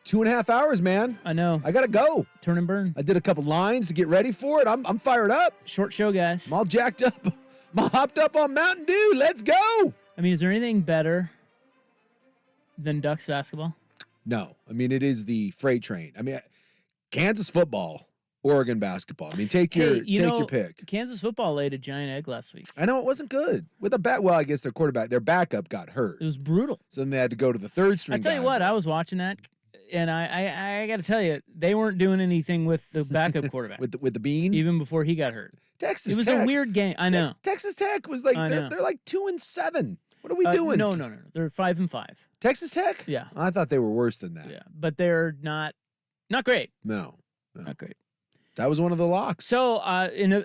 2.5 hours, man. I know. I got to go. Turn and burn. I did a couple lines to get ready for it. I'm fired up. Short show, guys. I'm all jacked up. I'm all hopped up on Mountain Dew. Let's go. I mean, is there anything better than Ducks basketball? No. I mean, it is the freight train. I mean, Kansas football, Oregon basketball. I mean, take your pick. Kansas football laid a giant egg last week. I know it wasn't good. Well, I guess their backup got hurt. It was brutal. So then they had to go to the third string. I tell you what, I was watching that, and I got to tell you, they weren't doing anything with the backup quarterback. with the bean? Even before he got hurt. Texas Tech. It was a weird game. I know. Texas Tech was like, they're like 2-7. What are we doing? No. They're 5-5. Texas Tech? Yeah. I thought they were worse than that. Yeah, but they're not great. No. Not great. That was one of the locks. So,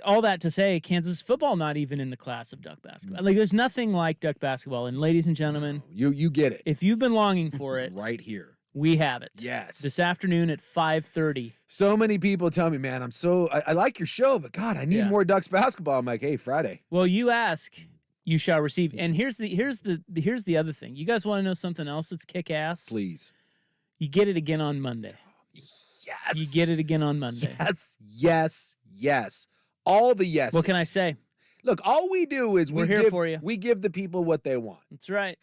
all that to say, Kansas football not even in the class of Duck basketball. Like, there's nothing like Duck basketball. And ladies and gentlemen, you get it. If you've been longing for it, right here, we have it. Yes. This afternoon at 5:30. So many people tell me, man, I like your show, but God, I need more Ducks basketball. I'm like, hey, Friday. Well, you ask, you shall receive. And here's the other thing. You guys want to know something else that's kick ass? Please. You get it again on Monday. Yes. You get it again on Monday. Yes. All the yeses. What can I say? Look, all we do is we're here for you. We give the people what they want. That's right.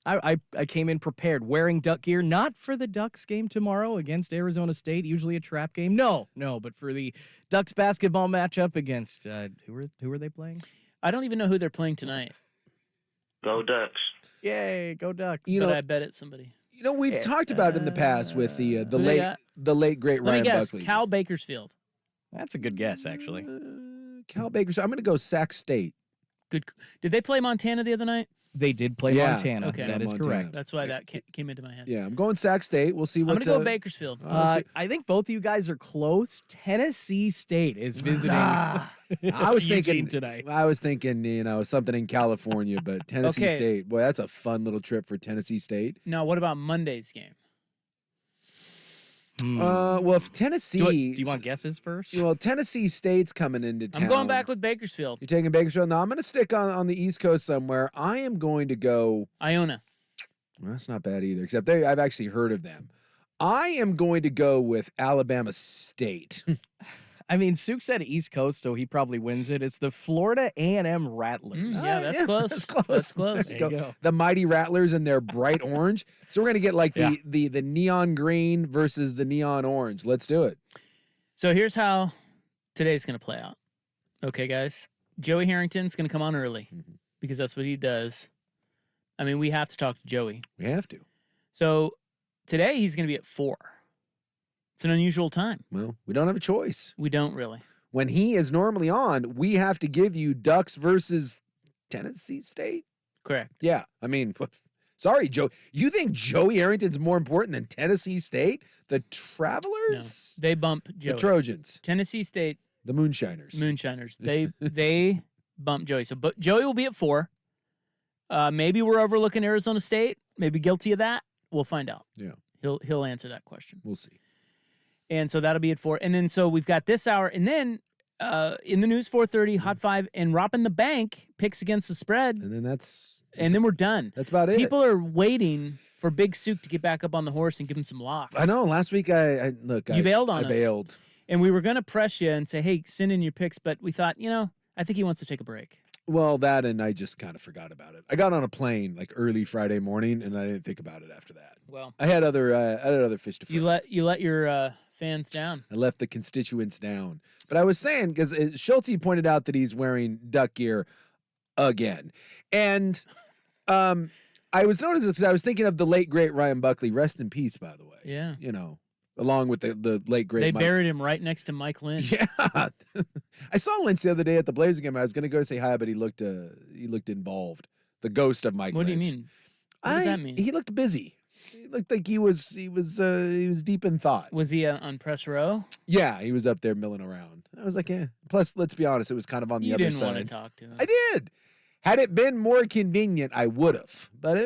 I came in prepared, wearing Duck gear, not for the Ducks game tomorrow against Arizona State, usually a trap game. No, but for the Ducks basketball matchup against who are they playing? I don't even know who they're playing tonight. Go Ducks. Yay, go Ducks. But I bet it's somebody. We've talked about it in the past with the late great Ryan Buckley. Cal Bakersfield. That's a good guess, actually. Cal Bakersfield. I'm going to go Sac State. Good. Did they play Montana the other night? They did play Montana. Okay. That is correct. That's why that came into my head. Yeah, I'm going Sac State. We'll see what. I'm going to go Bakersfield. I think both of you guys are close. Tennessee State is visiting. I was thinking tonight. I was thinking, something in California, but Tennessee State. Boy, that's a fun little trip for Tennessee State. Now, what about Monday's game? Well, if Tennessee... Do you want guesses first? Well, Tennessee State's coming into town. I'm going back with Bakersfield. You're taking Bakersfield? No, I'm going to stick on the East Coast somewhere. I am going to go... Iona. Well, that's not bad either, except I've actually heard of them. I am going to go with Alabama State. I mean, Suk said East Coast, so he probably wins it. It's the Florida A&M Rattlers. That's close. That's close. That's close. There you go. The Mighty Rattlers in their bright orange. So we're going to get like the neon green versus the neon orange. Let's do it. So here's how today's going to play out. Okay, guys. Joey Harrington's going to come on early because that's what he does. I mean, we have to talk to Joey. We have to. So today he's going to be at 4. It's an unusual time. Well, we don't have a choice. We don't really. When he is normally on, we have to give you Ducks versus Tennessee State. Correct. Yeah. I mean, sorry, Joe. You think Joey Harrington's more important than Tennessee State? The Travelers? No, they bump Joey. The Trojans. Tennessee State. The Moonshiners. They bump Joey. So Joey will be at 4. Maybe we're overlooking Arizona State. Maybe guilty of that. We'll find out. Yeah. He'll answer that question. We'll see. And so that'll be at 4. And then so we've got this hour. And then in the news, 4:30, Hot 5, and Roppin' the Bank picks against the spread. And then then we're done. That's about it. People are waiting for Big Souk to get back up on the horse and give him some locks. I know. Last week, I bailed on us. I bailed. And we were going to press you and say, hey, send in your picks. But we thought, I think he wants to take a break. Well, that and I just kind of forgot about it. I got on a plane like early Friday morning, and I didn't think about it after that. Well, I had other fish to fry. You let your fans down. I left the constituents down. But I was saying, because Schulte pointed out that he's wearing Duck gear again. And I was noticing because I was thinking of the late, great Ryan Buckley. Rest in peace, by the way. Yeah. Along with the late, great Mike. They buried him right next to Mike Lynch. Yeah. I saw Lynch the other day at the Blazer game. I was going to go say hi, but he looked involved. The ghost of Mike Lynch. What do you mean? What does that mean? He looked busy. He looked like he was deep in thought. Was he on press row? Yeah, he was up there milling around. I was like, Plus, let's be honest, it was kind of on the other side. You didn't want to talk to him. I did. Had it been more convenient, I would have. But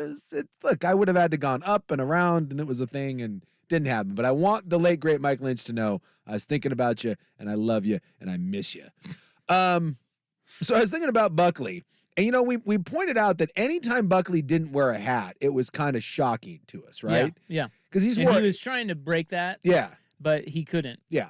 look, I would have had to gone up and around, and it was a thing, and didn't happen. But I want the late, great Mike Lynch to know I was thinking about you, and I love you, and I miss you. So I was thinking about Buckley. And, we pointed out that anytime Buckley didn't wear a hat, it was kind of shocking to us, right? Yeah. because he's And he was trying to break that, yeah. but he couldn't. Yeah.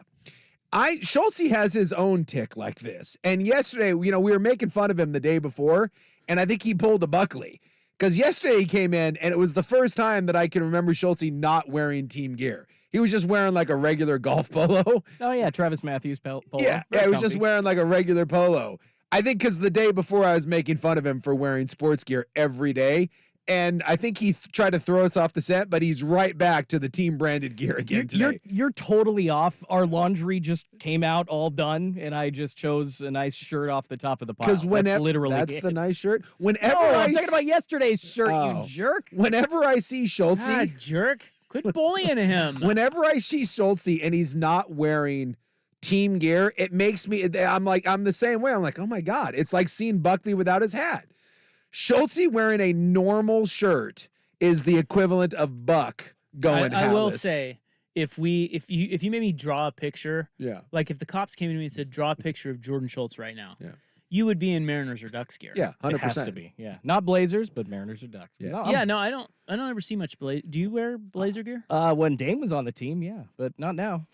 Schulte has his own tick like this. And yesterday, we were making fun of him the day before, and I think he pulled a Buckley. Because yesterday he came in, and it was the first time that I can remember Schulte not wearing team gear. He was just wearing like a regular golf polo. Oh, yeah, Travis Matthews polo. Yeah, Very he was just comfy. wearing like a regular polo. I think because the day before I was making fun of him for wearing sports gear every day. And I think he tried to throw us off the scent, but he's right back to the team branded gear again today. You're totally off. Our laundry just came out all done, and I just chose a nice shirt off the top of the pile. Because that's the nice shirt. Whenever I'm talking about yesterday's shirt, you jerk. Whenever I see Schulte, God, jerk. Quit bullying him. whenever I see Schulte and he's not wearing team gear, it makes me. I'm the same way. I'm like, oh my God, it's like seeing Buckley without his hat. Schulte wearing a normal shirt is the equivalent of Buck going hatless. I will say, if you made me draw a picture, yeah, like if the cops came to me and said, draw a picture of Jordan Schultz right now, yeah, you would be in Mariners or Ducks gear. yeah, 100%. It has to be. Yeah, not Blazers, but Mariners or Ducks. Yeah. No, I don't ever see much Do you wear Blazer gear? When Dame was on the team, yeah, but not now.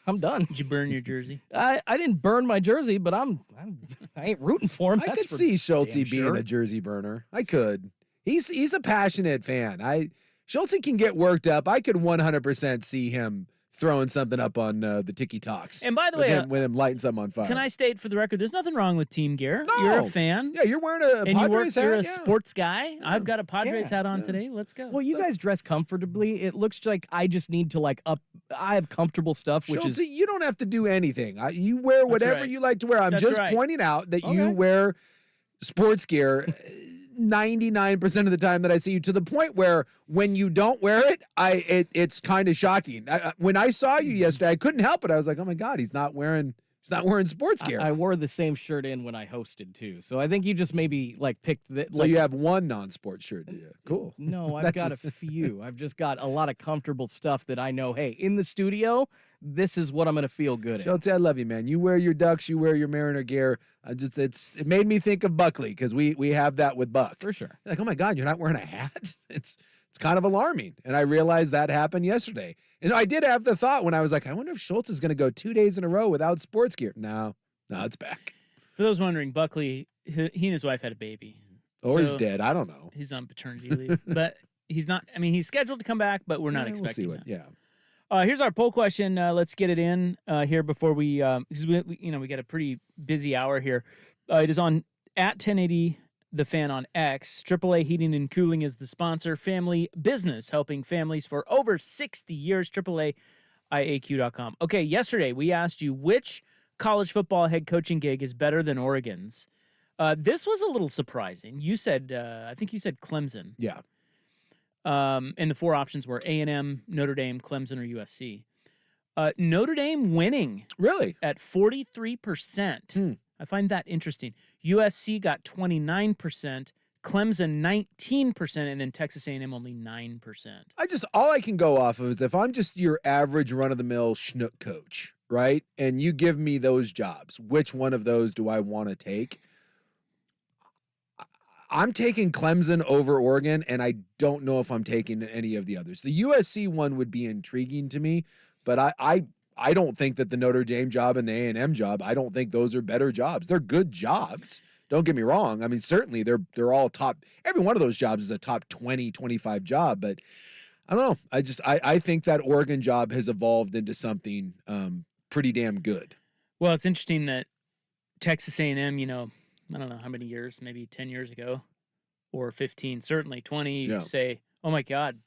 I'm done. Did you burn your jersey? I didn't burn my jersey, but I ain't rooting for him. I that's could for see Schulte damn being sure. a jersey burner. I could. He's a passionate fan. Schulte can get worked up. I could 100% see him throwing something up on the Tiki Talks. And by the way, with him lighting something on fire. can I state for the record, there's nothing wrong with team gear. No. You're a fan. Yeah, you're wearing a And Padres hat. you're a yeah. sports guy. I've got a Padres hat on today. Let's go. Well, you guys dress comfortably. It looks like I just need to I have comfortable stuff, which Schulte, is you don't have to do anything. You wear whatever right. you like to wear. I'm That's just right. pointing out that you Okay. wear sports gear 99% of the time that I see you, to the point where when you don't wear it, it's kind of shocking. When I saw you yesterday, I couldn't help it. I was like, oh my God, he's not wearing sports gear. I wore the same shirt in when I hosted too. So I think you just maybe picked the. So you have one non-sports shirt, do you? Cool. No, I've That's got a few. I've just got a lot of comfortable stuff that I know. Hey, in the studio, this is what I'm gonna feel good at. Schulte, I love you, man. You wear your Ducks, you wear your Mariner gear. It made me think of Buckley because we have that with Buck. For sure. Like, oh my God, you're not wearing a hat? It's kind of alarming. And I realized that happened yesterday. And I did have the thought when I was like, I wonder if Schulte is going to go 2 days in a row without sports gear. No, it's back. For those wondering, Buckley, he and his wife had a baby. Or he's So- dead. I don't know. He's on paternity leave, but he's not. I mean, he's scheduled to come back, but we're not expecting we'll see that. Yeah. Here's our poll question. Let's get it in here before we got a pretty busy hour here. It is on at 1080 the fan on X. AAA Heating and Cooling is the sponsor. Family business helping families for over 60 years. AAA-IAQ.com. Okay, yesterday we asked you which college football head coaching gig is better than Oregon's. This was a little surprising. You said, I think you said Clemson. Yeah. And the four options were A&M, Notre Dame, Clemson, or USC. Notre Dame winning Really? at 43%. I find that interesting. USC got 29%, Clemson 19%, and then Texas A&M only 9%. All I can go off of is if I'm just your average run-of-the-mill schnook coach, right? And you give me those jobs, which one of those do I want to take? I'm taking Clemson over Oregon, and I don't know if I'm taking any of the others. The USC one would be intriguing to me, but I don't think that the Notre Dame job and the A&M job, I don't think those are better jobs. They're good jobs. Don't get me wrong. I mean, certainly they're all top. Every one of those jobs is a top 20, 25 job, but I don't know. I think that Oregon job has evolved into something pretty damn good. Well, it's interesting that Texas A&M, I don't know how many years, maybe 10 years ago or 15, certainly 20, you say, oh my God.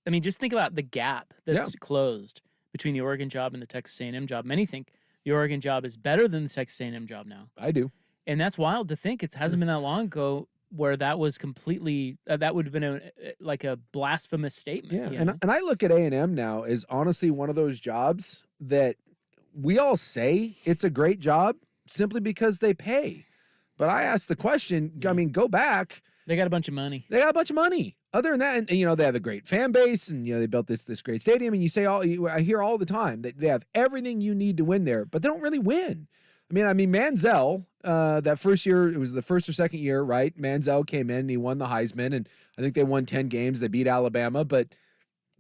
I mean, just think about the gap that's closed between the Oregon job and the Texas A&M job. Many think the Oregon job is better than the Texas A&M job now. I do. And that's wild to think. It hasn't been that long ago where that was completely, that would have been a blasphemous statement. Yeah, and I look at A&M now as honestly one of those jobs that we all say it's a great job simply because they pay. But I asked the question, I mean, go back. They got a bunch of money. They got a bunch of money. Other than that, and they have a great fan base, and they built this great stadium. And I hear all the time that they have everything you need to win there, but they don't really win. I mean, Manziel, that first year, it was the first or second year, right? Manziel came in and he won the Heisman, and I think they won 10 games. They beat Alabama, but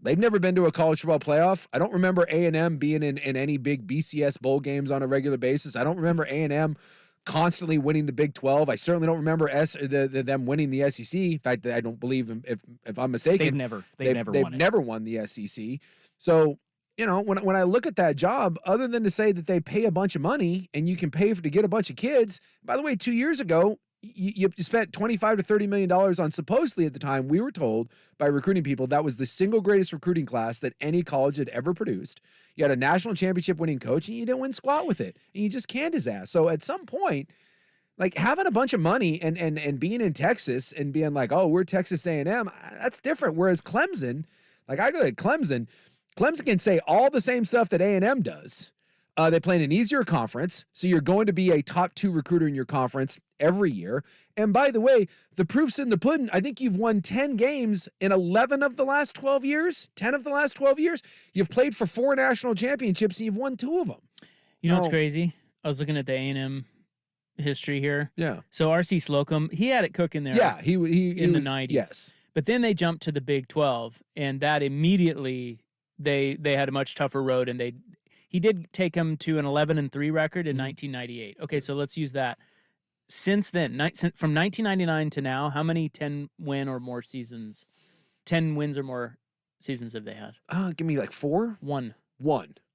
They've never been to a college football playoff. I don't remember A&M being in any big BCS bowl games on a regular basis. I don't remember A&M constantly winning the Big 12. I certainly don't remember them winning the SEC. In fact, I don't believe, if I'm mistaken, they've never won the SEC. So, when I look at that job, other than to say that they pay a bunch of money and you can pay to get a bunch of kids. By the way, 2 years ago, you spent $25 to $30 million on, supposedly at the time, we were told by recruiting people, that was the single greatest recruiting class that any college had ever produced. You had a national championship winning coach and you didn't win squat with it. And you just canned his ass. So at some point, like, having a bunch of money and being in Texas and being like, oh, we're Texas A&M, that's different. Whereas Clemson, like, I go to Clemson can say all the same stuff that A&M does. They play in an easier conference, so you're going to be a top 2 recruiter in your conference every year. And by the way, the proof's in the pudding. I think you've won 10 games in 11 of the last 12 years, 10 of the last 12 years. You've played for 4 national championships, and you've won 2 of them. You know what's crazy? I was looking at the A&M history here. Yeah. So R.C. Slocum, he had it cooking there. Yeah, he in was, the 90s. Yes. But then they jumped to the Big 12, and that immediately they had a much tougher road, and he did take them to an 11-3 record in 1998. Okay, so let's use that. Since then, from 1999 to now, how many 10 wins or more seasons have they had? Give me like 4? One.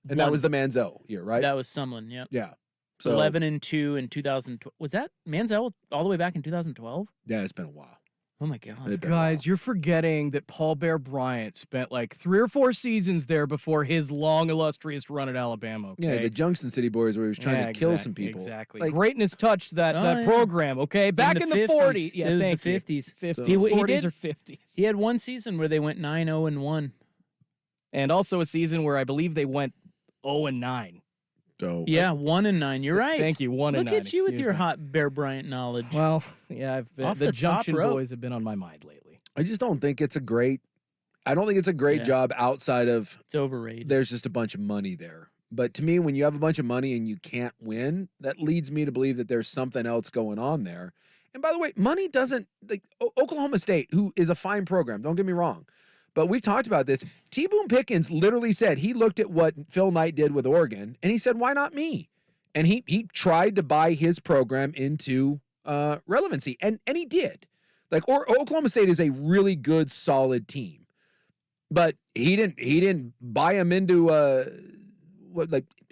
And that was the Manziel year, right? That was Sumlin, yep. Yeah. So 11-2 in 2012. Was that Manziel all the way back in 2012? Yeah, it's been a while. Oh my God. Guys, you're forgetting that Paul Bear Bryant spent like 3 or 4 seasons there before his long, illustrious run at Alabama. Okay? Yeah, the Junction City Boys, where he was trying to kill some people. Exactly. Like, greatness touched that program, okay? Back in the 40s. Yeah, it was the 50s. 50s, He 40s or 50s. He had one season where they went 9-0-1. And also a season where I believe they went 0-9. So, yeah, 1-9. You're right. Thank you. 1-9. Look at you with your hot Bear Bryant knowledge. Well, yeah, the Junction Boys have been on my mind lately. I just don't think it's a great job outside of it's overrated. There's just a bunch of money there. But to me, when you have a bunch of money and you can't win, that leads me to believe that there's something else going on there. And by the way, money doesn't, like, Oklahoma State, who is a fine program, don't get me wrong, but we've talked about this. T. Boone Pickens literally said he looked at what Phil Knight did with Oregon, and he said, why not me? And he tried to buy his program into relevancy, and he did. Like, Oklahoma State is a really good, solid team, but he didn't buy him into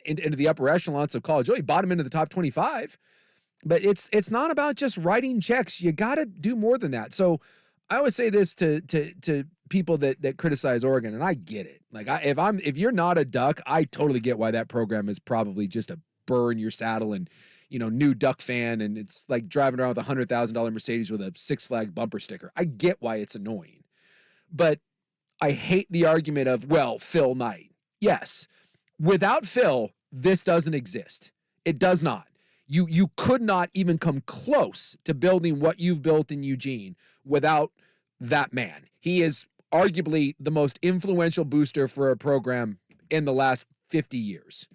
into the upper echelons of college. He bought him into the top 25. But it's not about just writing checks. You got to do more than that. So I always say this to people that criticize Oregon, and I get it. Like, if you're not a Duck, I totally get why that program is probably just a burr in your saddle and, new Duck fan, and it's like driving around with a $100,000 Mercedes with a Six Flag bumper sticker. I get why it's annoying, but I hate the argument of, well, Phil Knight. Yes, without Phil, this doesn't exist. It does not. You could not even come close to building what you've built in Eugene without that man. He is arguably the most influential booster for a program in the last 50 years.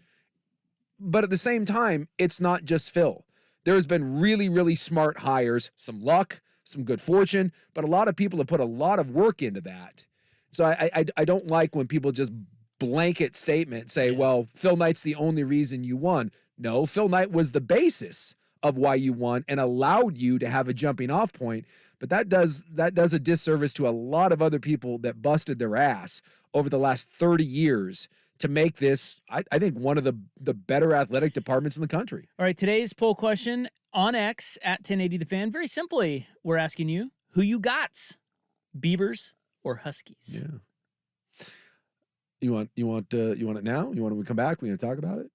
But at the same time, it's not just Phil. There's been really, really smart hires, some luck, some good fortune, but a lot of people have put a lot of work into that. So I don't like when people just blanket statement say, well, Phil Knight's the only reason you won. No, Phil Knight was the basis of why you won and allowed you to have a jumping off point. But that does a disservice to a lot of other people that busted their ass over the last 30 years to make this, I think, one of the better athletic departments in the country. All right, today's poll question on X at 1080 The Fan. Very simply, we're asking you, who you gots? Beavers or Huskies? Yeah. You want it now? You want to come back? We gonna talk about it?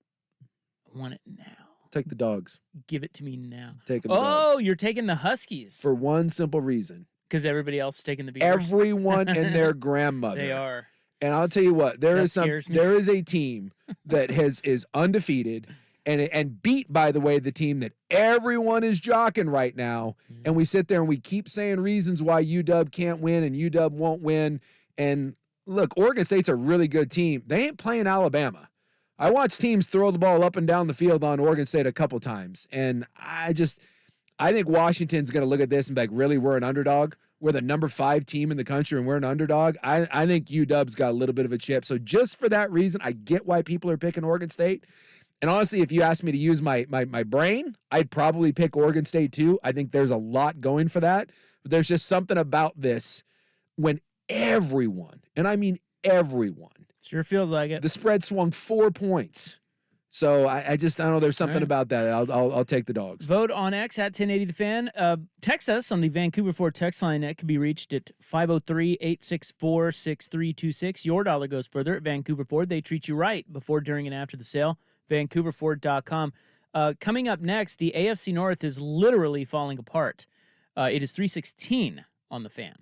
I want it now. Take the dogs. Give it to me now. Taking the dogs. You're taking the Huskies. For one simple reason. Because everybody else is taking the Beavers. Everyone and their grandmother. They are. And I'll tell you what, there is a team that is undefeated and beat, by the way, the team that everyone is jocking right now. Mm-hmm. And we sit there and we keep saying reasons why UW can't win and UW won't win. And look, Oregon State's a really good team. They ain't playing Alabama. I watched teams throw the ball up and down the field on Oregon State a couple times. And I think Washington's going to look at this and be like, really, we're an underdog? we're the number 5 team in the country and we're an underdog. I think UW's got a little bit of a chip. So just for that reason, I get why people are picking Oregon State. And honestly, if you asked me to use my brain, I'd probably pick Oregon State too. I think there's a lot going for that. But there's just something about this when everyone, and I mean everyone, Sure feels like it. the spread swung 4 points. So I don't know. There's something about that. I'll take the dogs. Vote on X at 1080 The Fan. Text us on the Vancouver Ford text line. That can be reached at 503-864-6326. Your dollar goes further at Vancouver Ford. They treat you right before, during, and after the sale. VancouverFord.com. Coming up next, the AFC North is literally falling apart. It is 3:16 on The Fan.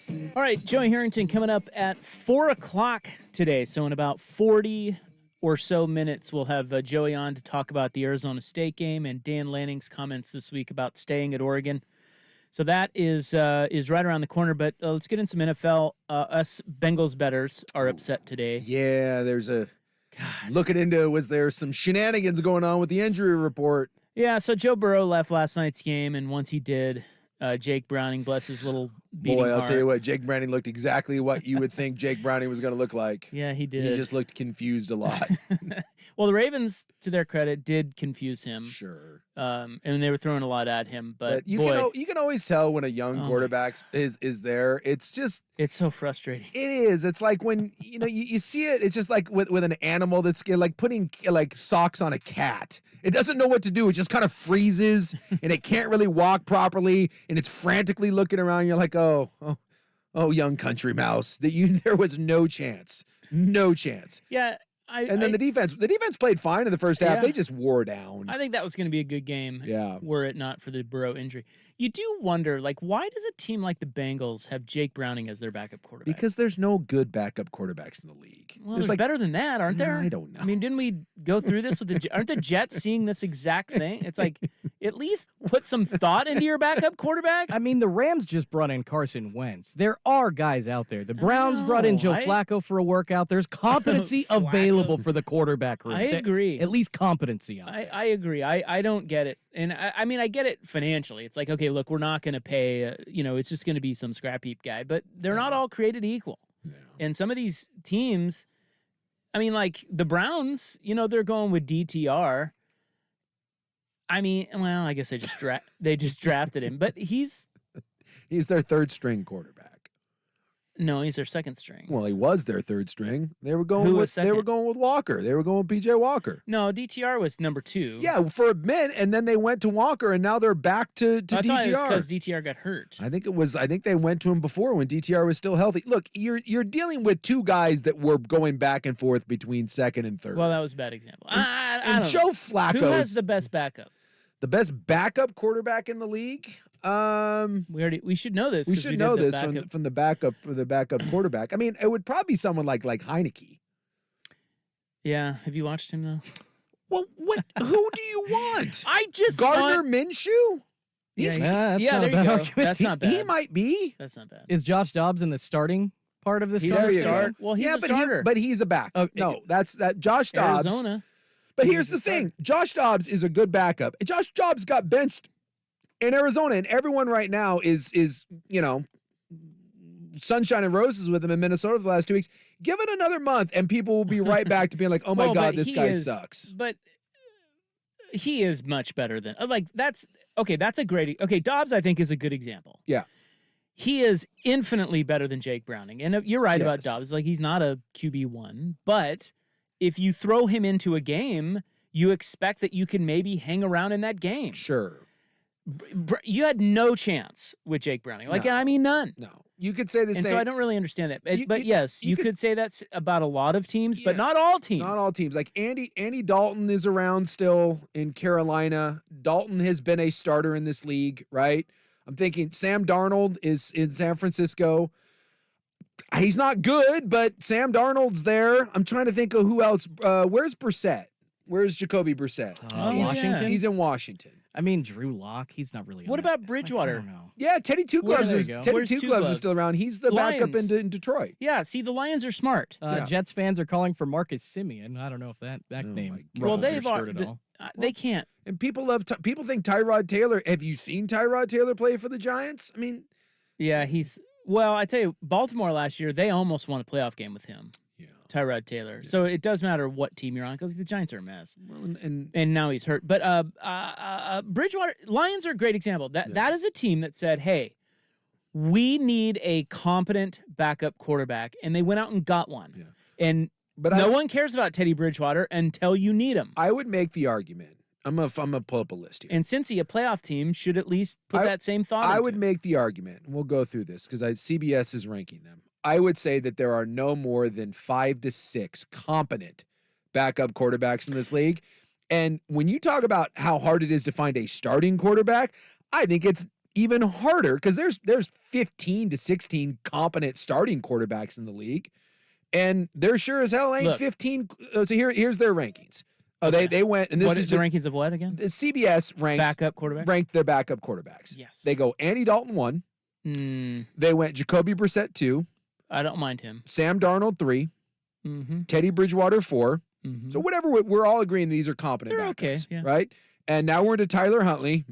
All right, Joey Harrington coming up at 4 o'clock today. So in about 40 or so minutes, we'll have Joey on to talk about the Arizona State game and Dan Lanning's comments this week about staying at Oregon. So that is right around the corner. But let's get in some NFL. Us Bengals bettors are upset today. Yeah, there's looking into, was there some shenanigans going on with the injury report? Yeah, so Joe Burrow left last night's game, and once he did, Jake Browning, bless his little beating Boy, I'll heart. tell you what, Jake Browning looked exactly what you would think Jake Browning was going to look like. Yeah, he did. He just looked confused a lot. Well, the Ravens, to their credit, did confuse him. Sure. And they were throwing a lot at him. But you boy, you can always tell when a young quarterback is there. It's just it's so frustrating. it is. It's like when you see it. It's just like with an animal that's like putting like socks on a cat. It doesn't know what to do. It just kind of freezes and it can't really walk properly and it's frantically looking around. You're like, oh, young country mouse. There was no chance. Yeah. And then the defense played fine in the first half. Yeah. They just wore down. I think that was going to be a good game. Yeah. Were it not for the Burrow injury. You do wonder, like, why does a team like the Bengals have Jake Browning as their backup quarterback? Because there's no good backup quarterbacks in the league. Well, there's better than that, aren't there? I don't know. I mean, didn't we go through this with aren't the Jets seeing this exact thing? It's like, at least put some thought into your backup quarterback. I mean, the Rams just brought in Carson Wentz. There are guys out there. The Browns brought in Joe Flacco for a workout. There's competency available for the quarterback room. I agree. At least competency out there. I agree. I don't get it. And I mean, I get it financially. It's like, okay, look, we're not going to pay, it's just going to be some scrap heap guy. But they're not all created equal. Yeah. And some of these teams, I mean, like the Browns, they're going with DTR. I mean, well, I guess they just drafted him. But he's their third string quarterback. No, he's their second string. Well, he was their third string. They were going Who with was second? Walker. They were going with PJ Walker. No, DTR was number 2. Yeah, for a minute, and then they went to Walker, and now they're back to DTR. I thought it was because DTR got hurt. I think they went to him before when DTR was still healthy. Look, you're dealing with two guys that were going back and forth between second and third. Well, that was a bad example. I and don't Joe know. Flacco, Who has the best backup? the best backup quarterback in the league. We should know this. We 'cause should did know the this backup. from the backup quarterback. I mean, it would probably be someone like Heineke. Yeah, have you watched him though? Well, who do you want? I just Gardner Minshew? Yeah, that's yeah, not there a you bad go. argument. That's not bad. He might be. That's not bad. Is Josh Dobbs in the starting part of this He's There a you conversation? start. Well, he's a but starter. but he's a back. Oh, No, that's Josh Dobbs. Arizona. But He's here's a the thing: Josh Dobbs is a good backup. And Josh Dobbs got benched in Arizona, and everyone right now is sunshine and roses with him in Minnesota for the last 2 weeks. Give it another month, and people will be right back to being like, "Oh my Well, God, but this he guy is- sucks." But he is much better than that's okay. That's a great Dobbs. I think is a good example. Yeah. He is infinitely better than Jake Browning, and you're right about Yes. Dobbs. Like he's not a QB1, but if you throw him into a game, you expect that you can maybe hang around in that game. Sure. You had no chance with Jake Browning. Like, No. I mean, none. No, you could say the And same. so I don't really understand that. You- But you- yes, you you could- could say that's about a lot of teams, but Yeah. not all teams. Not all teams. Like Andy Dalton is around still in Carolina. Dalton has been a starter in this league, right? I'm thinking Sam Darnold is in San Francisco. He's not good, but Sam Darnold's there. I'm trying to think of who else. Where's Brissett? Where's Jacoby Brissett? Washington? He's in Washington. I mean, Drew Lock. He's not really. What on about it. Bridgewater? I don't know. Yeah, Teddy Two Gloves there is you go. Teddy Where's Two Two Gloves is Gloves? still around. He's the backup Lions. in Detroit. Yeah, see, the Lions are smart. Yeah. Jets fans are calling for Marcus Simeon. I don't know if that Oh name. my God. Well, ruffles your they've skirt at all. they can't. And people think Tyrod Taylor. Have you seen Tyrod Taylor play for the Giants? I mean, Yeah, well, I tell you, Baltimore last year, they almost won a playoff game with him, yeah. Tyrod Taylor. So it does matter what team you're on because the Giants are a mess. Well, and And now he's hurt. But Bridgewater, Lions are a great example. That is a team that said, hey, we need a competent backup quarterback. And they went out and got one. Yeah. And but no one cares about Teddy Bridgewater until you need him. I would make the argument. I'm gonna pull up a list here. And Cincy, a playoff team, should at least put that same thought I into would it. make the argument, and we'll go through this because CBS is ranking them. I would say that there are no more than 5 to 6 competent backup quarterbacks in this league. And when you talk about how hard it is to find a starting quarterback, I think it's even harder because there's 15 to 16 competent starting quarterbacks in the league, and there sure as hell ain't 15. So here's their rankings. Oh, they went, and this What is the just, rankings of what again? the CBS Backup quarterback. ranked their backup quarterbacks. Yes. They go Andy Dalton 1. They went Jacoby Brissett 2. I don't mind him. Sam Darnold 3. Mm-hmm. Teddy Bridgewater 4. Mm-hmm. So whatever, we're all agreeing these are competent They're backups, okay, yeah. right? And now we're into Tyler Huntley.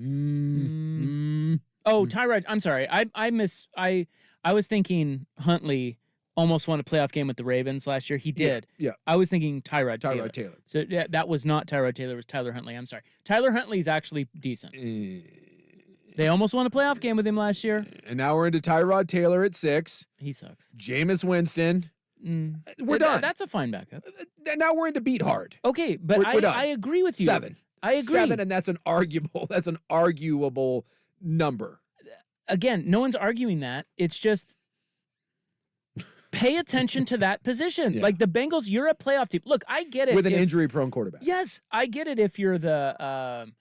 Oh, Tyrod. I'm sorry. I was thinking Huntley almost won a playoff game with the Ravens last year. He did. Yeah. I was thinking Tyrod Taylor. Taylor. So yeah, that was not Tyrod Taylor. It was Tyler Huntley. I'm sorry. Tyler Huntley's actually decent. They almost won a playoff game with him last year. And now we're into Tyrod Taylor at 6. He sucks. Jameis Winston. We're done. That's a fine backup. Now we're into beat hard. Okay, but We're done. I agree with you. 7. I agree. 7, and that's an arguable number. Again, no one's arguing that. It's just pay attention to that position. Yeah. Like the Bengals, you're a playoff team. Look, I get it. With an injury-prone quarterback. Yes, I get it if you're the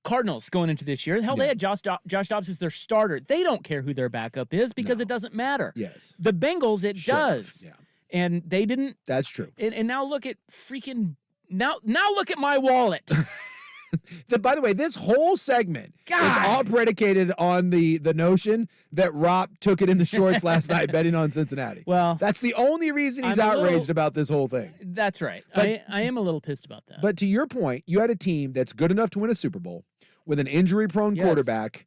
Cardinals going into this year. Hell, they had Josh Dobbs as their starter. They don't care who their backup is because it doesn't matter. Yes. The Bengals, it does. Yeah. And they didn't. That's true. And now look at freaking now look at my wallet. By the way, this whole segment is God. all predicated on the notion that Rob took it in the shorts last night betting on Cincinnati. Well, that's the only reason he's I'm a outraged little- about this whole thing. That's right. But- I am a little pissed about that. But to your point, you had a team that's good enough to win a Super Bowl with an injury-prone Yes. quarterback.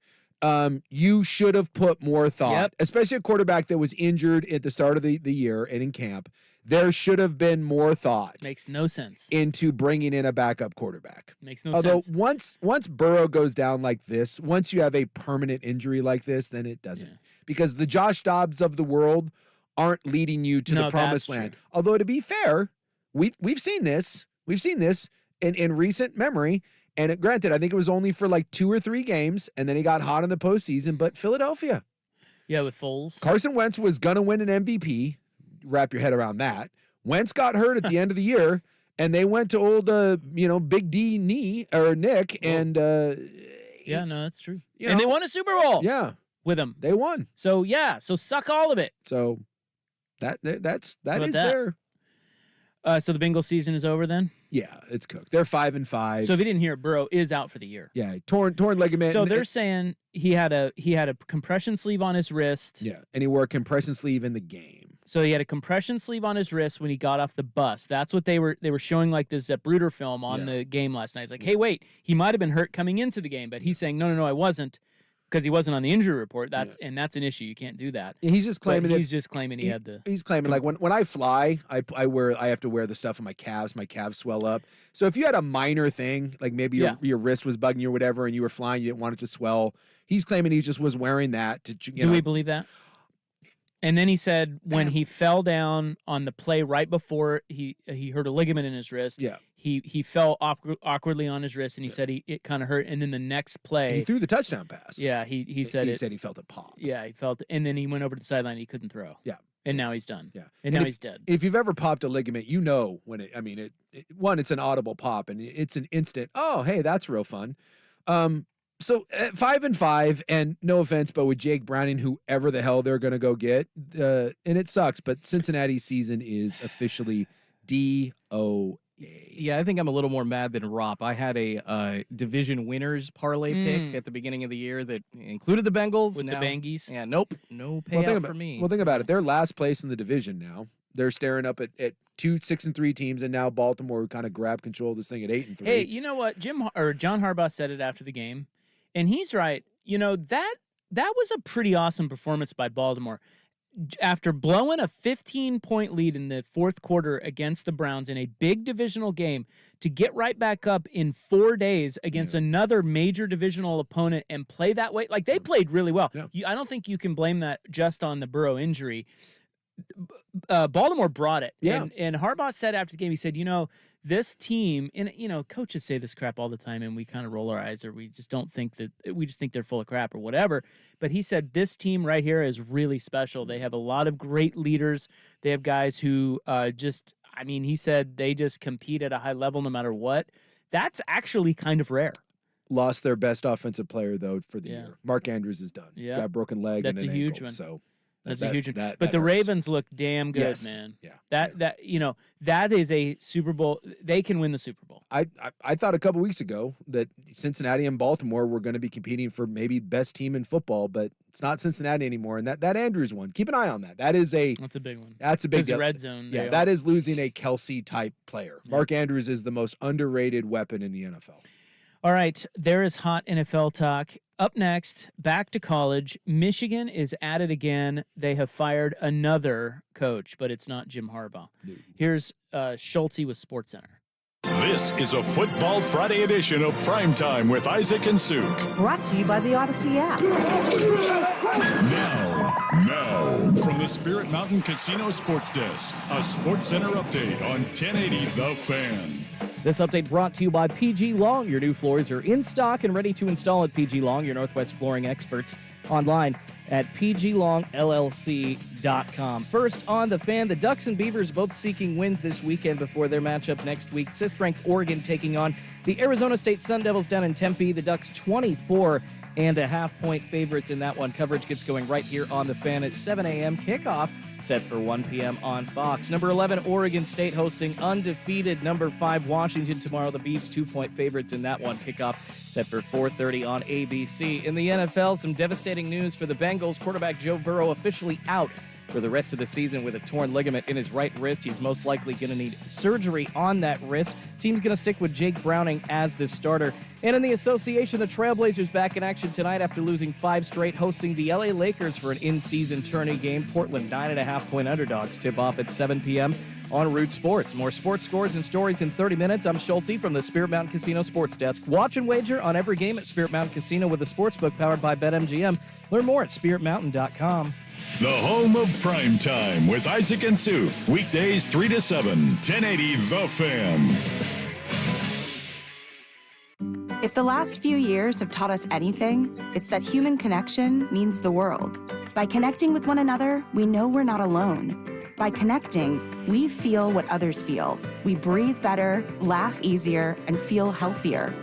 You should have put more thought, especially a quarterback that was injured at the start of the year and in camp. There should have been more thought Makes no sense. into bringing in a backup quarterback. Makes no Although sense. once Burrow goes down like this, once you have a permanent injury like this, then it doesn't. Yeah. Because the Josh Dobbs of the world aren't leading you to No, the promised that's land. true. Although to be fair, we've seen this. We've seen this in recent memory. And granted, I think it was only for like 2 or 3 games, and then he got hot in the postseason. But Philadelphia, Yeah, with Foles. Carson Wentz was gonna win an MVP. Wrap your head around that. Wentz got hurt at the end of the year, and they went to old, Big D Nick, and Yeah, no, that's true. You And know, they won a Super Bowl yeah, with him. they won. So so suck all of it. So that about is that? there. So the Bengals season is over then. Yeah, it's cooked. They're 5-5. So if you didn't hear, Burrow is out for the year. yeah, torn ligament. So and- they're saying he had a compression sleeve on his wrist. yeah, and he wore a compression sleeve in the game. So he had a compression sleeve on his wrist when he got off the bus. That's what they were showing like this Zapruder film on the game last night. It's like, hey, wait, he might have been hurt coming into the game, but he's saying no, I wasn't, because he wasn't on the injury report. That's an issue. You can't do that. He's just claiming But he's just claiming he had the. He's claiming like when I fly, I have to wear the stuff on my calves. My calves swell up. So if you had a minor thing, like maybe your wrist was bugging you or whatever, and you were flying, you didn't want it to swell. He's claiming he just was wearing that to. Do we believe that? And then he said when he fell down on the play right before he hurt a ligament in his wrist. Yeah. He fell awkwardly on his wrist, and he said it kind of hurt. And then the next play, he threw the touchdown pass. yeah, he said he it. said he felt it pop. Yeah, he felt it. And then he went over to the sideline. He couldn't throw. Yeah. And now he's done. Yeah. And now he's dead. If you've ever popped a ligament, you know when it. I mean, it's an audible pop, and it's an instant. Oh, hey, that's real fun. So 5-5, and no offense, but with Jake Browning, whoever the hell they're going to go get, and it sucks, but Cincinnati's season is officially DOA. Yeah, I think I'm a little more mad than Rob. I had a division winners parlay pick at the beginning of the year that included the Bengals. With the Bangies. Yeah, nope. No payout for me. Well, think about it. They're last place in the division now. They're staring up at 2 6-3 teams, and now Baltimore kind of grabbed control of this thing at 8-3. Hey, you know what? John Harbaugh said it after the game, and he's right. You know, that was a pretty awesome performance by Baltimore. After blowing a 15-point lead in the fourth quarter against the Browns in a big divisional game, to get right back up in 4 days against another major divisional opponent and play that way, like they played really well. Yeah. I don't think you can blame that just on the Burrow injury. Baltimore brought it. Yeah. And Harbaugh said after the game, he said, this team, and coaches say this crap all the time, and we kind of roll our eyes, or we just think they're full of crap or whatever. But he said this team right here is really special. They have a lot of great leaders. They have guys who he said they just compete at a high level no matter what. That's actually kind of rare. lost their best offensive player, though, for the Yeah. year. Mark Andrews is done. Yeah. Got a broken leg That's and a an huge ankle, one. So That's a huge one. that But the hurts. Ravens look damn good, Yes. man. Yeah. That that is a Super Bowl. They can win the Super Bowl. I thought a couple weeks ago that Cincinnati and Baltimore were going to be competing for maybe best team in football, but it's not Cincinnati anymore. And that Andrews one, keep an eye on that. That's a big one. That's a big The deal. red zone. Yeah, that is losing a Kelsey type player. Yeah. Mark Andrews is the most underrated weapon in the NFL. All right, there is hot NFL talk. Up next, back to college. Michigan is at it again. They have fired another coach, but it's not Jim Harbaugh. No. Here's Schulte with SportsCenter. This is a Football Friday edition of Primetime with Isaac and Suk. Brought to you by the Odyssey app. Now, from the Spirit Mountain Casino Sports Desk, a SportsCenter update on 1080 The Fan. This update brought to you by PG Long. Your new floors are in stock and ready to install at PG Long, your Northwest flooring experts. Online at pglongllc.com. First on the Fan, the Ducks and Beavers both seeking wins this weekend before their matchup next week. 6th-ranked Oregon taking on the Arizona State Sun Devils down in Tempe. The Ducks 24.5-point favorites in that one. Coverage gets going right here on the Fan at 7 a.m. Kickoff set for 1 p.m. on Fox. Number 11, Oregon State hosting undefeated number 5 Washington tomorrow. The Beavs 2-point favorites in that one. Kickoff set for 4:30 on ABC. In the NFL, some devastating news for the Bengals. Quarterback Joe Burrow officially out for the rest of the season with a torn ligament in his right wrist. He's most likely going to need surgery on that wrist. Team's going to stick with Jake Browning as the starter. And in the association, the Trailblazers back in action tonight after losing 5 straight, hosting the LA Lakers for an in-season tourney game. Portland 9.5-point underdogs tip off at 7 p.m. on Root Sports. More sports scores and stories in 30 minutes. I'm Schulte from the Spirit Mountain Casino Sports Desk. Watch and wager on every game at Spirit Mountain Casino with a sportsbook powered by BetMGM. Learn more at spiritmountain.com. The home of Primetime with Isaac and Suk. Weekdays 3 to 7, 1080 The Fan. If the last few years have taught us anything, it's that human connection means the world. By connecting with one another, we know we're not alone. By connecting, we feel what others feel. We breathe better, laugh easier, and feel healthier.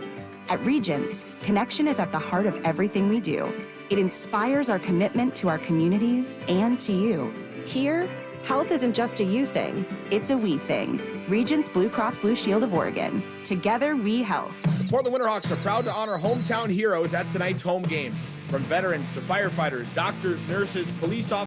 At Regents, connection is at the heart of everything we do. It inspires our commitment to our communities and to you. Here, health isn't just a you thing, it's a we thing. Regents Blue Cross Blue Shield of Oregon. Together, we health. The Portland Winterhawks are proud to honor hometown heroes at tonight's home game. From veterans to firefighters, doctors, nurses, police officers,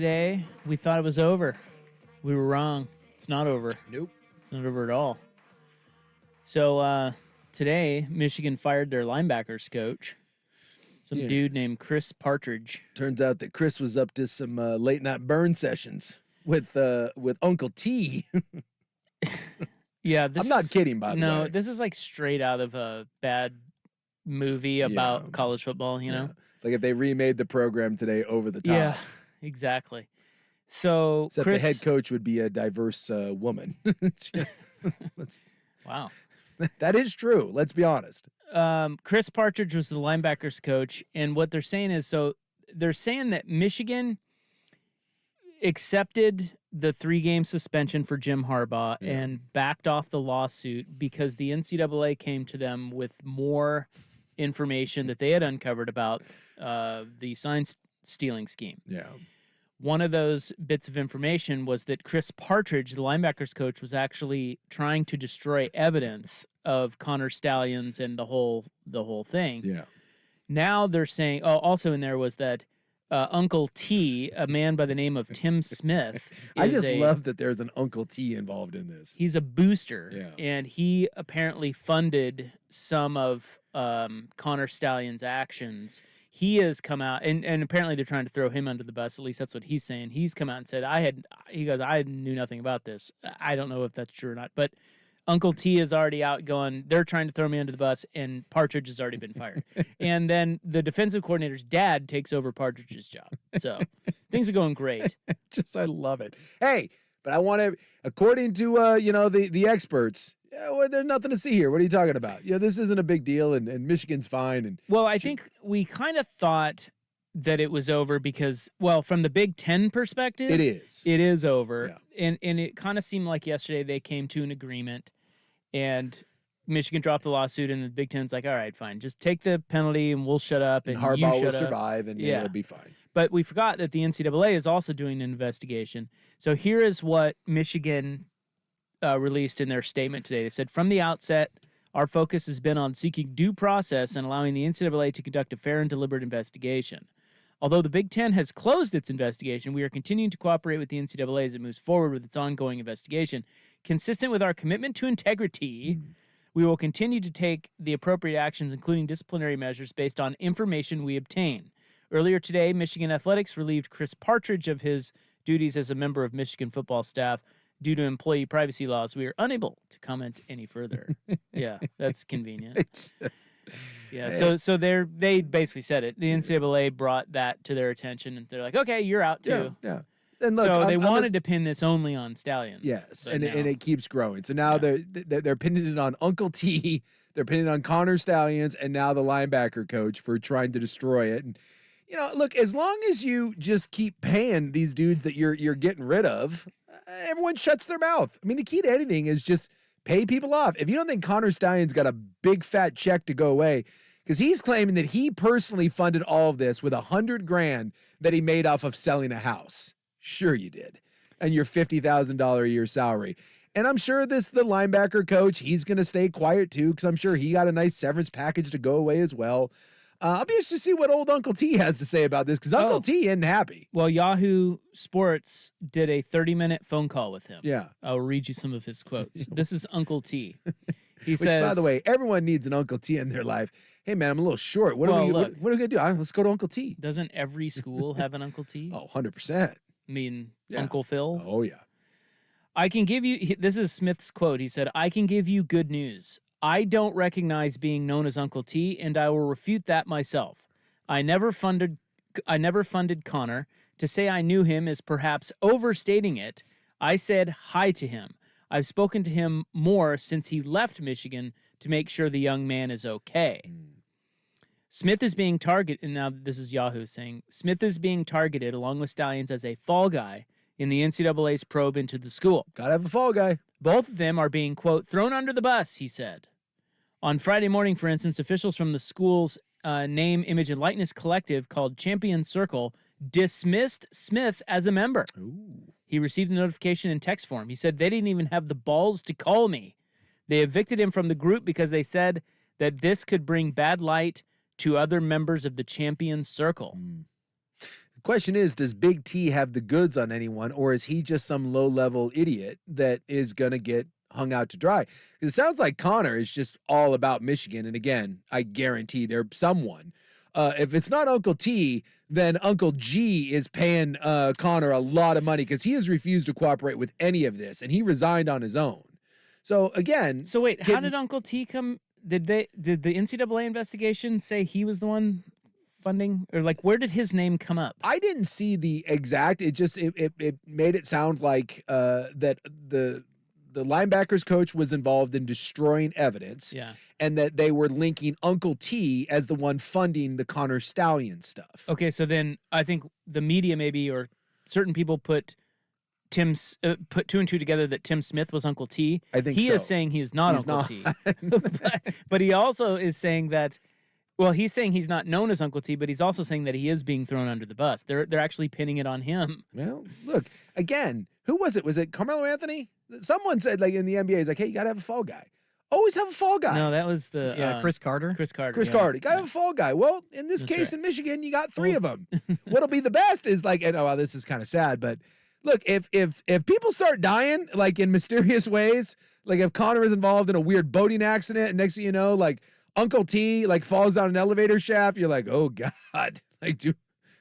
Today, we thought it was over. We were wrong. It's not over. Nope. It's not over at all. So today, Michigan fired their linebackers coach, some dude named Chris Partridge. Turns out that Chris was up to some late night burn sessions with Uncle T. Yeah, I'm not kidding, by the way. No, this is like straight out of a bad movie about college football, you know? Like if they remade the program today over the top. Yeah, exactly. So Except Chris, the head coach would be a diverse woman. Wow. That is true. Let's be honest. Chris Partridge was the linebackers coach, and what they're saying is, so they're saying that Michigan accepted the 3-game suspension for Jim Harbaugh and backed off the lawsuit because the NCAA came to them with more information that they had uncovered about the sign stealing scheme. Yeah. One of those bits of information was that Chris Partridge, the linebackers coach, was actually trying to destroy evidence of Connor Stallions and the whole thing. Yeah. Now they're saying, also in there was that Uncle T, a man by the name of Tim Smith. I just love that there's an Uncle T involved in this. He's a booster, and he apparently funded some of Connor Stallion's actions. He has come out, and apparently they're trying to throw him under the bus. At least that's what he's saying. He's come out and said, I knew nothing about this. I don't know if that's true or not, but Uncle T is already out going, they're trying to throw me under the bus, and Partridge has already been fired. And then the defensive coordinator's dad takes over Partridge's job. So things are going great. I love it. Hey, but I want to, according to, the experts, there's nothing to see here. What are you talking about? This isn't a big deal, and Michigan's fine. And well, I think we kind of thought that it was over because, well, from the Big Ten perspective, it is. It is over. Yeah. And it kind of seemed like yesterday they came to an agreement, and Michigan dropped the lawsuit, and the Big Ten's like, all right, fine, just take the penalty and we'll shut up. And Harbaugh will survive, and it'll be fine. But we forgot that the NCAA is also doing an investigation. So here is what Michigan released in their statement today. They said, from the outset, our focus has been on seeking due process and allowing the NCAA to conduct a fair and deliberate investigation. Although the Big Ten has closed its investigation, we are continuing to cooperate with the NCAA as it moves forward with its ongoing investigation. Consistent with our commitment to integrity, we will continue to take the appropriate actions, including disciplinary measures, based on information we obtain. Earlier today, Michigan Athletics relieved Chris Partridge of his duties as a member of Michigan football staff due to employee privacy laws. We are unable to comment any further. Yeah, that's convenient. Yeah, so they basically said it. The NCAA brought that to their attention, and they're like, okay, you're out too. Yeah. And look, so they wanted to pin this only on Stallions. Yes, and it keeps growing. So now they're pinning it on Uncle T, they're pinning it on Connor Stallions, and now the linebacker coach for trying to destroy it. And look, as long as you just keep paying these dudes that you're getting rid of, everyone shuts their mouth. I mean, the key to anything is just pay people off. If you don't think Connor Stallions got a big fat check to go away, because he's claiming that he personally funded all of this with $100,000 that he made off of selling a house. Sure you did. And your $50,000 a year salary. And I'm sure the linebacker coach, he's going to stay quiet too, because I'm sure he got a nice severance package to go away as well. I'll be interested to see what old Uncle T has to say about this, because Uncle T isn't happy. Well, Yahoo Sports did a 30-minute phone call with him. Yeah. I'll read you some of his quotes. This is Uncle T. He Which, says, by the way, everyone needs an Uncle T in their life. Hey, man, I'm a little short. What are we going to do? Let's go to Uncle T. Doesn't every school have an Uncle T? Oh, 100%. I mean, Uncle Phil? Oh, yeah. I can give you, this is Smith's quote. He said, I can give you good news. I don't recognize being known as Uncle T, and I will refute that myself. I never funded Connor. To say I knew him is perhaps overstating it. I said hi to him. I've spoken to him more since he left Michigan to make sure the young man is okay. Smith is being targeted, and now this is Yahoo saying, Smith is being targeted along with Stallions as a fall guy in the NCAA's probe into the school. Gotta have a fall guy. Both of them are being, quote, thrown under the bus, he said. On Friday morning, for instance, officials from the school's name, image, and likeness collective called Champion Circle dismissed Smith as a member. Ooh. He received a notification in text form. He said they didn't even have the balls to call me. They evicted him from the group because they said that this could bring bad light to other members of the Champion Circle. The question is, does Big T have the goods on anyone, or is he just some low-level idiot that is going to get hung out to dry? Because it sounds like Connor is just all about Michigan. And again, I guarantee there's someone. If it's not Uncle T, then Uncle G is paying Connor a lot of money because he has refused to cooperate with any of this, and he resigned on his own. So again, So wait, how did Uncle T come? Did the NCAA investigation say he was the one funding, or like where did his name come up? I didn't see the exact. It just it made it sound like that the linebackers coach was involved in destroying evidence. Yeah. And that they were linking Uncle T as the one funding the Connor Stallion stuff. Okay, so then I think the media maybe, or certain people put two and two together that Tim Smith was Uncle T. I think he so. is saying he is not Uncle T. but he also is saying that, well, he's saying he's not known as Uncle T, but he's also saying that he is being thrown under the bus. They're actually pinning it on him. Well, look, again, who was it? Was it Carmelo Anthony? Someone said, like, in the NBA, he's like, hey, you got to have a fall guy. Always have a fall guy. No, that was the Chris Carter. Chris Carter. Chris Carter. Got to have a fall guy. Well, in this case, in Michigan, you got 3 of them. What'll be the best is like, and well, this is kind of sad, but look, if people start dying like in mysterious ways, like if Connor is involved in a weird boating accident, and next thing you know, like Uncle T like falls down an elevator shaft, you're like, oh God, like, dude,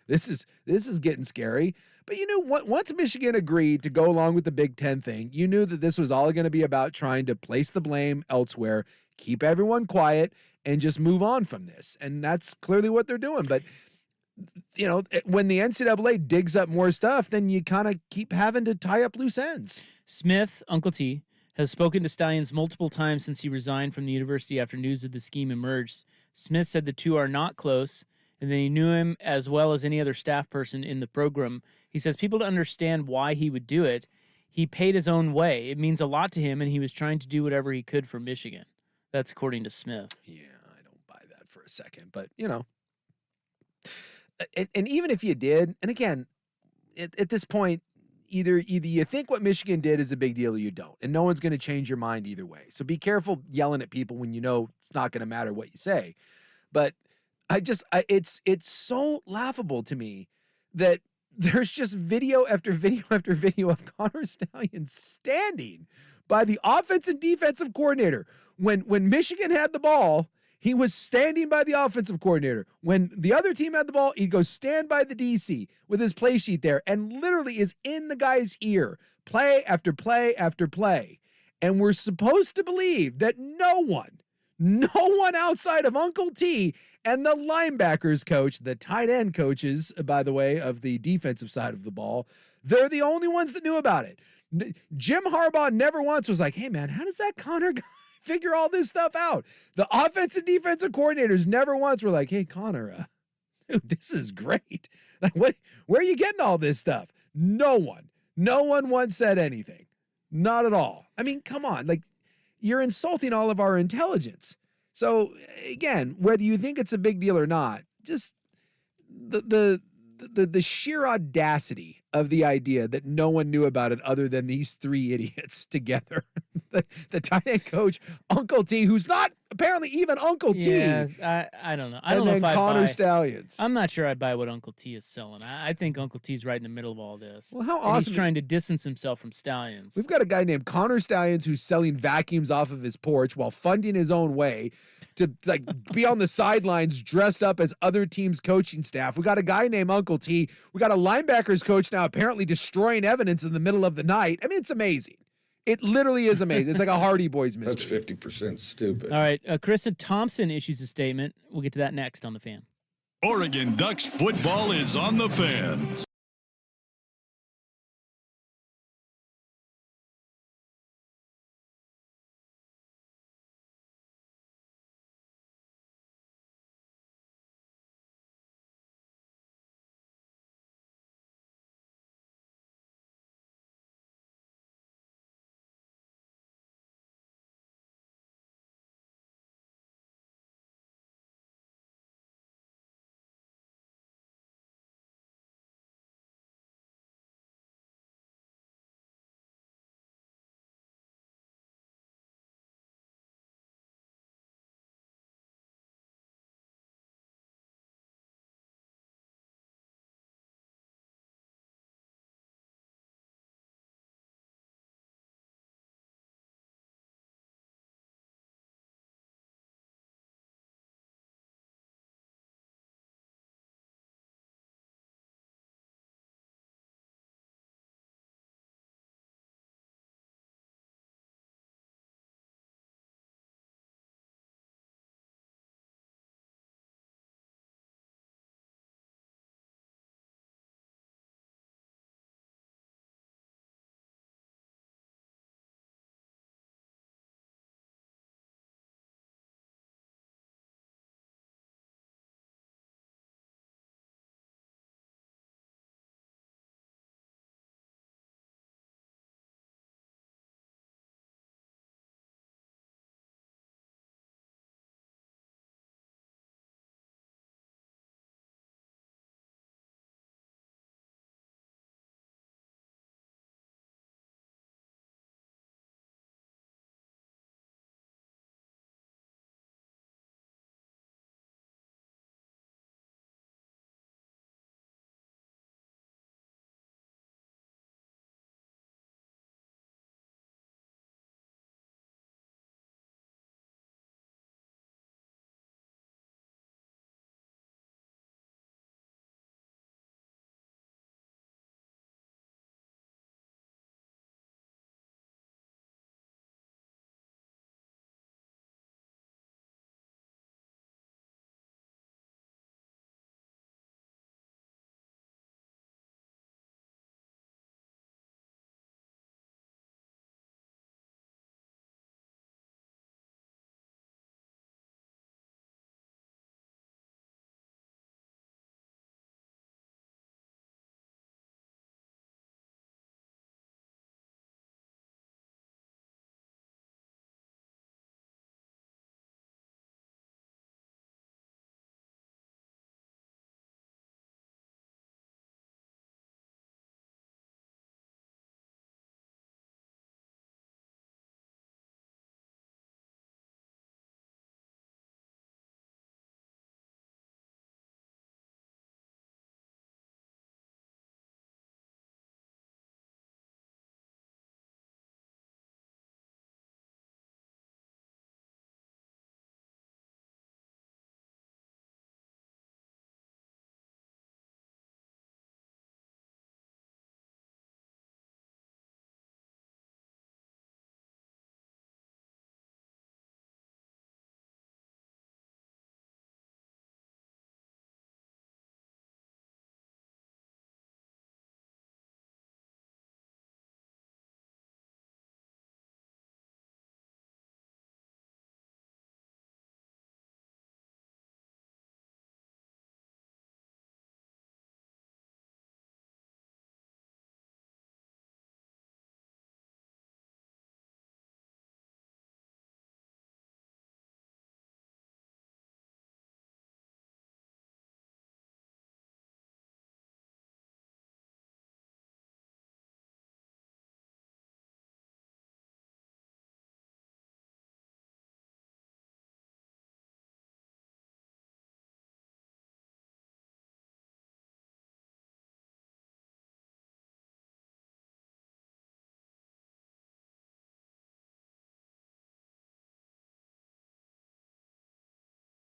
this is getting scary. But you knew once Michigan agreed to go along with the Big Ten thing, you knew that this was all going to be about trying to place the blame elsewhere, keep everyone quiet, and just move on from this. And that's clearly what they're doing. But, you know, when the NCAA digs up more stuff, then you kind of keep having to tie up loose ends. Smith, Uncle T, has spoken to Stallions multiple times since he resigned from the university after news of the scheme emerged. Smith said the two are not close, and then he knew him as well as any other staff person in the program. He says people to understand why he would do it. He paid his own way. It means a lot to him, and he was trying to do whatever he could for Michigan. That's according to Smith. Yeah, I don't buy that for a second, but you know. And even if you did, and again, at this point, either you think what Michigan did is a big deal or you don't, and no one's going to change your mind either way. So be careful yelling at people when you know it's not going to matter what you say. But it's so laughable to me that there's just video after video after video of Connor Stallion standing by the offense and defensive coordinator. When Michigan had the ball, he was standing by the offensive coordinator. When the other team had the ball, he'd go stand by the DC with his play sheet there and literally is in the guy's ear, play after play after play. And we're supposed to believe that no one outside of Uncle T and the linebackers coach, the tight end coaches, by the way, of the defensive side of the ball, they're the only ones that knew about it. Jim Harbaugh never once was like, hey, man, how does that Connor guy figure all this stuff out? The offensive and defensive coordinators never once were like, hey, Connor, dude, this is great. Like, where are you getting all this stuff? No one once said anything. Not at all. I mean, come on. Like, you're insulting all of our intelligence. So again, whether you think it's a big deal or not, just the sheer audacity of the idea that no one knew about it other than these 3 idiots together. the tight end coach, Uncle T, who's not apparently even Uncle T. Yeah, I don't know. I don't know if Connor I buy. Stallions. I'm not sure I buy what Uncle T is selling. I think Uncle T's right in the middle of all this. Well, how And awesome. he's trying to distance himself from Stallions. We've got a guy named Connor Stallions who's selling vacuums off of his porch while funding his own way to like be on the sidelines dressed up as other teams' coaching staff. We got a guy named Uncle T. We got a linebackers coach now apparently destroying evidence in the middle of the night. I mean, it's amazing. It literally is amazing. It's like a Hardy Boys mystery. That's 50% stupid. All right. Carissa Thompson issues a statement. We'll get to that next on The Fan. Oregon Ducks football is on the Fan.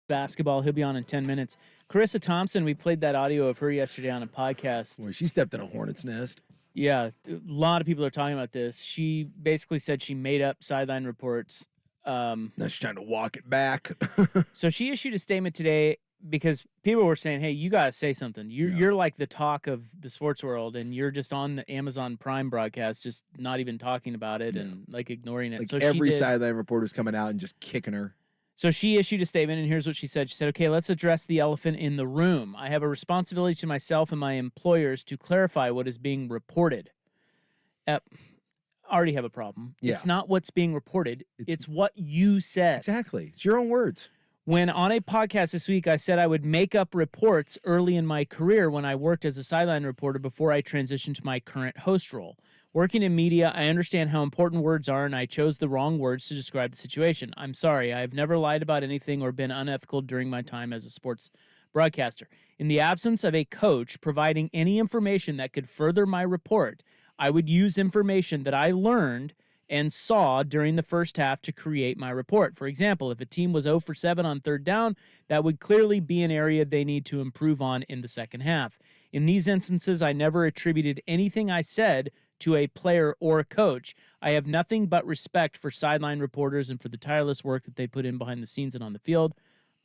basketball. He'll be on in 10 minutes. Carissa Thompson, we played that audio of her yesterday on a podcast. Where she stepped in a hornet's nest. Yeah, a lot of people are talking about this. She basically said she made up sideline reports. Now she's trying to walk it back. So she issued a statement today because people were saying, hey, you got to say something. You're like the talk of the sports world, and you're just on the Amazon Prime broadcast, just not even talking about it and like ignoring it. Like so every sideline reporter's coming out and just kicking her. So she issued a statement, and here's what she said. She said, okay, let's address the elephant in the room. I have a responsibility to myself and my employers to clarify what is being reported. I already have a problem. Yeah. It's not what's being reported. It's what you said. Exactly. It's your own words. When on a podcast this week, I said I would make up reports early in my career when I worked as a sideline reporter before I transitioned to my current host role. Working in media, I understand how important words are, and I chose the wrong words to describe the situation. I'm sorry. I have never lied about anything or been unethical during my time as a sports broadcaster. In the absence of a coach providing any information that could further my report, I would use information that I learned and saw during the first half to create my report. For example, if a team was 0 for 7 on third down, that would clearly be an area they need to improve on in the second half. In these instances, I never attributed anything I said to a player or a coach. I have nothing but respect for sideline reporters and for the tireless work that they put in behind the scenes and on the field.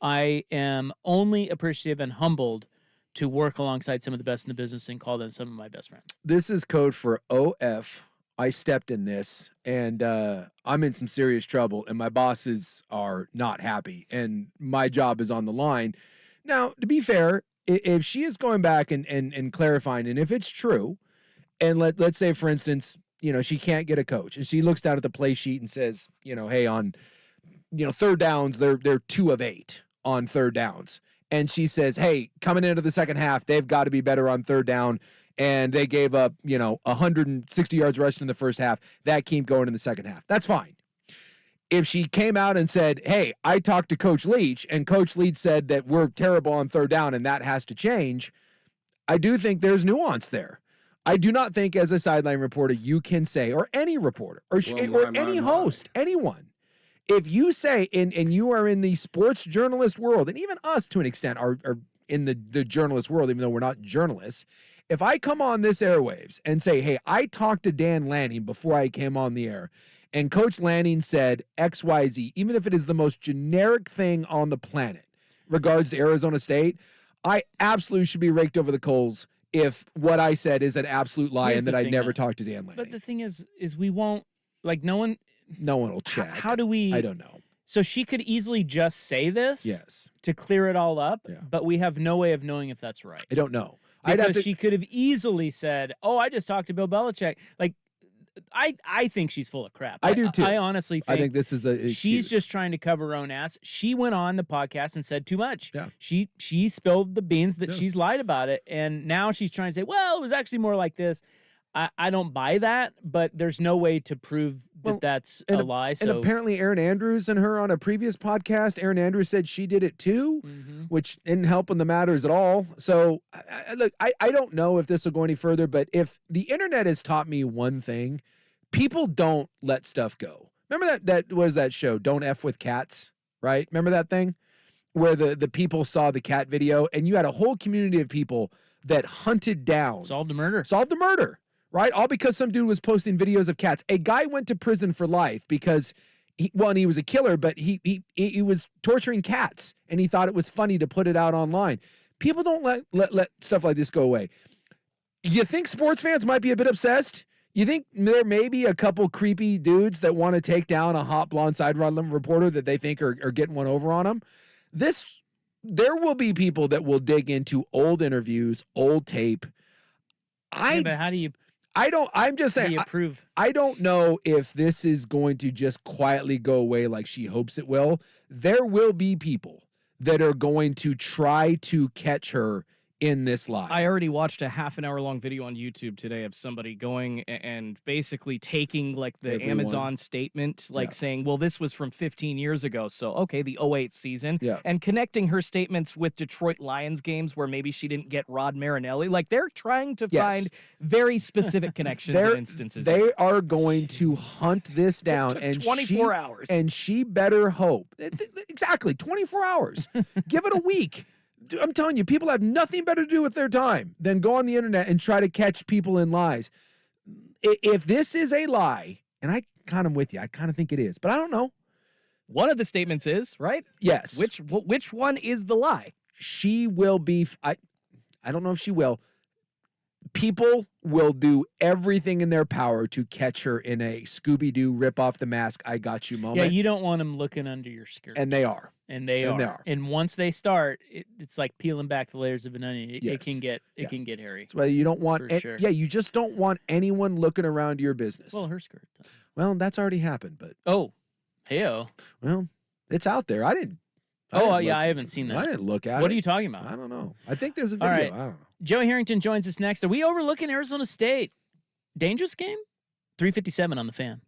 I am only appreciative and humbled to work alongside some of the best in the business and call them some of my best friends. This is code for OF. I stepped in this, and I'm in some serious trouble, and my bosses are not happy, and my job is on the line. Now, to be fair, if she is going back and clarifying, and if it's true, and let's say, for instance, she can't get a coach, and she looks down at the play sheet and says, hey, on, third downs, they're 2 of 8 on third downs. And she says, hey, coming into the second half, they've got to be better on third down. And they gave up, 160 yards rushing in the first half. That keep going in the second half. That's fine. If she came out and said, hey, I talked to Coach Leach, and Coach Leach said that we're terrible on third down and that has to change, I do think there's nuance there. I do not think as a sideline reporter you can say, or any reporter, or any host, anyone, if you say, and you are in the sports journalist world, and even us to an extent are in the journalist world, even though we're not journalists, if I come on this airwaves and say, hey, I talked to Dan Lanning before I came on the air, and Coach Lanning said XYZ, even if it is the most generic thing on the planet, regards to Arizona State, I absolutely should be raked over the coals if what I said is an absolute lie and that I never talked to Dan Lanning. But the thing is we won't, like, no one will check. How do we? I don't know. So she could easily just say this, yes, to clear it all up, yeah, but we have no way of knowing if that's right. I don't know. Because she could have easily said, oh, I just talked to Bill Belichick. Like, I think she's full of crap. I do too. I honestly think this is a she's just trying to cover her own ass. She went on the podcast and said too much. Yeah. She spilled the beans that she's lied about it, and now she's trying to say, well, it was actually more like this. I don't buy that, but there's no way to prove that that's a lie. So. And apparently Erin Andrews and her on a previous podcast, Erin Andrews said she did it too, which didn't help in the matters at all. So look, I don't know if this will go any further, but if the internet has taught me one thing, people don't let stuff go. Remember that what is that show, Don't F with Cats, right? Remember that thing where the people saw the cat video and you had a whole community of people that hunted down. Solved a murder. Right? All because some dude was posting videos of cats. A guy went to prison for life because he was a killer, but he was torturing cats and he thought it was funny to put it out online. People don't let stuff like this go away. You think sports fans might be a bit obsessed? You think there may be a couple creepy dudes that want to take down a hot blonde sideline reporter that they think are getting one over on them? There will be people that will dig into old interviews, old tape. But how do you? I'm just saying, approve? I don't know if this is going to just quietly go away like she hopes it will. There will be people that are going to try to catch her in this lie. I already watched a half an hour long video on YouTube today of somebody going and basically taking like the Everyone. Amazon statement, like saying, well, this was from 15 years ago. So, okay, the 08 season. Yeah. And connecting her statements with Detroit Lions games where maybe she didn't get Rod Marinelli. Like they're trying to find very specific connections and instances. They are going to hunt this down. And 24 hours. And she better hope. Exactly, 24 hours. Give it a week. I'm telling you, people have nothing better to do with their time than go on the internet and try to catch people in lies. If this is a lie, and I kind of with you, I kind of think it is, but I don't know. One of the statements is, right? Yes. Which one is the lie? She will be, I don't know if she will. People will do everything in their power to catch her in a Scooby-Doo rip off the mask, I got you moment. Yeah, you don't want them looking under your skirt. And they are. And they are. And once they start, it's like peeling back the layers of an onion. It can get hairy. That's why you don't want sure. Yeah, you just don't want anyone looking around your business. Well, her skirt. Well, that's already happened, but Heyo. Well, it's out there. I haven't seen that. I didn't look at it. What are you talking about? I don't know. I think there's a video. All right. I don't know. Joey Harrington joins us next. Are we overlooking Arizona State? Dangerous game? 3:57 on the Fan.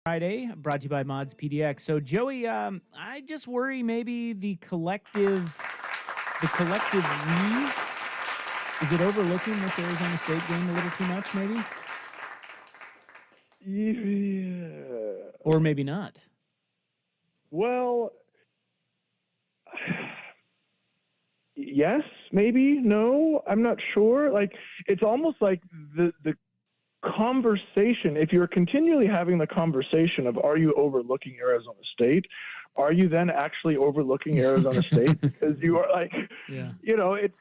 Friday, brought to you by Mods PDX. So, Joey, I just worry maybe the collective we, is it overlooking this Arizona State game a little too much, maybe? Yeah. Or maybe not. Well, yes, maybe, no, I'm not sure. Like, it's almost like the conversation, if you're continually having the conversation of are you overlooking Arizona State, are you then actually overlooking Arizona State? Because you are like, you know, it's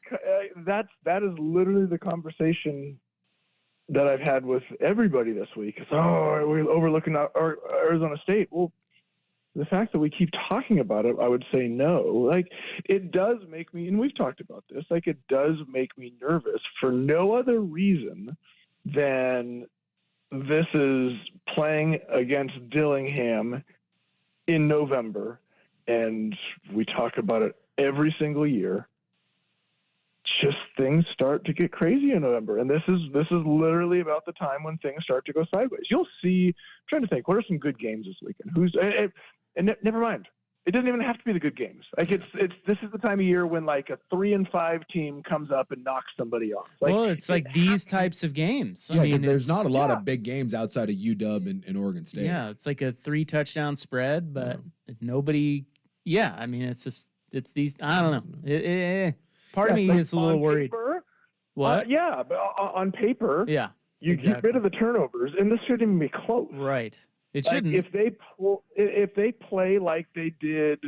that is literally the conversation that I've had with everybody this week. It's, are we overlooking Arizona State? Well, the fact that we keep talking about it, I would say no. Like, it does make me, and we've talked about this, like, it does make me nervous for no other reason than this is playing against Dillingham in November, and we talk about it every single year. Just things start to get crazy in November, and this is literally about the time when things start to go sideways. You'll see. I'm trying to think, what are some good games this weekend? Never mind. It doesn't even have to be the good games. Like, this is the time of year when like a 3-5 team comes up and knocks somebody off. Like, well, it's like these types of games. Yeah, because there's not a lot of big games outside of UW and Oregon State. Yeah, it's like a 3-touchdown spread, but nobody. Yeah, I mean, it's these. I don't know. Part of me is a little worried. Paper, what? Yeah, but on paper, yeah, you get rid of the turnovers, and this shouldn't even be close. Right. It Like, shouldn't. If they play like they did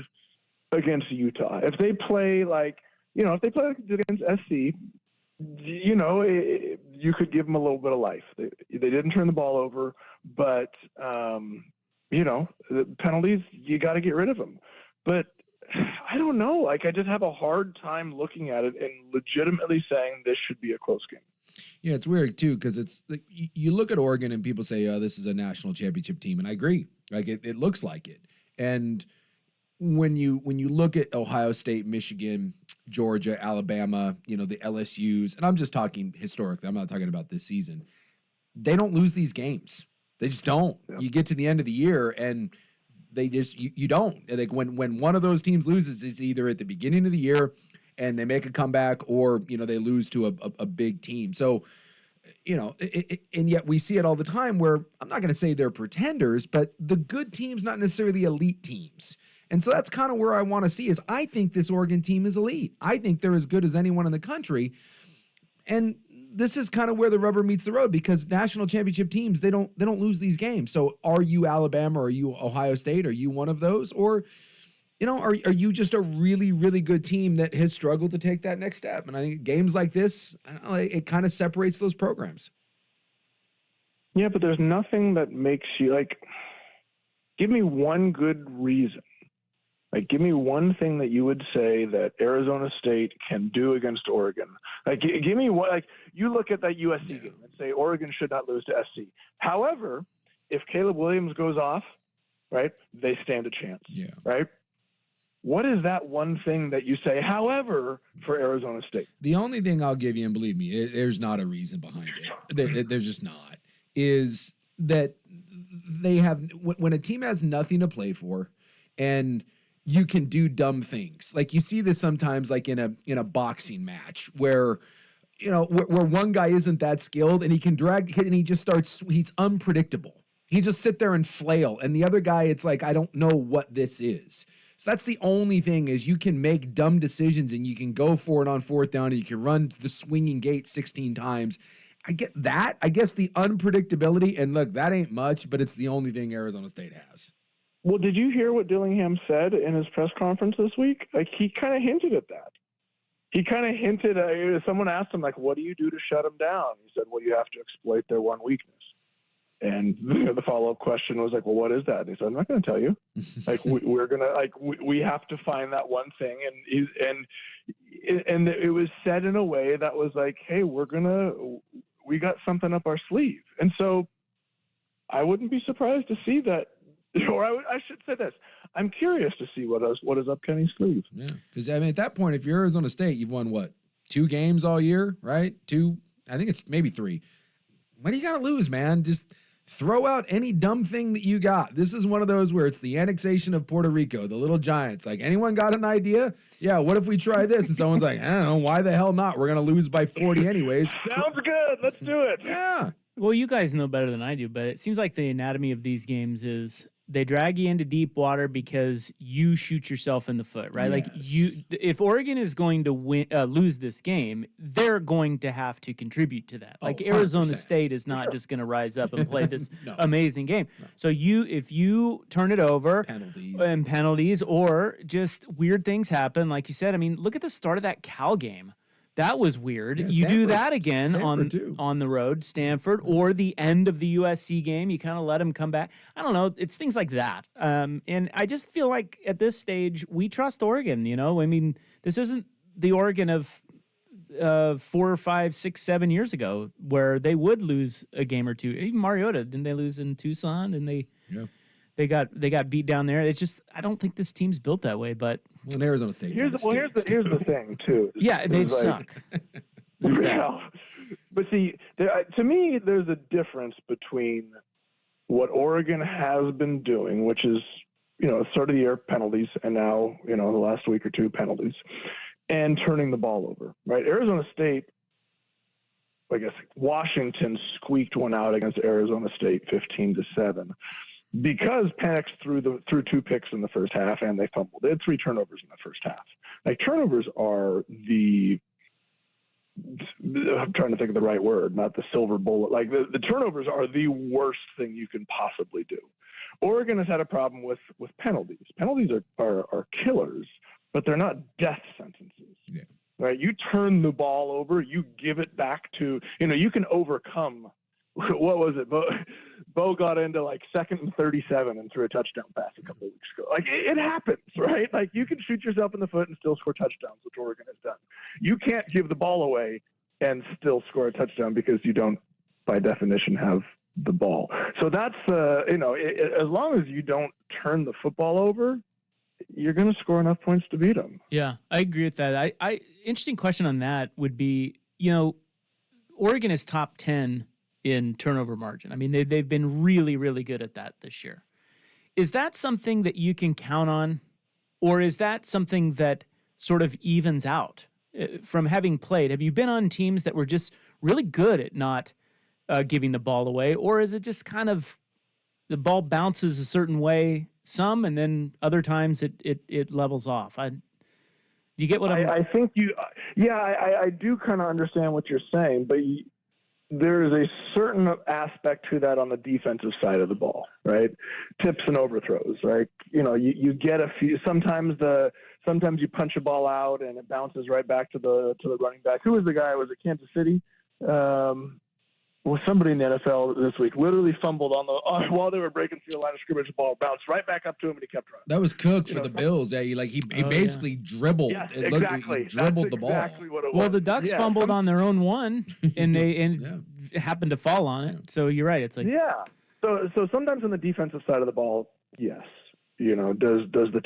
against Utah, if they play like, you know, if they play like they did against SC, you know, you could give them a little bit of life. They didn't turn the ball over, but you know, the penalties, you got to get rid of them. But I don't know. Like, I just have a hard time looking at it and legitimately saying this should be a close game. Yeah, it's weird too, because it's like, you look at Oregon and people say, "Oh, this is a national championship team," and I agree. Like, it looks like it. And when you look at Ohio State, Michigan, Georgia, Alabama, you know, the LSU's, and I'm just talking historically. I'm not talking about this season. They don't lose these games. They just don't. Yeah. You get to the end of the year and they just you don't. Like, when one of those teams loses, it's either at the beginning of the year and they make a comeback, or, you know, they lose to a big team. So, you know, and yet we see it all the time where, I'm not going to say they're pretenders, but the good teams, not necessarily elite teams. And so that's kind of where I want to see is, I think this Oregon team is elite. I think they're as good as anyone in the country. And this is kind of where the rubber meets the road, because national championship teams, they don't lose these games. So are you Alabama? Or are you Ohio State? Are you one of those? Or, you know, are you just a really, really good team that has struggled to take that next step? And I think games like this, I don't know, it kind of separates those programs. Yeah, but there's nothing that makes you, like, give me one good reason. Like, give me one thing that you would say that Arizona State can do against Oregon. Like, give me what, like, you look at that USC game and say Oregon should not lose to SC. However, if Caleb Williams goes off, right, they stand a chance. Yeah. Right? What is that one thing that you say, however, for Arizona State? The only thing I'll give you, and believe me, there's not a reason behind it. There's just not. Is that they have, when a team has nothing to play for, and you can do dumb things. Like, you see this sometimes, like in a boxing match where, you know, where one guy isn't that skilled and he can drag, and he just starts, he's unpredictable. He just sit there and flail. And the other guy, it's like, I don't know what this is. So that's the only thing, is you can make dumb decisions and you can go for it on fourth down and you can run the swinging gate 16 times. I get that. I guess the unpredictability, and look, that ain't much, but it's the only thing Arizona State has. Well, did you hear what Dillingham said in his press conference this week? Like, he kind of hinted at that. He kind of hinted, someone asked him, like, what do you do to shut them down? He said, well, you have to exploit their one weakness. And the follow-up question was like, well, what is that? And he said, I'm not going to tell you. Like, we're going to, like, we have to find that one thing. And it was said in a way that was like, hey, we got something up our sleeve. And so I wouldn't be surprised to see that, or I should say this. I'm curious to see what is up Kenny's sleeve. Yeah, because, I mean, at that point, if you're Arizona State, you've won, what, 2 games all year, right? 2, I think it's maybe 3. What do you got to lose, man? Just throw out any dumb thing that you got. This is one of those where it's the annexation of Puerto Rico, the little giants. Like, anyone got an idea? Yeah, what if we try this? And someone's like, I don't know, why the hell not? We're going to lose by 40 anyways. Sounds good. Let's do it. Yeah. Well, you guys know better than I do, but it seems like the anatomy of these games is they drag you into deep water because you shoot yourself in the foot, right? Yes. If Oregon is going to lose this game, they're going to have to contribute to that. Like, 100%. Arizona State is not just going to rise up and play this No. amazing game. No. So if you turn it over, penalties, or just weird things happen, like you said. I mean, look at the start of that Cal game. That was weird. Yeah, you do Stanford. that again on the road, Stanford, or the end of the USC game. You kind of let them come back. I don't know. It's things like that. And I just feel like at this stage, we trust Oregon. I mean, this isn't the Oregon of 4, 5, 6, 7 years ago where they would lose a game or two. Even Mariota, didn't they lose in Tucson? And they got beat down there. It's just, I don't think this team's built that way. But in Arizona State. Here's the thing too. Yeah, they suck. Yeah. But see, to me, there's a difference between what Oregon has been doing, which is, start of the year penalties, and now, the last week or two penalties, and turning the ball over, right? Arizona State, I guess Washington squeaked one out against Arizona State 15-7. Because Penix threw 2 picks in the first half and they fumbled. They had 3 turnovers in the first half. Like, turnovers are I'm trying to think of the right word, not the silver bullet. Like, the turnovers are the worst thing you can possibly do. Oregon has had a problem with penalties. Penalties are killers, but they're not death sentences. Yeah. Right? You turn the ball over, you give it back to, you can overcome. What was it? Bo got into like 2nd and 37 and threw a touchdown pass a couple of weeks ago. Like, it happens, right? Like, you can shoot yourself in the foot and still score touchdowns, which Oregon has done. You can't give the ball away and still score a touchdown because you don't, by definition, have the ball. So that's, as long as you don't turn the football over, you're going to score enough points to beat them. Yeah, I agree with that. I interesting question on that would be, Oregon is top 10 in turnover margin. I mean, they've been really, really good at that this year. Is that something that you can count on, or is that something that sort of evens out from having played? Have you been on teams that were just really good at not giving the ball away, or is it just kind of the ball bounces a certain way some, and then other times it levels off? Do you get what I think you? Yeah, I do kind of understand what you're saying, but there is a certain aspect to that on the defensive side of the ball, right? Tips and overthrows, right? You get a few. Sometimes you punch a ball out and it bounces right back to the running back. Who was the guy? Was it Kansas City? Somebody in the NFL this week literally fumbled while they were breaking through the line of scrimmage. The ball bounced right back up to him and he kept running. That was Cook for the Bills. Yeah, he basically dribbled. Yes, he That's dribbled the ball. Exactly what it was. Well, the Ducks fumbled on their own one, and they happened to fall on it. So you're right. It's like So sometimes on the defensive side of the ball, yes. Does the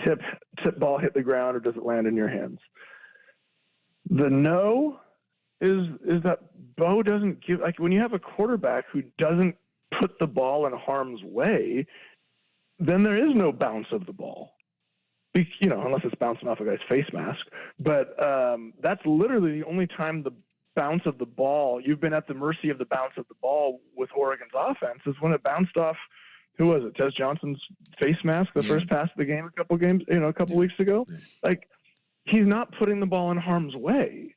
tip ball hit the ground or does it land in your hands? The no is that Bo doesn't give, like, when you have a quarterback who doesn't put the ball in harm's way, then there is no bounce of the ball, unless it's bouncing off a guy's face mask. But that's literally the only time the bounce of the ball, you've been at the mercy of the bounce of the ball with Oregon's offense, is when it bounced off, who was it? Tez Johnson's face mask, the first pass of the game a couple weeks ago. Yeah. Like, he's not putting the ball in harm's way.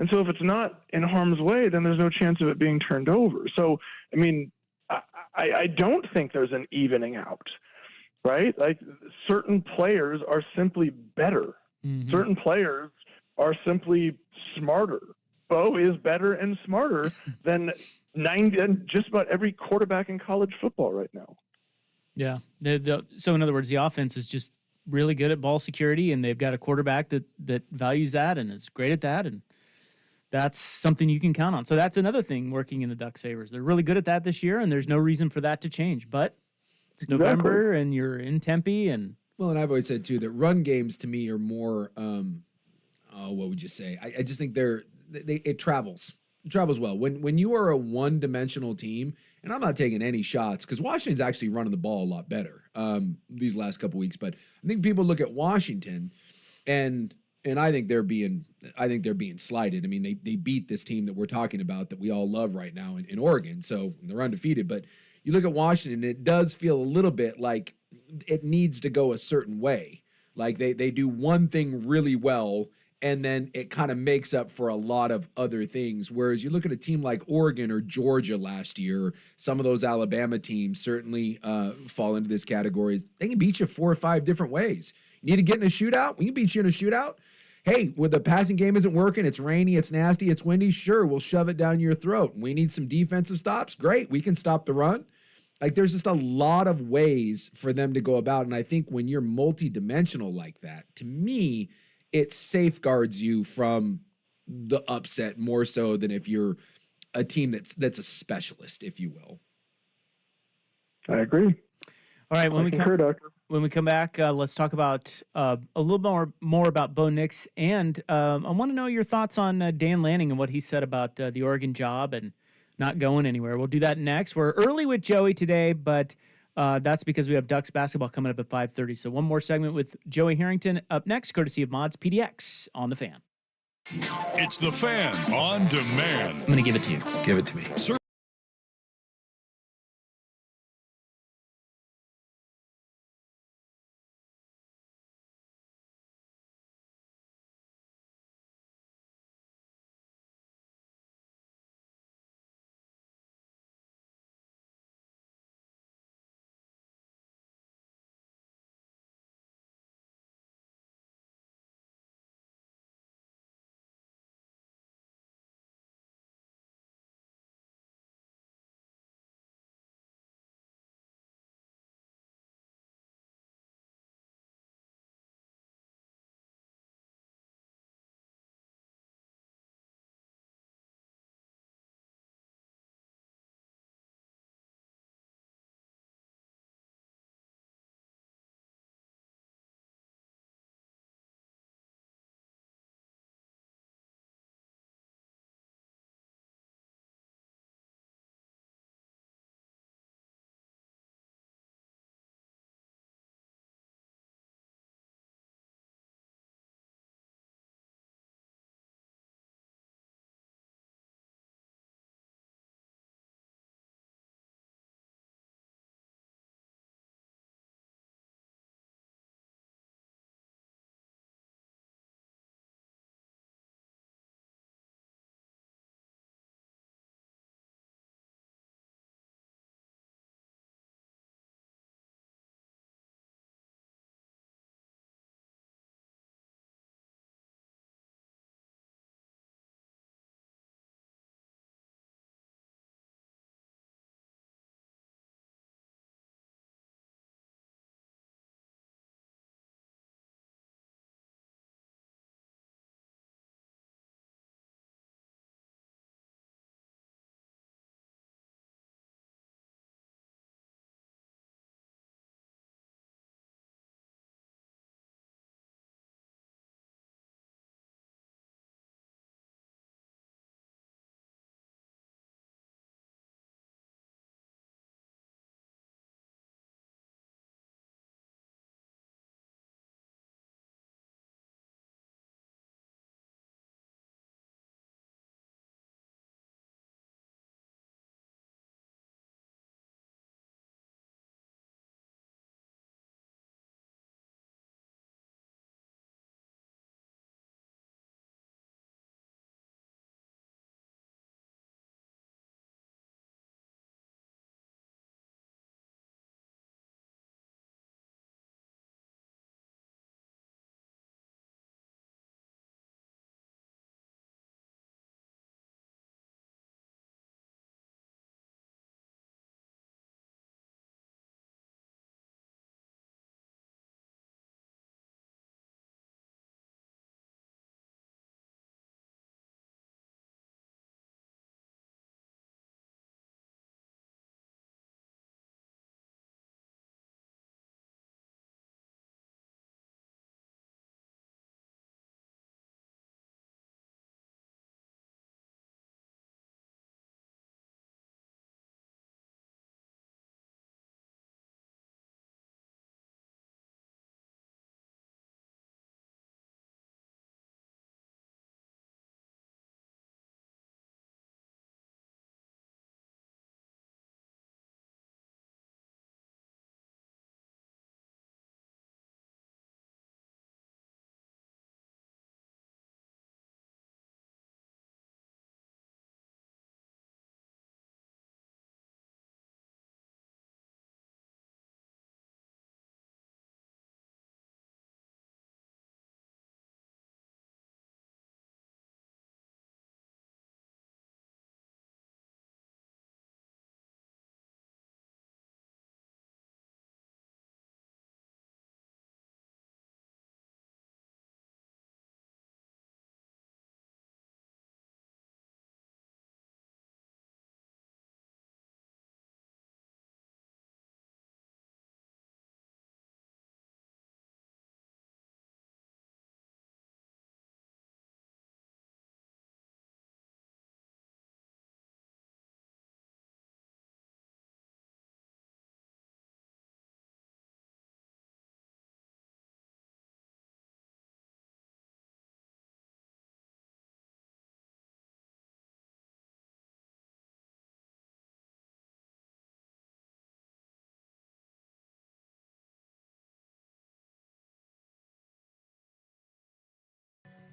And so if it's not in harm's way, then there's no chance of it being turned over. So, I mean, I don't think there's an evening out, right? Like, certain players are simply better. Mm-hmm. Certain players are simply smarter. Bo is better and smarter than just about every quarterback in college football right now. Yeah. So in other words, the offense is just really good at ball security, and they've got a quarterback that values that and is great at that, and that's something you can count on. So that's another thing working in the Ducks' favors. They're really good at that this year, and there's no reason for that to change. But it's November, and you're in Tempe, and well, and I've always said too that run games to me are more. What would you say? I just think it travels. travels well. When you are a one-dimensional team, and I'm not taking any shots because Washington's actually running the ball a lot better these last couple weeks. But I think people look at Washington, and I think they're being slighted. I mean, they beat this team that we're talking about that we all love right now in Oregon, so they're undefeated. But you look at Washington, it does feel a little bit like it needs to go a certain way. Like they do one thing really well, and then it kind of makes up for a lot of other things. Whereas you look at a team like Oregon or Georgia last year, some of those Alabama teams certainly fall into this category. They can beat you 4 or 5 different ways. You need to get in a shootout? We can beat you in a shootout. Hey, when the passing game isn't working, it's rainy, it's nasty, it's windy, sure, we'll shove it down your throat. We need some defensive stops? Great, we can stop the run. Like, there's just a lot of ways for them to go about, and I think when you're multidimensional like that, to me, it safeguards you from the upset more so than if you're a team that's a specialist, if you will. I agree. All right, when we come back, let's talk about a little more about Bo Nix, and I want to know your thoughts on Dan Lanning and what he said about the Oregon job and not going anywhere. We'll do that next. We're early with Joey today, but that's because we have Ducks basketball coming up at 5:30. So one more segment with Joey Harrington up next, courtesy of Mods PDX on The Fan. It's The Fan on demand. I'm going to give it to you. Give it to me.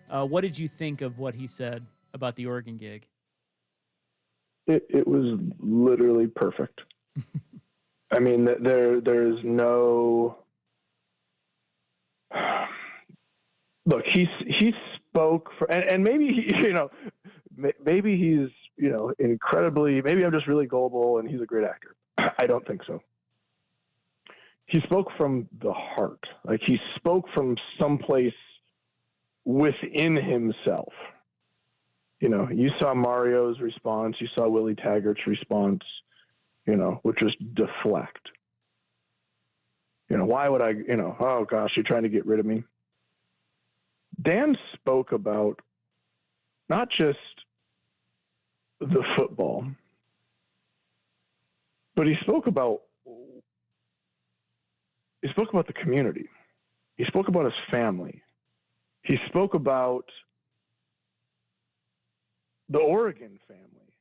What did you think of what he said about the Oregon gig? It was literally perfect. I mean, there's no. Look, he spoke for, and maybe maybe he's incredibly. Maybe I'm just really gullible, and he's a great actor. I don't think so. He spoke from the heart, like he spoke from someplace within himself. You saw Mario's response, you saw Willie Taggart's response, which was deflect. Why would I, oh gosh, you're trying to get rid of me. Dan spoke about not just the football, but he spoke about the community. He spoke about his family. He spoke about the Oregon family.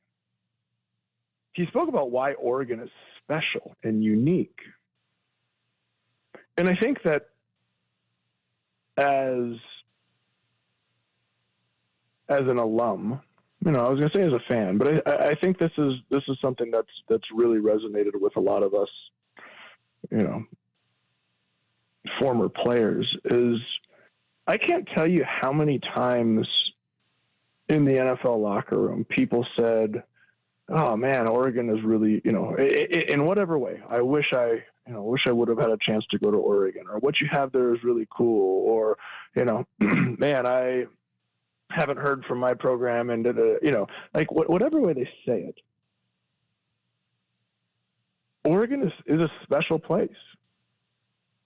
He spoke about why Oregon is special and unique. And I think that as an alum, I was going to say as a fan, but I think this is something that's really resonated with a lot of us, former players, is I can't tell you how many times in the NFL locker room people said, oh man, Oregon is really, in whatever way, I wish I would have had a chance to go to Oregon, or what you have there is really cool, or, man, I haven't heard from my program, and, whatever way they say it. Oregon is a special place.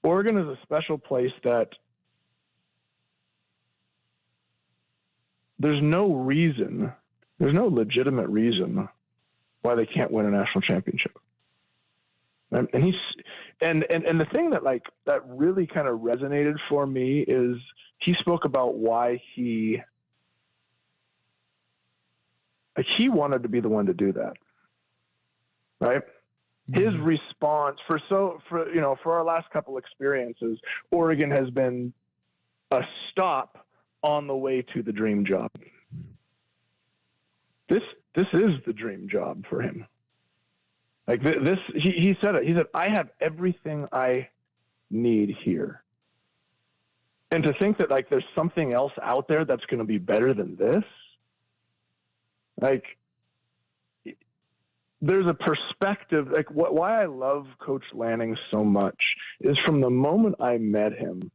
Oregon is a special place that there's no legitimate reason why they can't win a national championship. And the thing that really kind of resonated for me is he spoke about why he wanted to be the one to do that. Right? Mm-hmm. His response for our last couple experiences, Oregon has been a stop on the way to the dream job. This is the dream job for him. Like this, he said it. He said, I have everything I need here. And to think that there's something else out there that's going to be better than this, there's a perspective. Why I love Coach Lanning so much is from the moment I met him,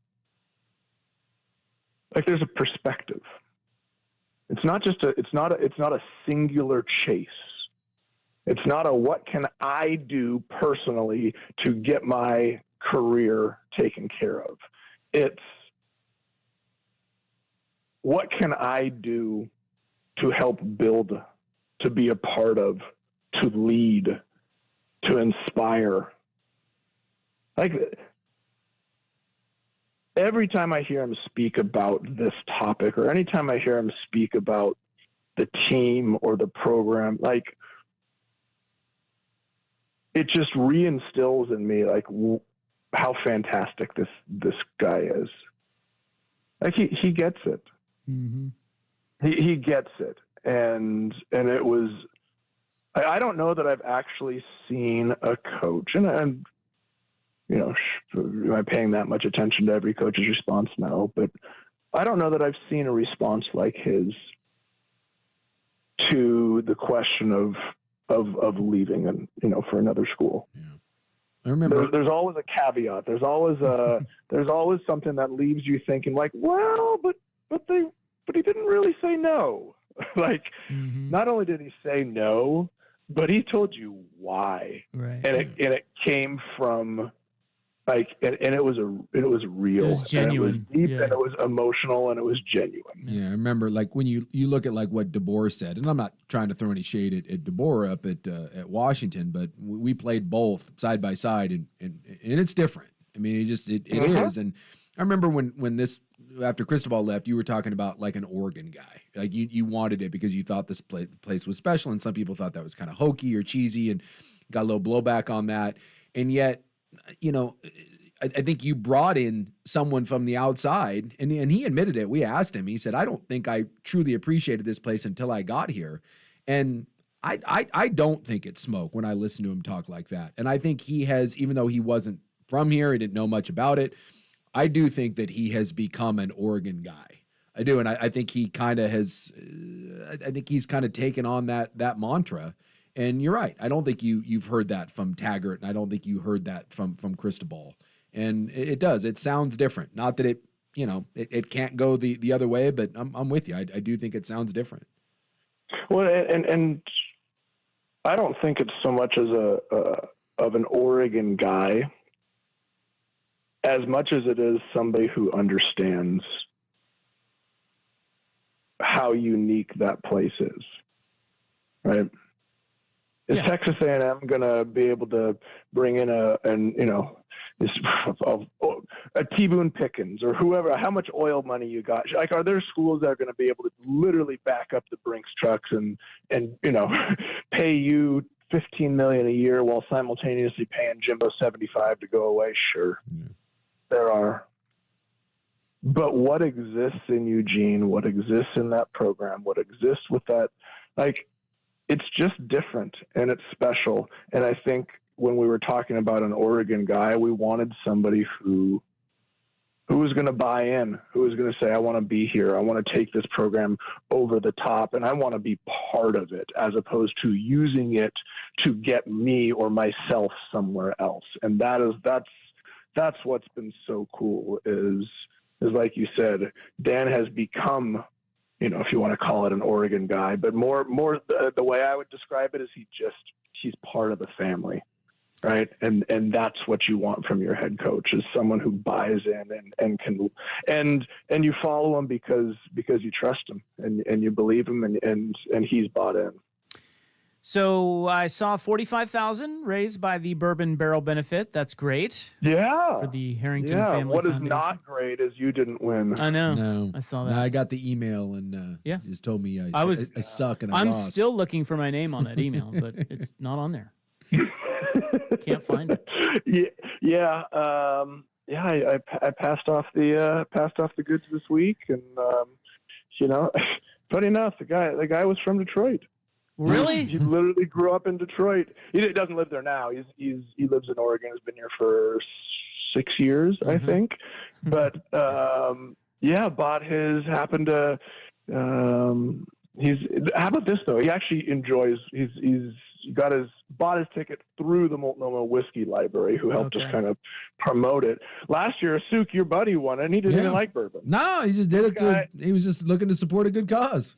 there's a perspective. It's not a singular chase. It's not a what can I do personally to get my career taken care of. It's what can I do to help build, to be a part of, to lead, to inspire. Every time I hear him speak about this topic, or anytime I hear him speak about the team or the program, it just reinstills in me how fantastic this guy is. He gets it. Mm-hmm. He gets it, and it was. I don't know that I've actually seen a coach, and am I paying that much attention to every coach's response? No, but I don't know that I've seen a response like his to the question of leaving and for another school. Yeah. I remember there's always a caveat. There's always something that leaves you thinking but he didn't really say no. Mm-hmm. Not only did he say no, but he told you why. Right. And it came from and it was real. It was genuine. And it was deep, and it was emotional, and it was genuine. Yeah, I remember when you look at what DeBoer said, and I'm not trying to throw any shade at DeBoer up at Washington, but we played both side by side, and it's different. I mean, it is. And I remember when this, after Cristobal left, you were talking about an Oregon guy. You wanted it because you thought this place was special, and some people thought that was kind of hokey or cheesy, and got a little blowback on that. And yet, I think you brought in someone from the outside, and he admitted it. We asked him. He said, "I don't think I truly appreciated this place until I got here," and I don't think it's smoke when I listen to him talk like that. And I think he has, even though he wasn't from here, he didn't know much about it. I do think that he has become an Oregon guy. I do, and I think he kind of has. I think he's kind of taken on that mantra. And you're right. I don't think you've heard that from Taggart, and I don't think you heard that from Cristobal. And it does. It sounds different. Not that it can't go the other way, but I'm with you. I do think it sounds different. Well, and I don't think it's so much as of an Oregon guy as much as it is somebody who understands how unique that place is, right? Is Texas A&M going to be able to bring in a T. Boone Pickens or whoever? How much oil money you got? Like, are there schools that are going to be able to literally back up the Brinks trucks and pay you $15 million a year while simultaneously paying Jimbo $75 to go away? Sure, there are. But what exists in Eugene? What exists in that program? What exists with that? Like, it's just different and it's special. And I think when we were talking about an Oregon guy, we wanted somebody who was going to buy in, who was going to say, I want to be here. I want to take this program over the top and I want to be part of it, as opposed to using it to get me or myself somewhere else. And that's what's been so cool is like you said, Dan has become, if you want to call it an Oregon guy, but more the way I would describe it is he's part of the family, right? And that's what you want from your head coach, is someone who buys in and can and you follow him because you trust him and you believe him and he's bought in. So I saw $45,000 raised by the Bourbon Barrel Benefit. That's great. Yeah. For the Harrington family. What Foundation. is not great is you didn't win. I know. No, I saw that. No, I got the email and you just told me I suck and I'm lost. still looking for my name on that email, but it's not on there. Can't find it. Yeah. I passed off the goods this week, and funny enough, the guy was from Detroit. Really? He literally grew up in Detroit. He doesn't live there now. He lives in Oregon. Has been here for 6 years, I think. But bought his. Happened to. How about this though? He actually enjoys. He's bought his ticket through the Multnomah Whiskey Library, who helped us kind of promote it. Last year, Asuk, your buddy, won it, and he didn't even like bourbon. No, he just did it he was just looking to support a good cause.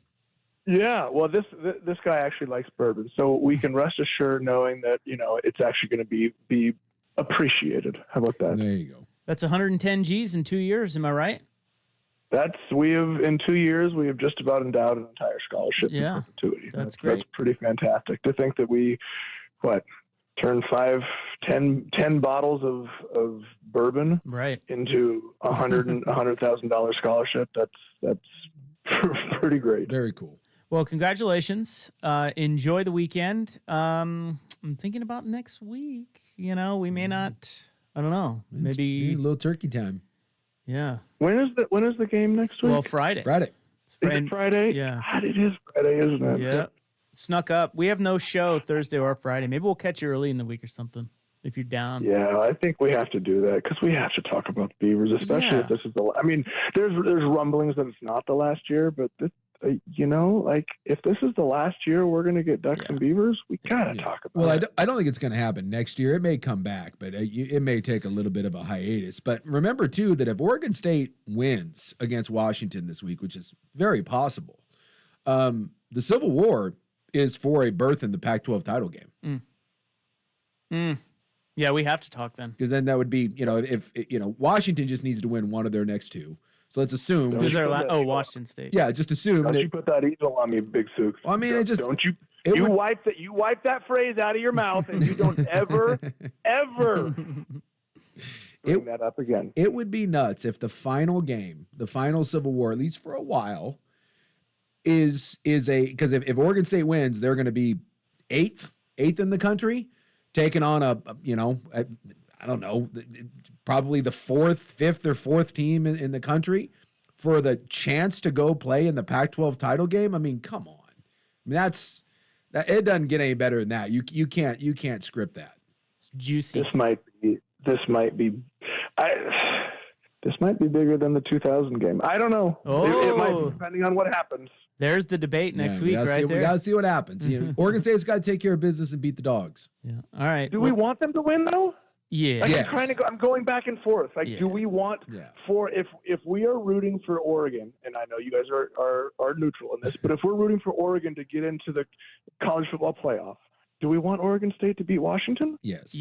Yeah, well, this guy actually likes bourbon, so we can rest assured knowing that it's actually going to be appreciated. How about that? There you go. That's 110 G's in 2 years. Am I right? In 2 years we have just about endowed an entire scholarship in perpetuity. That's great. That's pretty fantastic to think that we turned 10 bottles of bourbon into $100,000 scholarship. That's pretty great. Very cool. Well, congratulations. Enjoy the weekend. I'm thinking about next week. We may not. I don't know. Maybe a little turkey time. Yeah. When is the game next week? Well, Friday. Is it Friday? Yeah. God, it is Friday, isn't it? Yeah. Snuck up. We have no show Thursday or Friday. Maybe we'll catch you early in the week or something if you're down. Yeah, I think we have to do that because we have to talk about the Beavers, especially if this is the. I mean, there's rumblings that it's not the last year, but if this is the last year we're going to get Ducks and Beavers, we gotta talk about it. Well, I don't think it's going to happen next year. It may come back, but it may take a little bit of a hiatus. But remember too that if Oregon State wins against Washington this week, which is very possible, the Civil War is for a berth in the Pac-12 title game. Yeah, we have to talk then. Because then that would be, if Washington just needs to win one of their next two. So let's assume. Washington State. Yeah, just assume. Don't you put that easel on me, Big Sook. Well, I mean, wipe that phrase out of your mouth, and you don't ever bring that up again. It would be nuts if the final game, the final Civil War, at least for a while, is because if Oregon State wins, they're going to be eighth in the country, taking on I don't know, probably the fifth or fourth team in the country for the chance to go play in the Pac-12 title game. I mean, come on. I mean, it doesn't get any better than that. You can't script that. It's juicy. This might be bigger than the 2000 game. I don't know. It might be, depending on what happens. There's the debate next week, right there. We got to see what happens. Oregon State's got to take care of business and beat the Dogs. Yeah. All right. Do we want them to win though? Yeah. I'm going back and forth. Do we want if we are rooting for Oregon, and I know you guys are neutral in this, but if we're rooting for Oregon to get into the college football playoff, do we want Oregon State to beat Washington? Yes.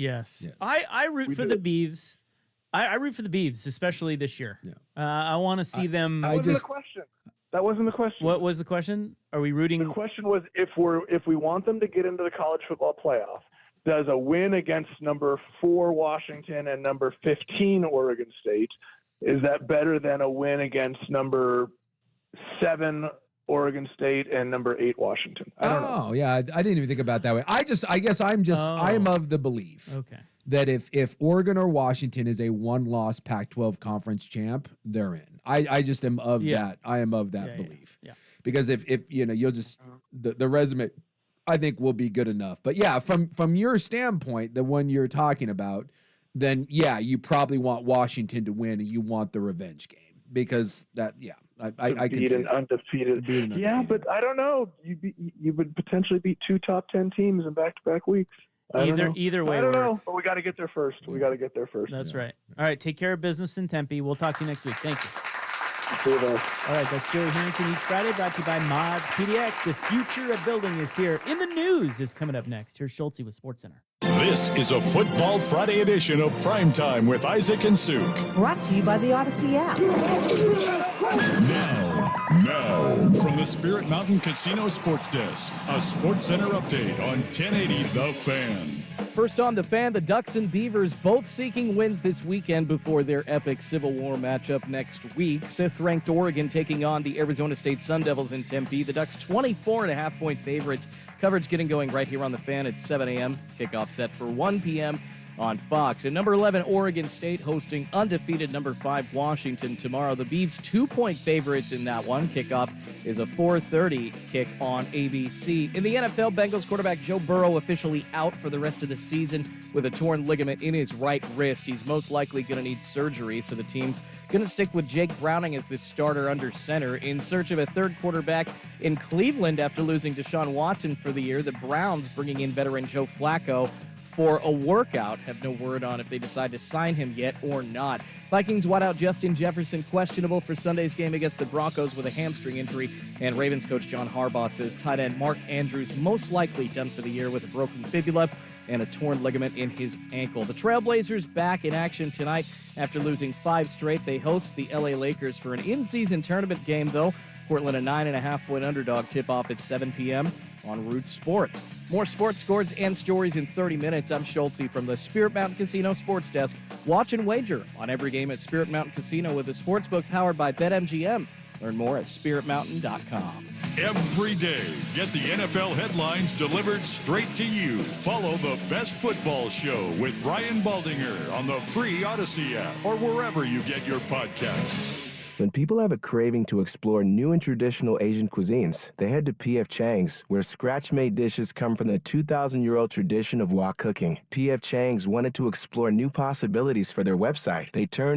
I root for the Beavs. I root for the Beavs, especially this year. Yeah. I want to see them. That wasn't the question. What was the question? Are we rooting? The question was if we want them to get into the college football playoff, does a win against number 4 Washington and number 15 Oregon State, is that better than a win against number 7 Oregon State and number 8 Washington? I don't know. Oh, yeah. I didn't even think about it that way. I guess I'm of the belief that if Oregon or Washington is a one-loss Pac-12 conference champ, they're in. I just am of that. I am of that belief. Yeah. Because if you'll just the resume, I think, will be good enough. But yeah, from your standpoint, the one you're talking about, then yeah, you probably want Washington to win and you want the revenge game because that I can beat see an undefeated. Yeah, but I don't know. You would potentially beat 2 top 10 teams in back-to-back weeks. Either way, I don't know. But we got to get there first. That's right. All right. Take care of business in Tempe. We'll talk to you next week. Thank you. See you there. All right, that's Joey Harrington each Friday, brought to you by Mods PDX. The future of building is here. In the news is coming up next. Here's Schulte with SportsCenter. This is a Football Friday edition of Primetime with Isaac and Suk. Brought to you by the Odyssey app. Now, from the Spirit Mountain Casino Sports Desk, a SportsCenter update on 1080 The Fan. First on The Fan, the Ducks and Beavers both seeking wins this weekend before their epic Civil War matchup next week. 5th-ranked Oregon taking on the Arizona State Sun Devils in Tempe. The Ducks 24.5-point favorites. Coverage getting going right here on The Fan at 7 a.m. Kickoff set for 1 p.m. on Fox. And number 11, Oregon State hosting undefeated number 5, Washington tomorrow. The Beavs 2-point favorites in that one. Kickoff is a 4:30 kick on ABC. In the NFL, Bengals quarterback Joe Burrow officially out for the rest of the season with a torn ligament in his right wrist. He's most likely going to need surgery, so the team's going to stick with Jake Browning as the starter under center. In search of a third quarterback in Cleveland after losing Deshaun Watson for the year, the Browns bringing in veteran Joe Flacco for a workout. Have no word on if they decide to sign him yet or not. Vikings wideout Justin Jefferson questionable for Sunday's game against the Broncos with a hamstring injury, and Ravens coach John Harbaugh says tight end Mark Andrews most likely done for the year with a broken fibula and a torn ligament in his ankle. The Trailblazers back in action tonight after losing 5 straight. They host the LA Lakers for an in-season tournament game, though. Portland a 9.5-point underdog. Tip-off at 7 p.m. on Root Sports. More sports scores and stories in 30 minutes. I'm Schulte from the Spirit Mountain Casino Sports Desk. Watch and wager on every game at Spirit Mountain Casino with a sportsbook powered by BetMGM. Learn more at spiritmountain.com. Every day, get the NFL headlines delivered straight to you. Follow the Best Football Show with Brian Baldinger on the free Odyssey app or wherever you get your podcasts. When people have a craving to explore new and traditional Asian cuisines, they head to P.F. Chang's, where scratch-made dishes come from the 2,000-year-old tradition of wok cooking. P.F. Chang's wanted to explore new possibilities for their website. They turned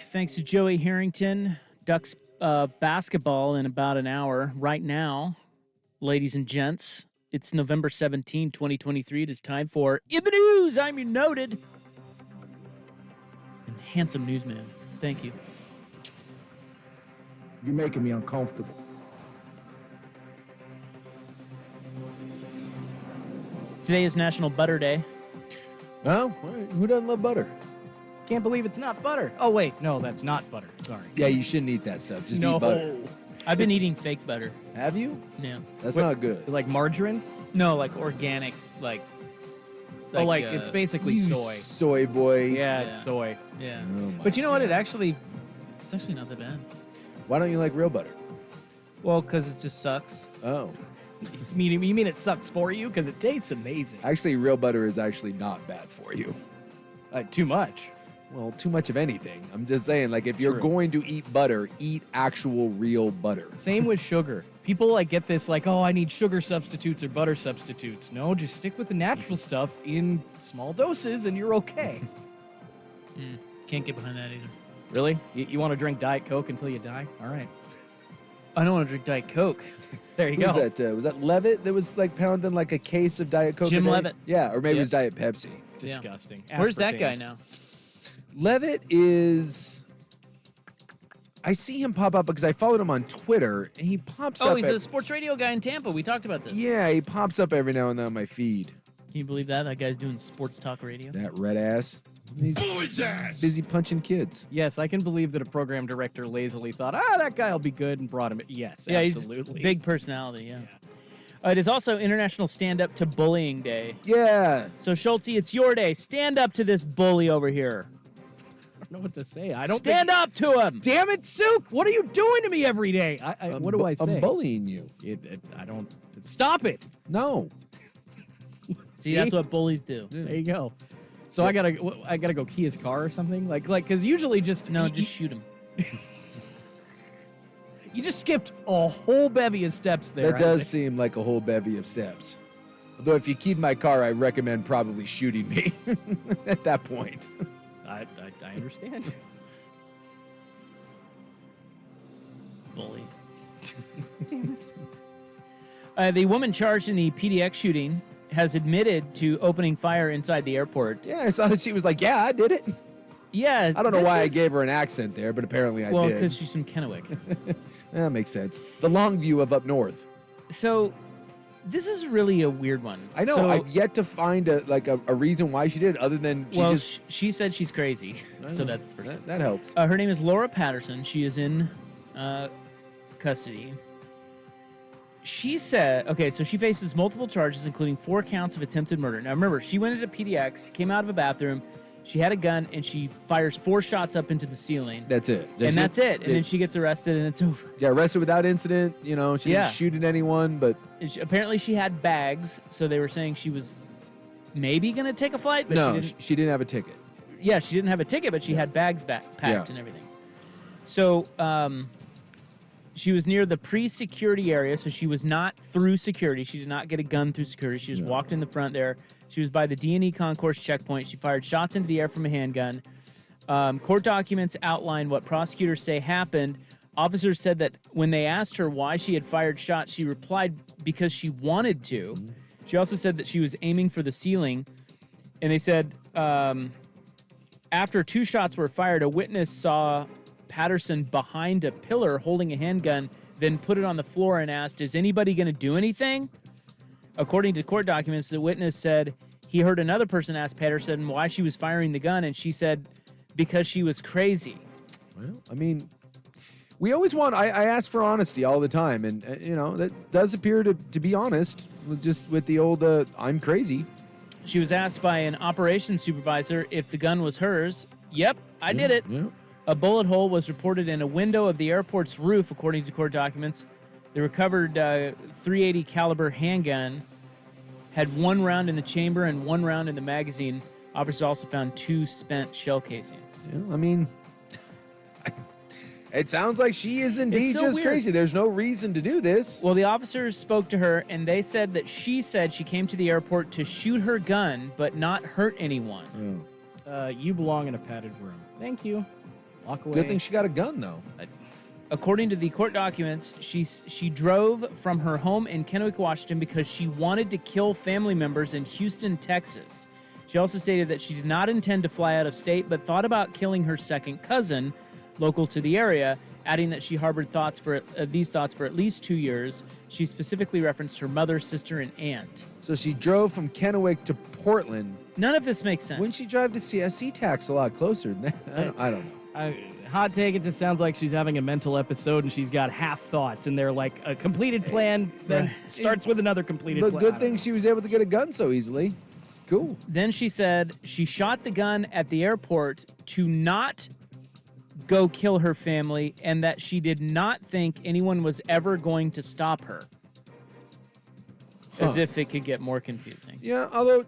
thanks to Joey Harrington. Ducks basketball in about an hour. Right now, ladies and gents, it's November 17, 2023. It is time for In the News. I'm your noted and handsome newsman. Thank you. You're making me uncomfortable. Today is National Butter Day. Well, who doesn't love butter? Can't believe it's not butter. Oh, wait. No, that's not butter. Sorry. Yeah, you shouldn't eat that stuff. Just eat butter. I've been eating fake butter. Have you? Yeah. That's not good. Like margarine? No, like organic, it's basically soy. Soy boy. Yeah, it's soy. Yeah. Oh But you know what? It's actually not that bad. Why don't you like real butter? Well, because it just sucks. Oh. You mean it sucks for you? Because it tastes amazing. Actually, real butter is actually not bad for you. Too much. Well, too much of anything. I'm just saying, like, if you're going to eat butter, eat actual real butter. Same with sugar. People get this oh, I need sugar substitutes or butter substitutes. No, just stick with the natural stuff in small doses and you're okay. Can't get behind that either. Really? You want to drink Diet Coke until you die? All right. I don't want to drink Diet Coke. There you go. Was that Levitt that was pounding a case of Diet Coke? Jim a day? Levitt. Yeah, or maybe it was Diet Pepsi. Disgusting. Yeah. Where's that guy now? Levitt is. I see him pop up because I followed him on Twitter, and he pops up. Oh, he's a sports radio guy in Tampa. We talked about this. Yeah, he pops up every now and then on my feed. Can you believe that? That guy's doing sports talk radio. That red ass. He's busy punching kids. Yes, I can believe that a program director lazily thought, that guy will be good, and brought him. Yes, yeah, absolutely. He's big personality, yeah. It is also International Stand Up to Bullying Day. Yeah. So, Schulte, it's your day. Stand up to this bully over here. I don't know what to say. I don't stand up to him. Damn it, Sook! What are you doing to me every day? What do I say? I'm bullying you. I don't. Stop it. No. See, that's what bullies do. There you go. So I gotta go key his car or something, because usually just shoot him. You just skipped a whole bevy of steps there. That does seem like a whole bevy of steps. Although if you keyed my car, I recommend probably shooting me at that point. I understand. Bully. Damn it. The woman charged in the PDX shooting has admitted to opening fire inside the airport. Yeah, I saw that she was like, yeah, I did it. Yeah. I don't know why I gave her an accent there, but apparently I did. Well, because she's from Kennewick. That makes sense. The long view of up north. So, this is really a weird one. I know. So, I've yet to find a reason why she did it, other than she said she's crazy. So that's the first thing. That helps. Her name is Laura Patterson. She is in custody. She said, so she faces multiple charges, including 4 counts of attempted murder. Now, remember, she went into PDX, came out of a bathroom, she had a gun, and she fires 4 shots up into the ceiling. That's it. That's it. And then she gets arrested, and it's over. Yeah, arrested without incident. She didn't shoot at anyone, but... Apparently, she had bags, so they were saying she was maybe going to take a flight, but no, she didn't have a ticket. Yeah, she didn't have a ticket, but she had bags packed and everything. So, she was near the pre-security area, so she was not through security. She did not get a gun through security. She just walked in the front there. She was by the D&E concourse checkpoint. She fired shots into the air from a handgun. Court documents outline what prosecutors say happened. Officers said that when they asked her why she had fired shots, she replied because she wanted to. Mm-hmm. She also said that she was aiming for the ceiling. And they said after 2 shots were fired, a witness saw Patterson behind a pillar holding a handgun, then put it on the floor and asked, "Is anybody going to do anything?" According to court documents, the witness said he heard another person ask Patterson why she was firing the gun, and she said because she was crazy. Well, I mean, we always I ask for honesty all the time, and, that does appear to be honest, just with the old, I'm crazy. She was asked by an operations supervisor if the gun was hers. Yep, I did it. Yeah. A bullet hole was reported in a window of the airport's roof, according to court documents. The recovered .380 caliber handgun had 1 round in the chamber and 1 round in the magazine. Officers also found 2 spent shell casings. Yeah, I mean, it sounds like she is indeed just crazy. There's no reason to do this. Well, the officers spoke to her, and they said that she said she came to the airport to shoot her gun, but not hurt anyone. You belong in a padded room. Thank you. walk away. Good thing she got a gun, though. According to the court documents, she drove from her home in Kennewick, Washington, because she wanted to kill family members in Houston, Texas. She also stated that she did not intend to fly out of state, but thought about killing her second cousin, local to the area, adding that she harbored these thoughts for at least 2 years. She specifically referenced her mother, sister, and aunt. So she drove from Kennewick to Portland. None of this makes sense. Wouldn't she drive to SeaTac's a lot closer than that? I don't know. Hot take, it just sounds like she's having a mental episode and she's got half thoughts and they're like a completed plan then starts with another completed plan. But good thing she was able to get a gun so easily. Cool. Then she said she shot the gun at the airport to not go kill her family and that she did not think anyone was ever going to stop her. As if it could get more confusing. Yeah, although,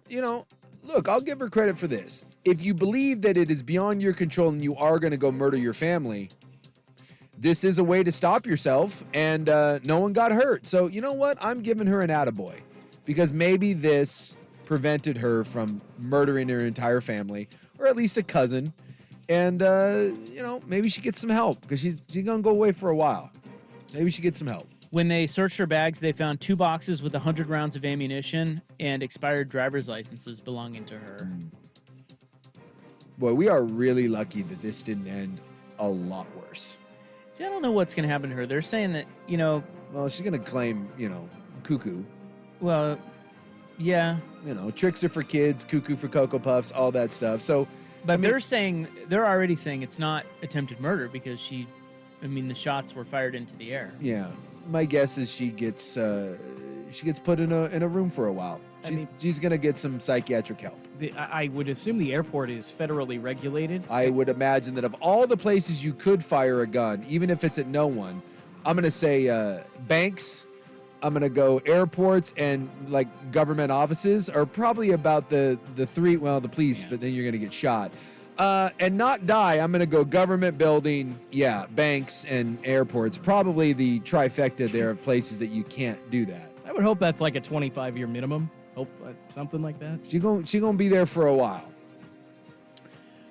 look, I'll give her credit for this. If you believe that it is beyond your control and you are going to go murder your family, this is a way to stop yourself, and no one got hurt. So, you know what? I'm giving her an attaboy, because maybe this prevented her from murdering her entire family, or at least a cousin, and, maybe she gets some help, because she's going to go away for a while. Maybe she gets some help. When they searched her bags, they found 2 boxes with 100 rounds of ammunition and expired driver's licenses belonging to her. Boy, we are really lucky that this didn't end a lot worse. See, I don't know what's going to happen to her. They're saying that, Well, she's going to claim, cuckoo. Well, yeah. Tricks are for kids, cuckoo for Cocoa Puffs, all that stuff. So, But they're already saying it's not attempted murder because the shots were fired into the air. Yeah. My guess is she gets put in a room for a while. She's going to get some psychiatric help. I would assume the airport is federally regulated. I would imagine that of all the places you could fire a gun, even if it's at no one, I'm going to say banks, I'm going to go airports, and like government offices are probably about the three, well, the police, but then you're going to get shot. And not die, I'm going to go government building, banks and airports. Probably the trifecta there of places that you can't do that. I would hope that's like a 25-year minimum. Hope something like that. She gonna be there for a while.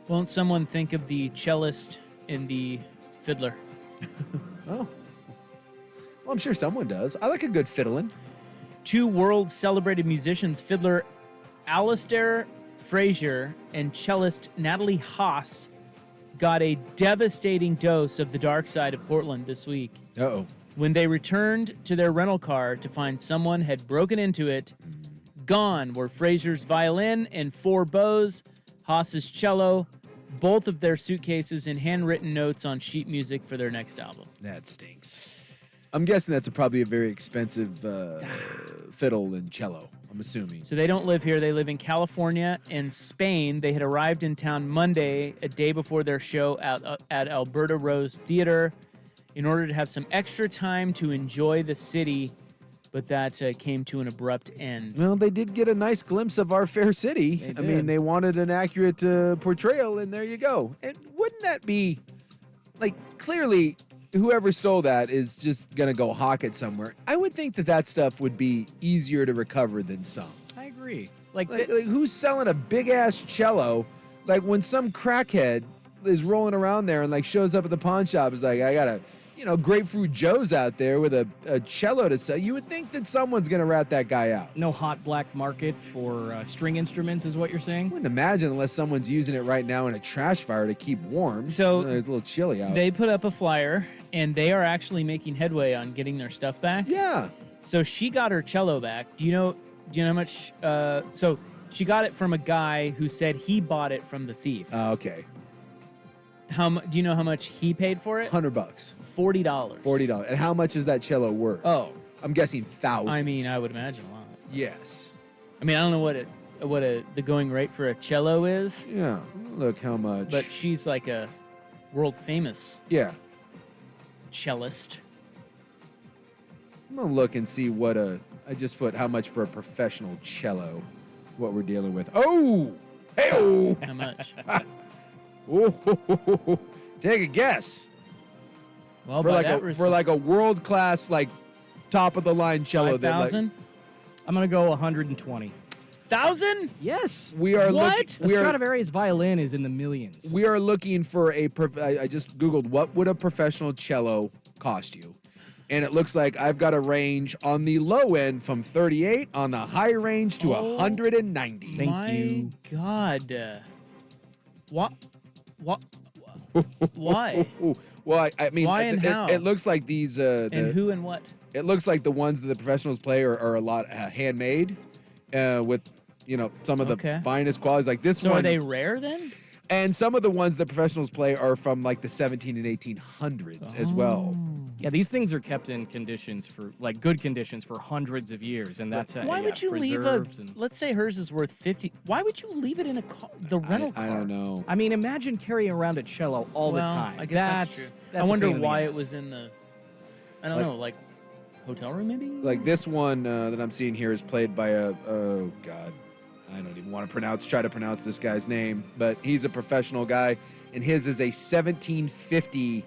Won't someone think of the cellist and the fiddler? Oh. Well, I'm sure someone does. I like a good fiddling. 2 world-celebrated musicians, fiddler Alistair Frazier and cellist Natalie Haas, got a devastating dose of the dark side of Portland this week. Uh-oh. When they returned to their rental car to find someone had broken into it, gone were Frazier's violin and 4 bows, Haas's cello, both of their suitcases, and handwritten notes on sheet music for their next album. That stinks. I'm guessing that's probably a very expensive fiddle and cello, I'm assuming. So they don't live here. They live in California and Spain. They had arrived in town Monday, a day before their show at Alberta Rose Theater, in order to have some extra time to enjoy the city, but that came to an abrupt end. Well, they did get a nice glimpse of our fair city. I mean, they wanted an accurate portrayal, and there you go. And wouldn't that be, clearly, whoever stole that is just going to go hawk it somewhere. I would think that stuff would be easier to recover than some. I agree. Who's selling a big-ass cello? Like, when some crackhead is rolling around there and, shows up at the pawn shop, is like, I got a... Grapefruit Joe's out there with a cello to sell. You would think that someone's going to rat that guy out. No hot black market for string instruments is what you're saying? I wouldn't imagine unless someone's using it right now in a trash fire to keep warm. So it's a little chilly out. They put up a flyer, and they are actually making headway on getting their stuff back. Yeah. So she got her cello back. Do you know how much? So she got it from a guy who said he bought it from the thief. Okay. Do you know how much he paid for it? $100. $40. $40. And how much is that cello worth? Oh, I'm guessing thousands. I mean, I would imagine a lot. Yes. I mean, I don't know what the going rate for a cello is. Yeah. Look how much. But she's like a world famous. Yeah. Cellist. I'm gonna look and see what I just put how much for a professional cello. What we're dealing with. Oh. Hey. How much? Ooh, take a guess. Well, for a world class, top of the line cello. 5,000? I'm gonna go 120. $1,000? Yes. We are What? A Stradivarius violin is in the millions. We are looking for I just Googled what would a professional cello cost you. And it looks like I've got a range on the low end from 38, on the high range to 190. Thank you. God. What? Why? Well, I mean, Why and how? It looks like these. And who and what? It looks like the ones that the professionals play are a lot handmade, with some of the finest qualities. Like this one. So are they rare then? And some of the ones that professionals play are from like the 17 and 1800s as well. Yeah, these things are kept in conditions good conditions for hundreds of years, and that's why would you leave let's say hers is worth 50. Why would you leave it in the rental car? I don't know. I mean, imagine carrying around a cello all the time. I guess that's true. I wonder why it was in the, I don't know, like hotel room maybe? Like this one that I'm seeing here is played by oh God, I don't even want to try to pronounce this guy's name, but he's a professional guy, and his is a 1750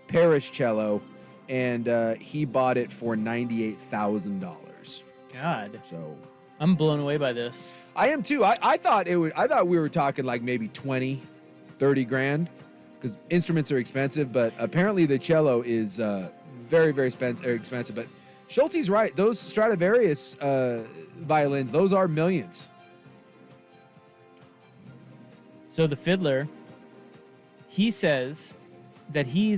Parish cello, and he bought it for $98,000. God. So I'm blown away by this. I am too. I thought we were talking like maybe 20, 30 grand, because instruments are expensive, but apparently the cello is very, very expensive. But Schulte's right. Those Stradivarius violins, those are millions. So the fiddler, he says that he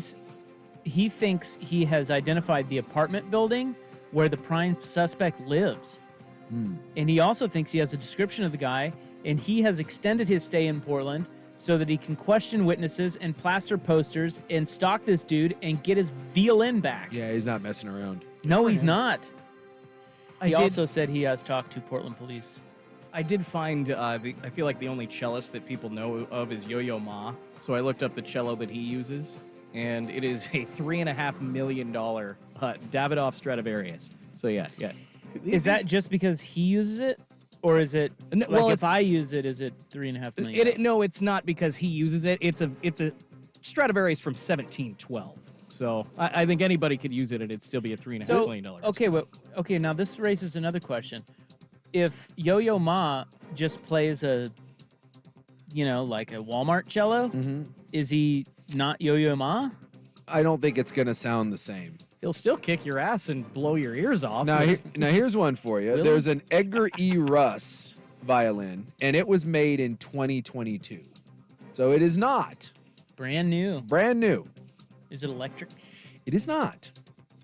thinks he has identified the apartment building where the prime suspect lives. And he also thinks he has a description of the guy, and he has extended his stay in Portland so that he can question witnesses and plaster posters and stalk this dude and get his violin back. Yeah, he's not messing around. No, he's not. He also said he has talked to Portland police. I did find, I feel like the only cellist that people know of is Yo-Yo Ma. So I looked up the cello that he uses, and it is a $3.5 million Davidoff Stradivarius. So yeah. Is that just because he uses it? Or is it, if I use it, is it $3.5 million? No, it's not because he uses it. It's a Stradivarius from 1712. So I think anybody could use it, and it'd still be a $3.5 million. Okay, now this raises another question. If Yo-Yo Ma just plays like a Walmart cello, is he not Yo-Yo Ma? I don't think it's going to sound the same. He'll still kick your ass and blow your ears off. Now here's one for you. Really? There's an Edgar E. Russ violin, and it was made in 2022. So it is not. Brand new. Brand new. Is it electric? It is not.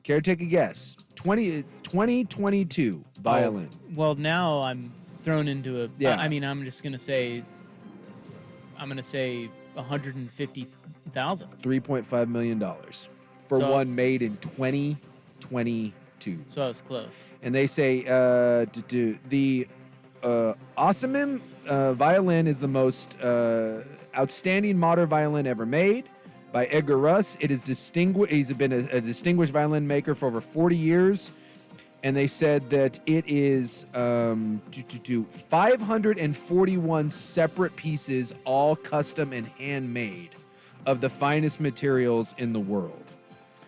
Care to take a guess? 2022 violin. Well, now I'm thrown into a. Yeah. I mean, I'm just gonna say. I'm gonna say $150,000. $3.5 million for one made in 2022. So I was close. And they say the Osimum violin is the most outstanding modern violin ever made by Edgar Russ. It is distinguished. He's been a distinguished violin maker for over 40 years. And they said that it is 541 separate pieces, all custom and handmade, of the finest materials in the world.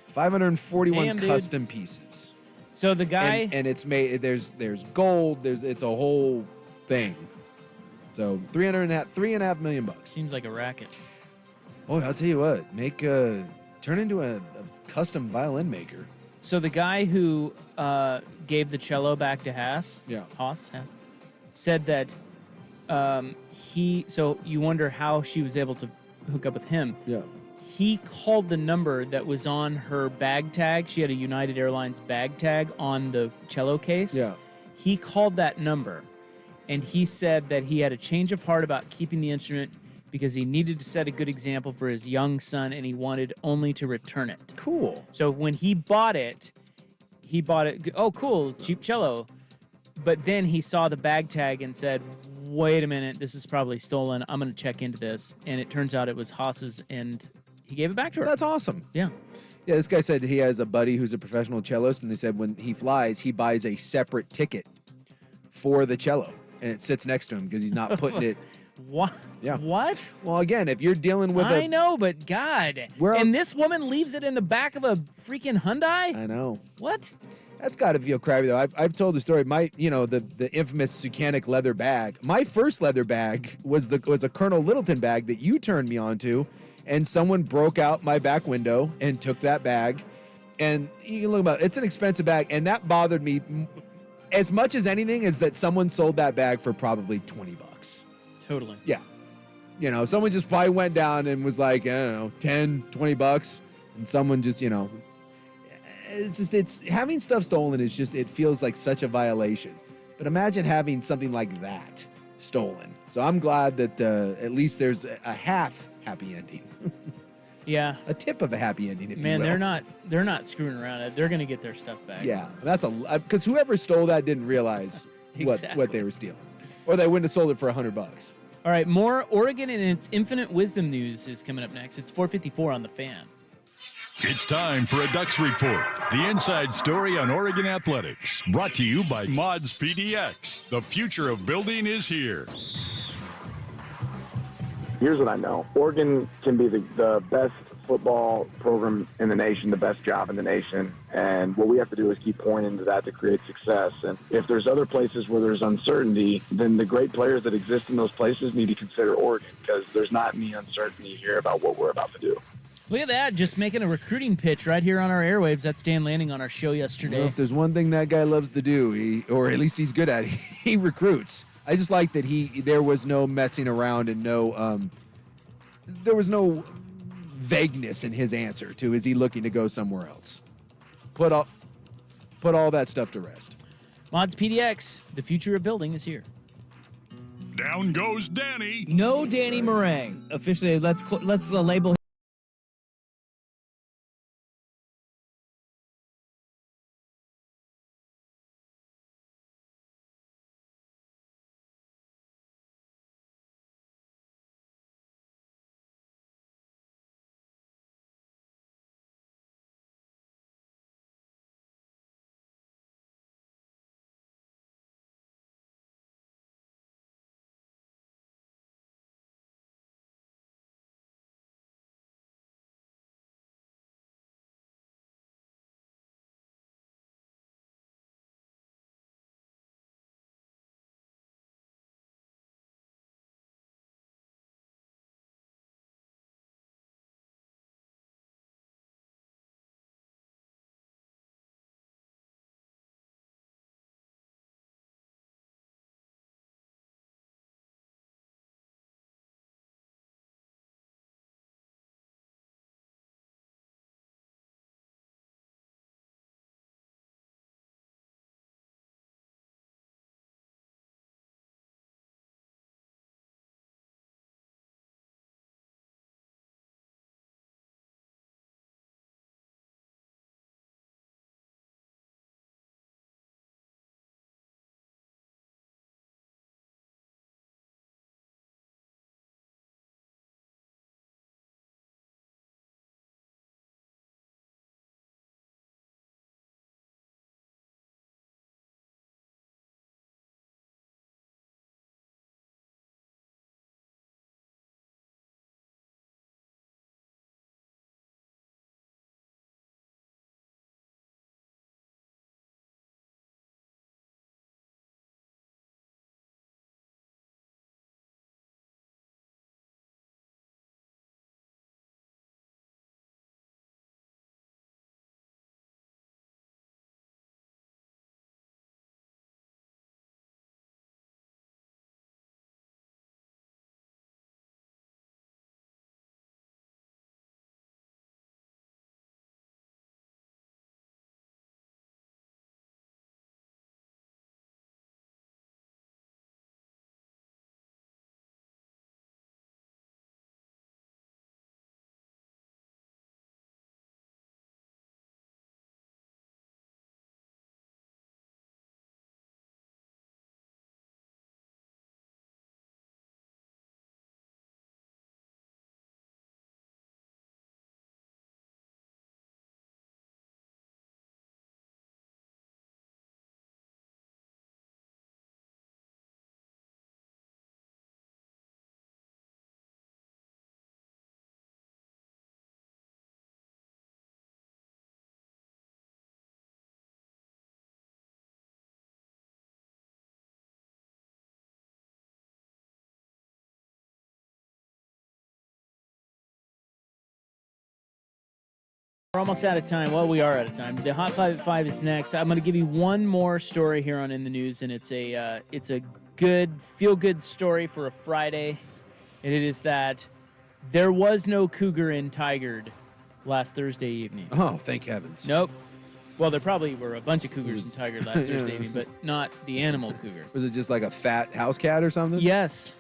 541 custom pieces. So the guy and it's made. There's gold. It's a whole thing. So $3.5 million. Seems like a racket. Oh, I'll tell you what. Turn into a custom violin maker. So the guy who gave the cello back to Haas, said that so you wonder how she was able to hook up with him. Yeah. He called the number that was on her bag tag. She had a United Airlines bag tag on the cello case. Yeah. He called that number, and he said that he had a change of heart about keeping the instrument because he needed to set a good example for his young son, and he wanted only to return it. Cool. So when he bought it, oh, cool, cheap cello. But then he saw the bag tag and said, wait a minute, this is probably stolen. I'm going to check into this. And it turns out it was Haas's, and he gave it back to her. That's awesome. Yeah. Yeah, this guy said he has a buddy who's a professional cellist, and they said when he flies, he buys a separate ticket for the cello, and it sits next to him because he's not putting it. What? Yeah. What? Well, again, if you're dealing with I know, but God. And this woman leaves it in the back of a freaking Hyundai? I know. What? That's got to feel crappy though. I've told the story. The infamous Sucanic leather bag. My first leather bag was a Colonel Littleton bag that you turned me on to, and someone broke out my back window and took that bag. And you can look about it. It's an expensive bag, and that bothered me as much as anything. Is that someone sold that bag for probably $20? Totally. Yeah. Someone just probably went down and was like, I don't know, $10, $20, and someone just, it's having stuff stolen is just, it feels like such a violation. But imagine having something like that stolen. So I'm glad that at least there's a half happy ending. Yeah. A tip of a happy ending, if you will. Man, they're not screwing around. They're going to get their stuff back. Yeah. That's because whoever stole that didn't realize Exactly. what they were stealing. Or they wouldn't have sold it for $100. All right, more Oregon and its infinite wisdom news is coming up next. It's 4:54 on the Fan. It's time for a Ducks Report, the inside story on Oregon athletics. Brought to you by Mods PDX. The future of building is here. Here's what I know. Oregon can be the best football program in the nation, the best job in the nation. And what we have to do is keep pointing to that to create success. And if there's other places where there's uncertainty, then the great players that exist in those places need to consider Oregon, because there's not any uncertainty here about what we're about to do. Look at that, just making a recruiting pitch right here on our airwaves. That's Dan Lanning on our show yesterday. Well, if there's one thing that guy loves to do, or at least he's good at it, he recruits. I just like that there was no messing around and there was no vagueness in his answer to, is he looking to go somewhere else? Put all that stuff to rest. Mods PDX, the future of building is here. Down goes Danny. No Danny Meringue. Officially, let's label We're almost out of time. Well, we are out of time. The Hot 5 at 5 is next. I'm going to give you one more story here on In the News, and it's a good, feel-good story for a Friday, and it is that there was no cougar in Tigard last Thursday evening. Oh, thank heavens. Nope. Well, there probably were a bunch of cougars in Tigard last Thursday evening, but not the animal cougar. Was it just like a fat house cat or something? Yes.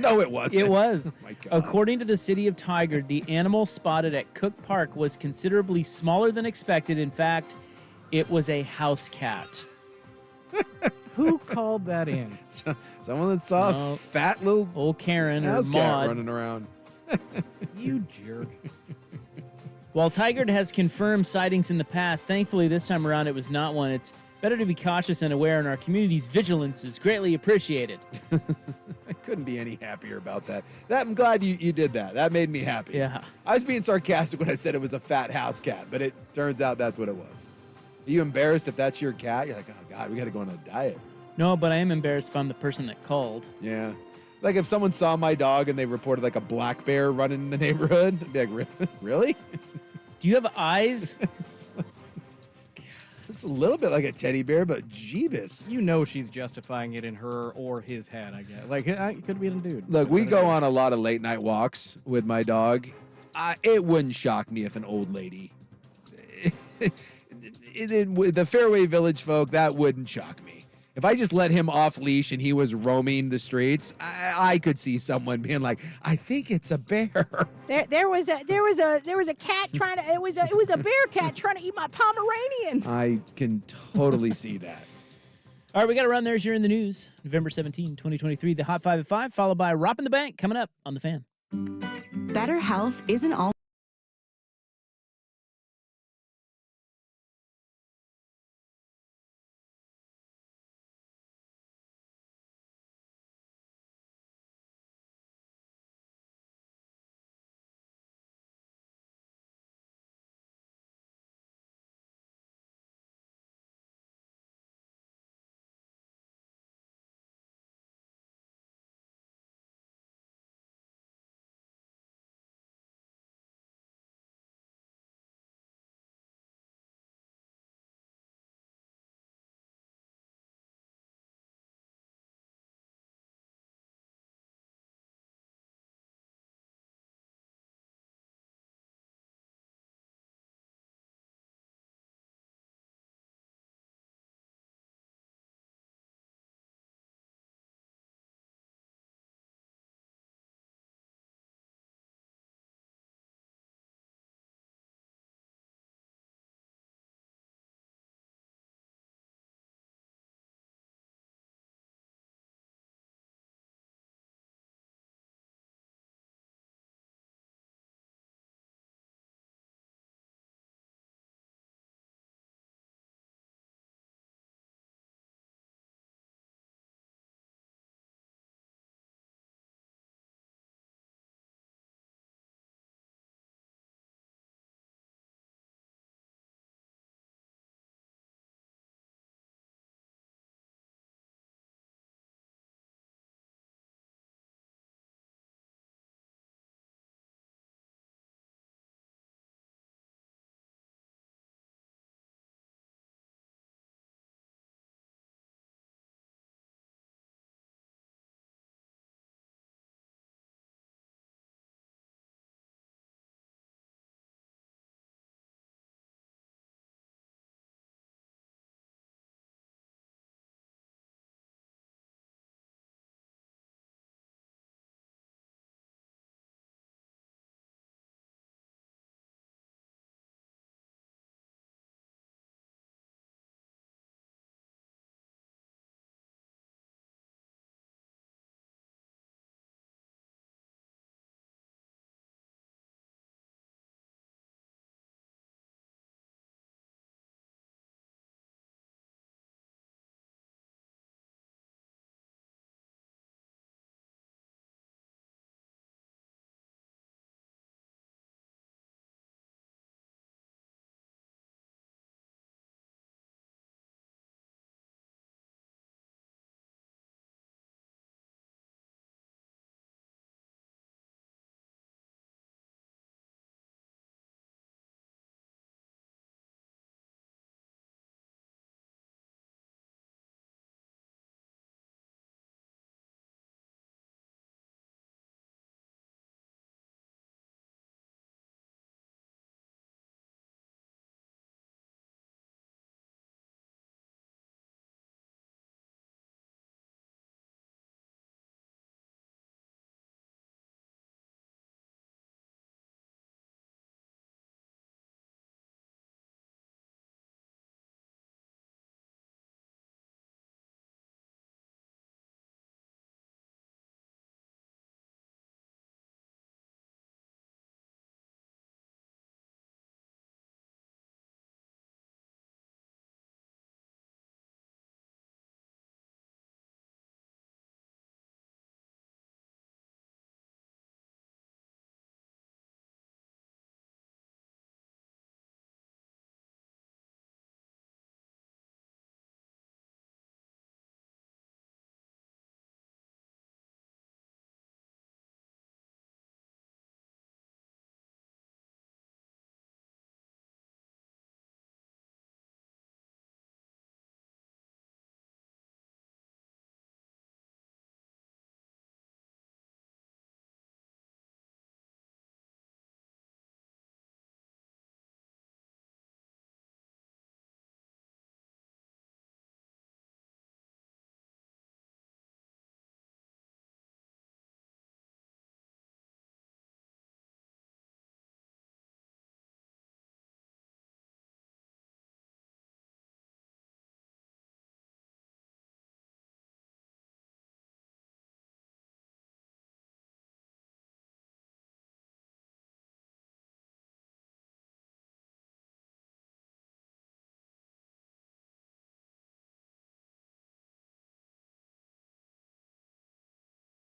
No, it wasn't. It was. Oh, my God. According to the city of Tigard, the animal spotted at Cook Park was considerably smaller than expected. In fact, it was a house cat. Who called that in? Someone that saw a fat little old Karen or house cat Maud running around. You jerk. While Tigard has confirmed sightings in the past, thankfully this time around it was not one. It's better to be cautious and aware, and our community's vigilance is greatly appreciated. I couldn't be any happier about that. I'm glad you did that. That made me happy. Yeah. I was being sarcastic when I said it was a fat house cat, but it turns out that's what it was. Are you embarrassed if that's your cat? You're like, oh, God, we got to go on a diet. No, but I am embarrassed if I'm the person that called. Yeah. Like if someone saw my dog and they reported like a black bear running in the neighborhood, I'd be like, really? Do you have eyes? Looks a little bit like a teddy bear, but Jeebus. You know she's justifying it in her or his head, I guess. Like, it could be a dude. Look, we go on a lot of late night walks with my dog. It wouldn't shock me if an old lady. The Fairway Village folk, that wouldn't shock me. If I just let him off leash and he was roaming the streets, I could see someone being like, "I think it's a bear." There was a cat trying to. It was a bear cat trying to eat my Pomeranian. I can totally see that. All right, we got to run. There's your In the News, November 17, 2023. The Hot 5 at 5, followed by Robbing the Bank coming up on The Fan. Better health isn't all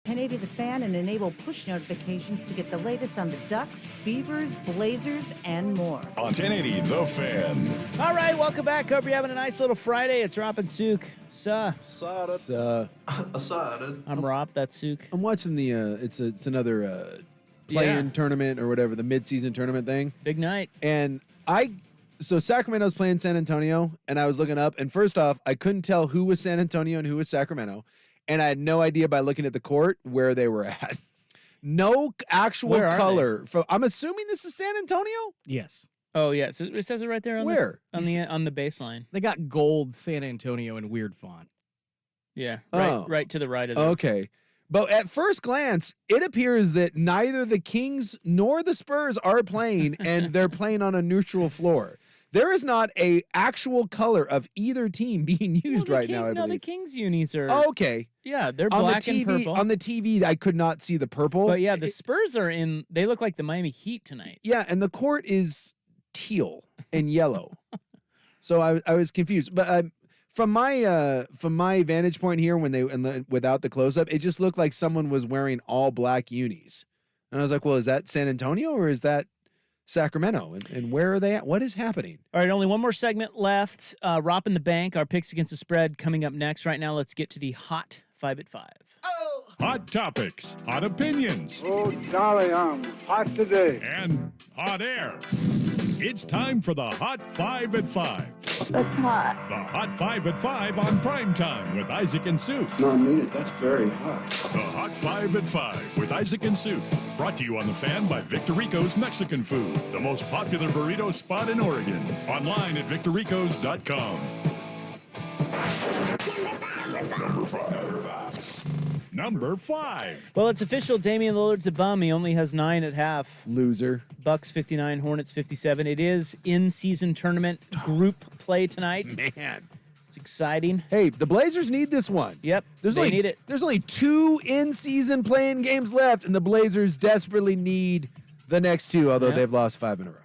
1080 The Fan and enable push notifications to get the latest on the Ducks, Beavers, Blazers, and more. On 1080 The Fan. All right, welcome back. Hope you're having a nice little Friday. It's Rop and Sook. I'm Rop. That's Sook. I'm watching the. It's another play-in tournament or whatever, the mid-season tournament thing. Big night. And so Sacramento's playing San Antonio, and I was looking up, and first off, I couldn't tell who was San Antonio and who was Sacramento, and I had no idea by looking at the court where they were at. No actual color. I'm assuming this is San Antonio? Yes. Oh, yeah. So it says it right there on the baseline. They got gold San Antonio in weird font. Yeah, right to the right of it. Okay. But at first glance, it appears that neither the Kings nor the Spurs are playing, and they're playing on a neutral floor. There is not a actual color of either team being used right now, I believe. No, the Kings unis are... Oh, okay. Yeah, they're black and purple. On the TV, I could not see the purple. But yeah, the Spurs are in... They look like the Miami Heat tonight. Yeah, and the court is teal and yellow. So I was confused. But from my vantage point here, without the close up, it just looked like someone was wearing all black unis, and I was like, "Well, is that San Antonio or is that Sacramento? And where are they at? What is happening?" All right, only one more segment left. Rop in the bank. Our picks against the spread coming up next. Right now, let's get to the hot 5 at 5. Hot topics, hot opinions. Oh, golly, I'm hot today. And hot air. It's time for the Hot 5 at 5. That's hot. The Hot 5 at 5 on Primetime with Isaac and Sue. No, I mean it. That's very hot. The Hot 5 at 5 with Isaac and Sue. Brought to you on The Fan by Victor Rico's Mexican Food, the most popular burrito spot in Oregon. Online at victorricos.com. Number 5. Well, it's official. Damian Lillard's a bum. He only has 9 at half. Loser. Bucks 59, Hornets 57. It is in-season tournament group play tonight. Man. It's exciting. Hey, the Blazers need this one. Yep, they need it. There's only 2 in-season playing games left, and the Blazers desperately need the next 2, although they've lost 5 in a row.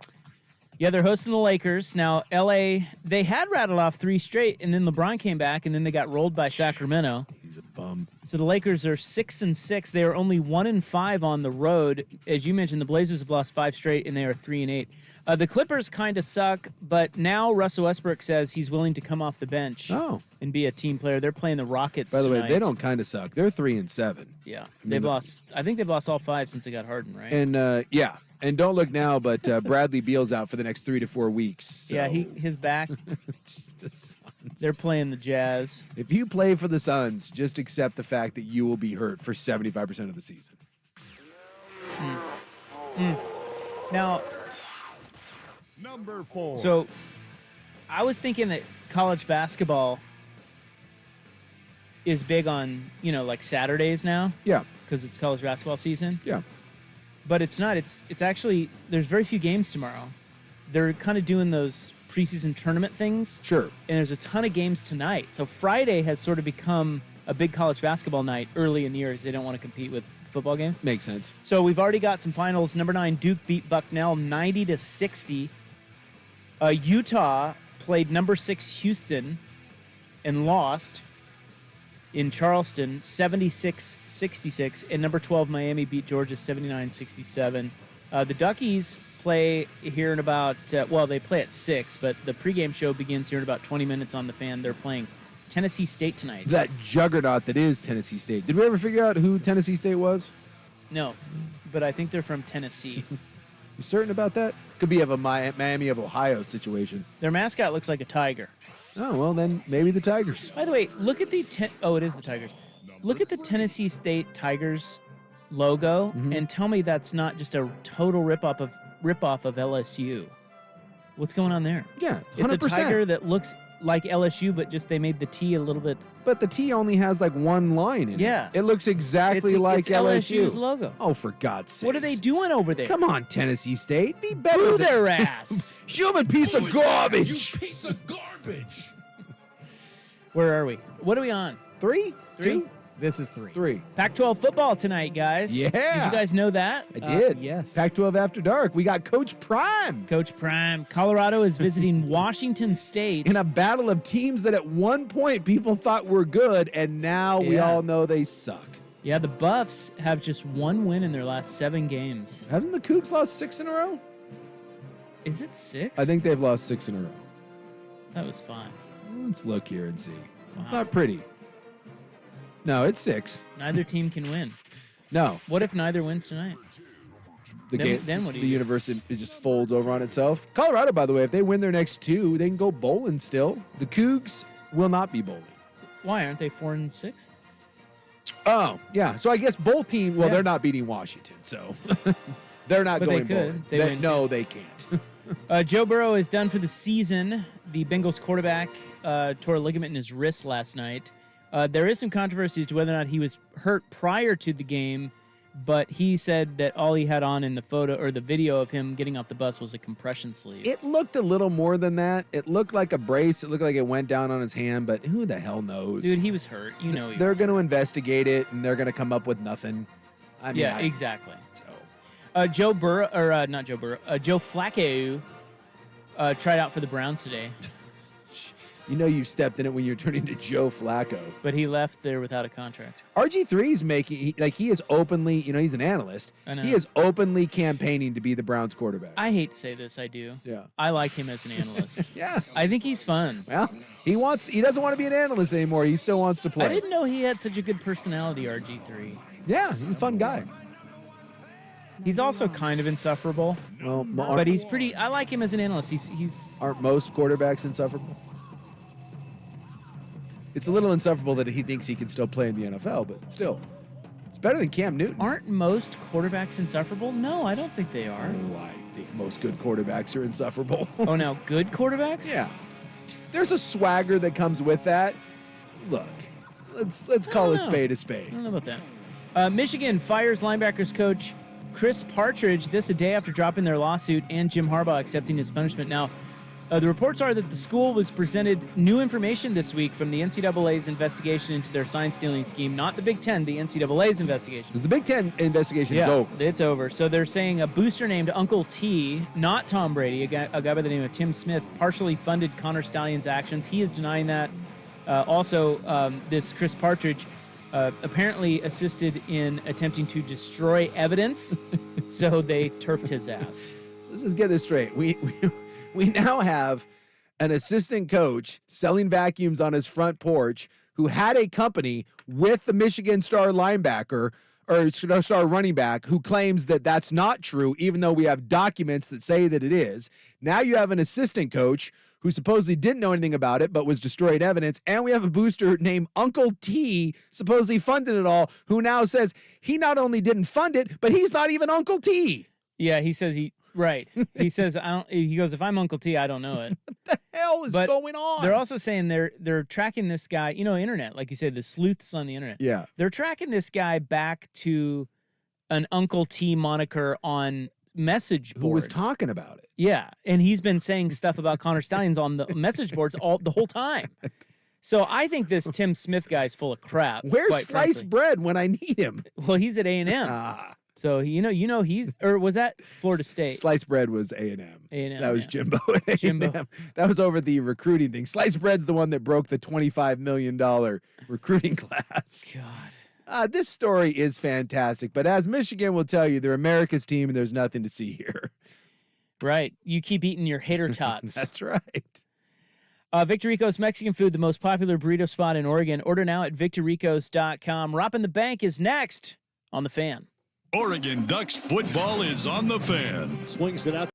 Yeah, they're hosting the Lakers. Now, L.A., they had rattled off 3 straight, and then LeBron came back, and then they got rolled by Sacramento. He's a bum. So the Lakers are 6-6. They are only 1-5 on the road. As you mentioned, the Blazers have lost 5 straight, and they are 3-8. The Clippers kind of suck, but now Russell Westbrook says he's willing to come off the bench and be a team player. They're playing the Rockets By the tonight. way, they don't kind of suck. They're 3-7. Yeah, they've lost. I think they've lost all 5 since they got Harden, right? And yeah, and don't look now, but Bradley Beal's out for the next 3 to 4 weeks. So. Yeah, his back. Just the Suns. They're playing the Jazz. If you play for the Suns, just accept the fact that you will be hurt for 75% of the season. Now, Number 4. So, I was thinking that college basketball is big on, like Saturdays now. Yeah. Because it's college basketball season. Yeah. But it's not. It's actually, there's very few games tomorrow. They're kind of doing those preseason tournament things. Sure. And there's a ton of games tonight. So Friday has sort of become a big college basketball night early in the year because they don't want to compete with football games. Makes sense. So we've already got some finals. Number 9, Duke beat Bucknell 90-60. Utah played number 6 Houston and lost in Charleston 76-66. And number 12 Miami beat Georgia 79-67. The Duckies play here in about, they play at 6, but the pregame show begins here in about 20 minutes on the Fan. They're playing Tennessee State tonight. That juggernaut that is Tennessee State. Did we ever figure out who Tennessee State was? No, but I think they're from Tennessee. You certain about that? Could be of a Miami of Ohio situation. Their mascot looks like a tiger. Oh, well, then maybe the Tigers. By the way, look at the... it is the Tigers. Look at the Tennessee State Tigers logo and tell me that's not just a total rip-off of LSU. What's going on there? Yeah, 100%. It's a tiger that looks like LSU, but just they made the T a little bit... But the T only has like one line in it. It looks exactly like it's LSU. LSU's logo. Oh, for God's sake. What are they doing over there? Come on, Tennessee State. Be better. Boo their ass. Human piece of garbage. You piece of garbage. Where are we? What are we on? 3? 2? This is 3. 3. Pac-12 football tonight, guys. Yeah. Did you guys know that? I did. Yes. Pac-12 After Dark. We got Coach Prime. Coach Prime. Colorado is visiting Washington State. In a battle of teams that at one point people thought were good, and now we all know they suck. Yeah, the Buffs have just 1 win in their last 7 games. Haven't the Cougs lost 6 in a row? Is it 6? I think they've lost 6 in a row. That was 5. Let's look here and see. Wow. It's not pretty. No, it's 6. Neither team can win. No. What if neither wins tonight? Then what do you The do? universe, it just folds over on itself. Colorado, by the way, if they win their next 2, they can go bowling still. The Cougs will not be bowling. Why aren't they 4-6? Oh, yeah. So I guess both teams, well, Yeah. they're not beating Washington, so they're not But going they could. bowling. They No, they can't. Joe Burrow is done for the season. The Bengals quarterback tore a ligament in his wrist last night. There is some controversy as to whether or not he was hurt prior to the game, but he said that all he had on in the photo or the video of him getting off the bus was a compression sleeve. It looked a little more than that. It looked like a brace. It looked like it went down on his hand, but who the hell knows? Dude, he was hurt. You know he They're was going to investigate it, and they're going to come up with nothing. I mean, Yeah, exactly. Joe Burrow, or not Joe Burrow, Joe Flacco tried out for the Browns today. You know you stepped in it when you're turning to Joe Flacco. But he left there without a contract. RG3's making, he is openly, he's an analyst. I know. He is openly campaigning to be the Browns quarterback. I hate to say this, I do. Yeah. I like him as an analyst. Yeah. I think he's fun. Well, he doesn't want to be an analyst anymore. He still wants to play. I didn't know he had such a good personality, RG3. Yeah, he's a fun guy. He's also kind of insufferable. Well, but he's pretty. I like him as an analyst. He's. Aren't most quarterbacks insufferable? It's a little insufferable that he thinks he can still play in the NFL, but still, it's better than Cam Newton. Aren't most quarterbacks insufferable? No, I don't think they are. Oh, I think most good quarterbacks are insufferable. Oh, now good quarterbacks? Yeah. There's a swagger that comes with that. Look, let's call a spade a spade. I don't know about that. Michigan fires linebackers coach Chris Partridge this a day after dropping their lawsuit and Jim Harbaugh accepting his punishment. Now, the reports are that the school was presented new information this week from the NCAA's investigation into their sign-stealing scheme, not the Big Ten, the NCAA's investigation. Because the Big Ten investigation is over. It's over. So they're saying a booster named Uncle T, not Tom Brady, a guy by the name of Tim Smith, partially funded Connor Stallion's actions. He is denying that. Also, this Chris Partridge apparently assisted in attempting to destroy evidence, so they turfed his ass. So let's just get this straight. We now have an assistant coach selling vacuums on his front porch who had a company with the Michigan star linebacker or star running back who claims that that's not true, even though we have documents that say that it is. Now you have an assistant coach who supposedly didn't know anything about it, but was destroyed evidence. And we have a booster named Uncle T, supposedly funded it all, who now says he not only didn't fund it, but he's not even Uncle T. Yeah, he says right. He says he goes, if I'm Uncle T, I don't know it. What the hell is going on? They're also saying they're tracking this guy, internet, like you said, the sleuths on the internet. Yeah. They're tracking this guy back to an Uncle T moniker on message boards. Who was talking about it? Yeah, and he's been saying stuff about Connor Stallions on the message boards the whole time. So I think this Tim Smith guy's full of crap. Where's sliced bread when I need him? Well, he's at A&M. So he's, or was that Florida State? Sliced bread was A&M. A&M. That was Jimbo at A&M. Jimbo. That was over the recruiting thing. Sliced bread's the one that broke the $25 million recruiting class. God. This story is fantastic, but as Michigan will tell you, they're America's team and there's nothing to see here. Right. You keep eating your hater tots. That's right. Victor Rico's Mexican food, the most popular burrito spot in Oregon. Order now at victorricos.com. Robbing the Bank is next on The Fan. Oregon Ducks football is on The Fan. Swings it out.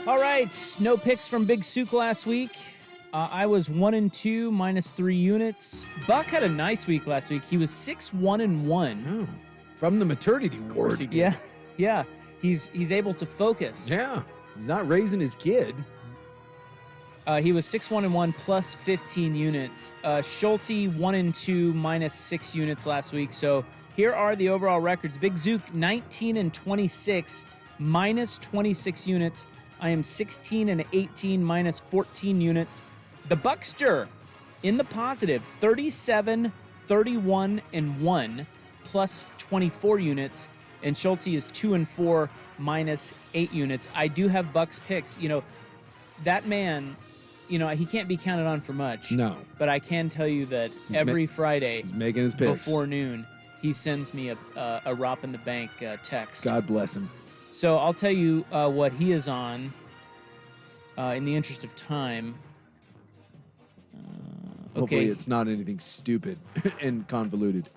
All right, no picks from Big Sook last week. I was 1-2, -3 units. Buck had a nice week last week. He was 6-1-1. Oh, from the maternity ward. Yeah. He's able to focus. Yeah, he's not raising his kid. He was 6-1-1 plus 15 units. Schulte 1-2 -6 units last week. So here are the overall records. Big Zook 19-26 -26 units. I am 16-18 -14 units. The Buckster in the positive 37-31-1 plus 24 units. And Schulte is 2-4 -8 units. I do have Bucks picks. You know, that man, you know, he can't be counted on for much. No. But I can tell you that every Friday he's making his picks before noon, he sends me a Rop in the Bank text. God bless him. So I'll tell you what he is on in the interest of time. Hopefully Okay. it's not anything stupid and convoluted.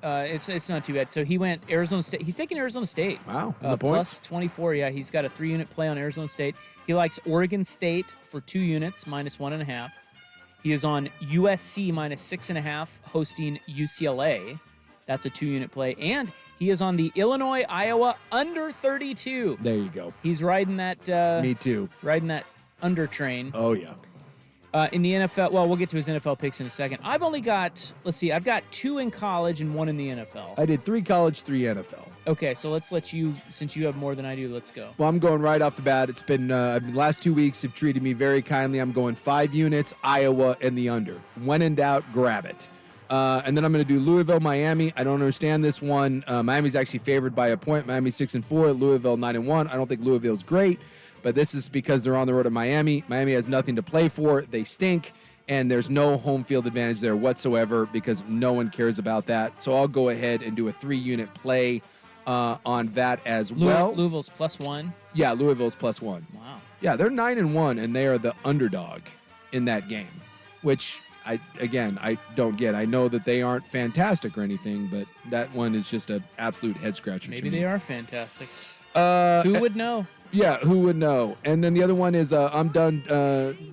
It's not too bad. So he went Arizona State. He's taking Arizona State. Wow. The points? Plus 24. Yeah, he's got a 3-unit play on Arizona State. He likes Oregon State for 2 units, -1.5. He is on USC -6.5, hosting UCLA. That's a 2-unit play. And he is on the Illinois-Iowa under 32. There you go. He's riding that. Me too. Riding that under train. Oh, yeah. In the NFL, well, we'll get to his NFL picks in a second. I've only got, I've got 2 in college and 1 in the NFL. I did 3 college, 3 NFL. Okay, so let's let you, since you have more than I do, let's go. Well, I'm going right off the bat. It's been, the last 2 weeks have treated me very kindly. I'm going 5 units, Iowa, and the under. When in doubt, grab it. And then I'm going to do Louisville, Miami. I don't understand this one. Miami's actually favored by a point. Miami's 6-4, Louisville 9-1. I don't think Louisville's great, but this is because they're on the road to Miami. Miami has nothing to play for. They stink, and there's no home field advantage there whatsoever because no one cares about that. So I'll go ahead and do a 3-unit play on that as well. Louisville's +1. Yeah, Louisville's +1. Wow. Yeah, they're 9-1, and they are the underdog in that game, which I don't get. I know that they aren't fantastic or anything, but that one is just an absolute head scratcher. Maybe they are fantastic. Who would know? Yeah, who would know? And then the other one is I'm done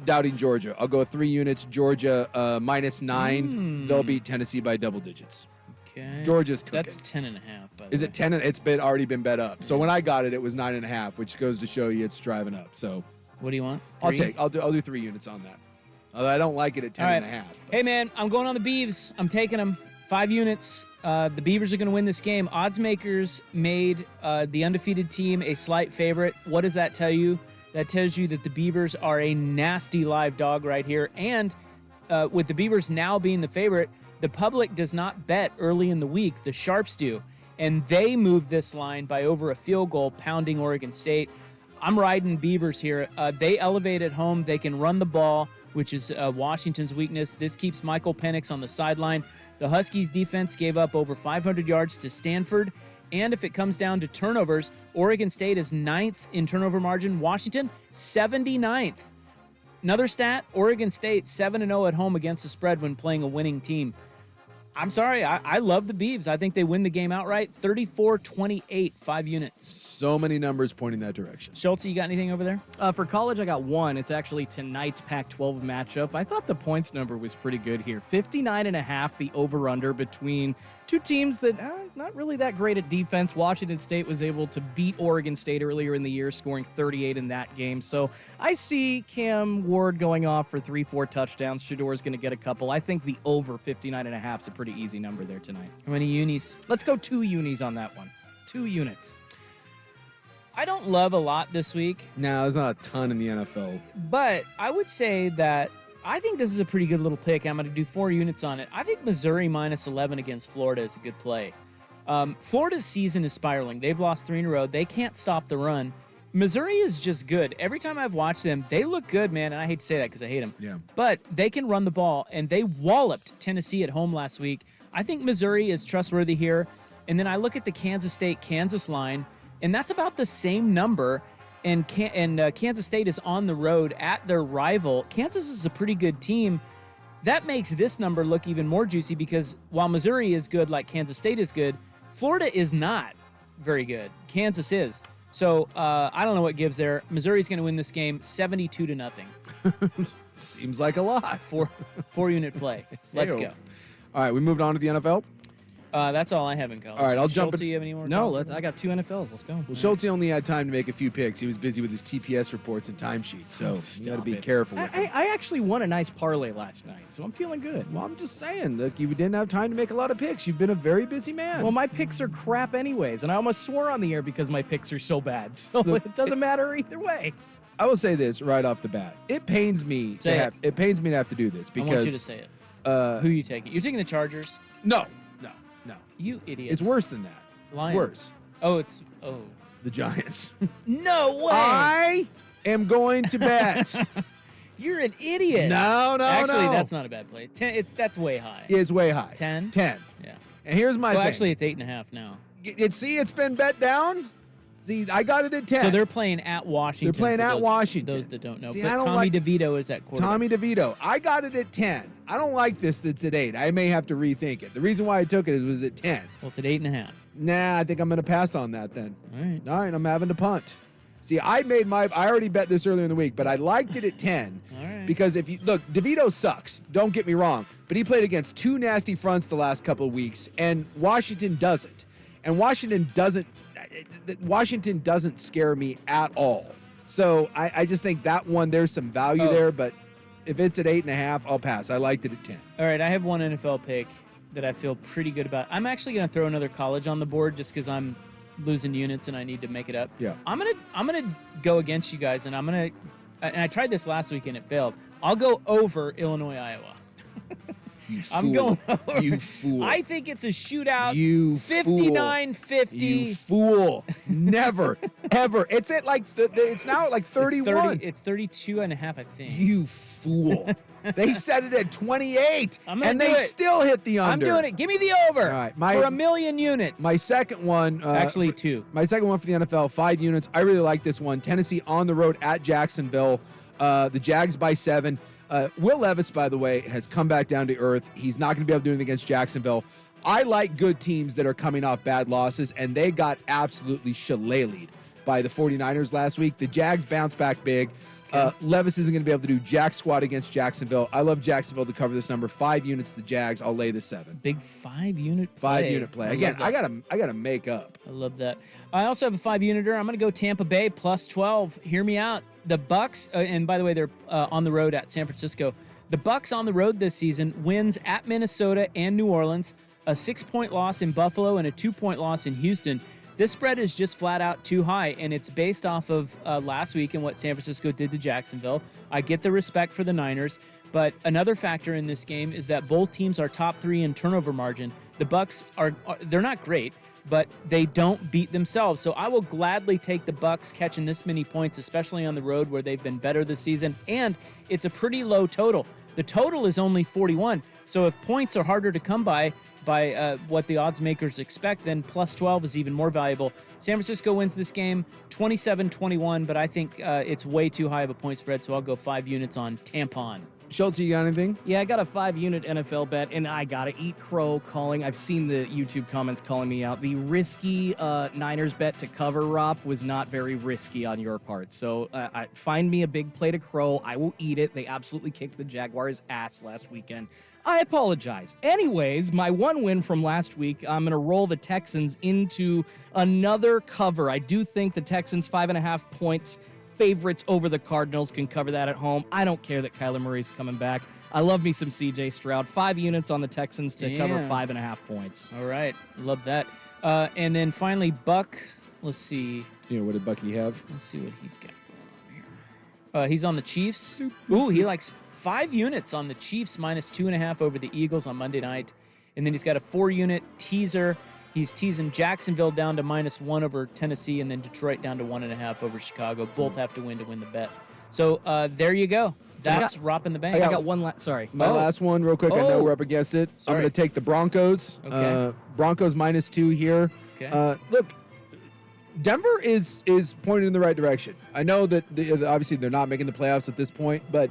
doubting Georgia. I'll go 3 units. Georgia -9. They'll beat Tennessee by double digits. Okay. Georgia's cooking. That's 10.5. Is it 10? It's already been bet up. So when I got it was 9.5, which goes to show you it's driving up. So what do you want? I'll do 3 units on that. Although I don't like it at 10.5. Hey man, I'm going on the Beavs. I'm taking them 5 units. The Beavers are going to win this game. Odds makers made the undefeated team a slight favorite. What does that tell you? That tells you that the Beavers are a nasty live dog right here. And with the Beavers now being the favorite, the public does not bet early in the week. The Sharps do. And they moved this line by over a field goal, pounding Oregon State. I'm riding Beavers here. They elevate at home. They can run the ball, which is Washington's weakness. This keeps Michael Penix on the sideline. The Huskies' defense gave up over 500 yards to Stanford. And if it comes down to turnovers, Oregon State is 9th in turnover margin. Washington, 79th. Another stat, Oregon State 7-0 at home against the spread when playing a winning team. I'm sorry, I love the Beavs. I think they win the game outright, 34-28, 5 units. So many numbers pointing that direction. Schulte, you got anything over there? For college, I got 1. It's actually tonight's Pac-12 matchup. I thought the points number was pretty good here. 59.5, the over-under between 2 teams that not really that great at defense. Washington State was able to beat Oregon State earlier in the year, scoring 38 in that game. So I see Cam Ward going off for 3-4 touchdowns. Shador's going to get a couple. I think the over 59.5 is a pretty easy number there tonight. How many unis? Let's go 2 unis on that one. 2 units. I don't love a lot this week. No, there's not a ton in the NFL. But I would say that I think this is a pretty good little pick. I'm going to do 4 units on it. I think Missouri -11 against Florida is a good play. Florida's season is spiraling. They've lost 3 in a row. They can't stop the run. Missouri is just good. Every time I've watched them, they look good, man. And I hate to say that because I hate them. Yeah. But they can run the ball, and they walloped Tennessee at home last week. I think Missouri is trustworthy here. And then I look at the Kansas State-Kansas line, and that's about the same number. And Kansas State is on the road at their rival. Kansas is a pretty good team. That makes this number look even more juicy because while Missouri is good like Kansas State is good, Florida is not very good. Kansas is. So I don't know what gives there. Missouri's going to win this game 72-0. Seems like a lot. Four unit play. Let's go. All right, we moved on to the NFL. That's all I have in college. All right, I'll jump Schulte, in. you have any more? No, I got 2 NFLs. Let's go. Well, Schulte only had time to make a few picks. He was busy with his TPS reports and timesheets, so you got to be careful with him. I actually won a nice parlay last night, so I'm feeling good. Well, I'm just saying, look, you didn't have time to make a lot of picks. You've been a very busy man. Well, my picks are crap anyways, and I almost swore on the air because my picks are so bad. So it doesn't matter either way. I will say this right off the bat. It pains me to have to do this because I want you to say it. Who you taking? You're taking the Chargers? No. You idiot. It's worse than that. Lions. It's worse. The Giants. No way. I am going to bet. You're an idiot. No. Actually, that's not a bad play. 10. That's way high. It's way high. 10. 10. Yeah. And here's my thing. Actually, it's 8.5 now. It's been bet down. See, I got it at 10. So they're playing at Washington. They're playing at Washington. Those that don't know. See, but I don't Tommy like DeVito is at quarterback. Tommy DeVito. I got it at 10. I don't like this that's at 8. I may have to rethink it. The reason why I took it was at 10. Well, it's at 8.5. Nah, I think I'm going to pass on that then. All right. I'm having to punt. See, I already bet this earlier in the week, but I liked it at 10. All right. Because if you look, DeVito sucks. Don't get me wrong, but he played against 2 nasty fronts the last couple of weeks, and Washington doesn't. And Washington doesn't scare me at all. So I just think that one, there's some value there, but if it's at 8.5, I'll pass. I liked it at 10. All right, I have one NFL pick that I feel pretty good about. I'm actually going to throw another college on the board just because I'm losing units and I need to make it up. Yeah. I'm gonna go against you guys, and and I tried this last week and it failed. I'll go over Illinois, Iowa. You fool. I'm going over. You fool. I think it's a shootout. You 59-50. You fool. Never, ever. It's at it's now at like 31. It's 32.5, I think. You fool. They set it at 28, and they do it. still hit the under. I'm doing it. Give me the over All right, for 1 million units. My second one. Actually, 2. My second one for the NFL, 5 units. I really like this one. Tennessee on the road at Jacksonville. The Jags by 7. Will Levis, by the way, has come back down to earth. He's not going to be able to do it against Jacksonville. I like good teams that are coming off bad losses, and they got absolutely shillelied by the 49ers last week. The Jags bounced back big. Levis isn't going to be able to do jack squat against Jacksonville. I love Jacksonville to cover this number. 5 units to the Jags. I'll lay the 7. Big 5-unit play. 5-unit play. Again, I gotta make up. I love that. I also have a 5-uniter. I'm going to go Tampa Bay plus 12. Hear me out. The Bucks, and by the way, they're on the road at San Francisco. The Bucks on the road this season wins at Minnesota and New Orleans, a 6-point loss in Buffalo, and a 2-point loss in Houston. This spread is just flat out too high, and it's based off of last week and what San Francisco did to Jacksonville. I get the respect for the Niners, but another factor in this game is that both teams are top 3 in turnover margin. The Bucks they're not great, but they don't beat themselves. So I will gladly take the Bucks catching this many points, especially on the road where they've been better this season, and it's a pretty low total. The total is only 41, so if points are harder to come by what the odds makers expect, then plus 12 is even more valuable. San Francisco wins this game 27-21, but I think it's way too high of a point spread, so I'll go 5 units on Tampon. Schultz, you got anything? Yeah, I got a 5-unit NFL bet, and I got to eat crow calling. I've seen the YouTube comments calling me out. The risky Niners bet to cover, Rob, was not very risky on your part. So find me a big plate of crow. I will eat it. They absolutely kicked the Jaguars' ass last weekend. I apologize. Anyways, my one win from last week, I'm going to roll the Texans into another cover. I do think the Texans 5.5 points favorites over the Cardinals can cover that at home. I don't care that Kyler Murray's coming back. I love me some C.J. Stroud. 5 units on the Texans to cover 5.5 points. All right. Love that. And then finally, Buck. Let's see. Yeah, what did Bucky have? Let's see what he's got going on here. He's on the Chiefs. Ooh, he likes 5 units on the Chiefs minus 2.5 over the Eagles on Monday night. And then he's got a 4-unit teaser. He's teasing Jacksonville down to -1 over Tennessee, and then Detroit down to 1.5 over Chicago. Both have to win the bet. So there you go. That's Rop in the Bank. I got one last. Sorry. My last one, real quick. I know we're up against it. Sorry. I'm going to take the Broncos. Okay. Broncos -2 here. Okay. Look, Denver is pointed in the right direction. I know that obviously they're not making the playoffs at this point, but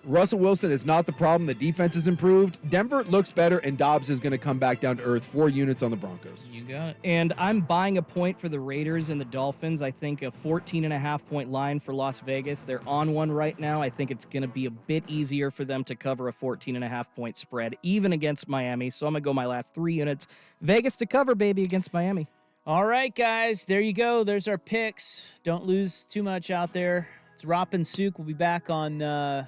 Russell Wilson is not the problem. The defense has improved. Denver looks better, and Dobbs is going to come back down to earth. 4 units on the Broncos. You got it. And I'm buying a point for the Raiders and the Dolphins. I think a 14.5-point line for Las Vegas. They're on one right now. I think it's going to be a bit easier for them to cover a 14.5-point spread, even against Miami. So I'm going to go my last 3 units. Vegas to cover, baby, against Miami. All right, guys. There you go. There's our picks. Don't lose too much out there. It's Rop and Sook. We'll be back on...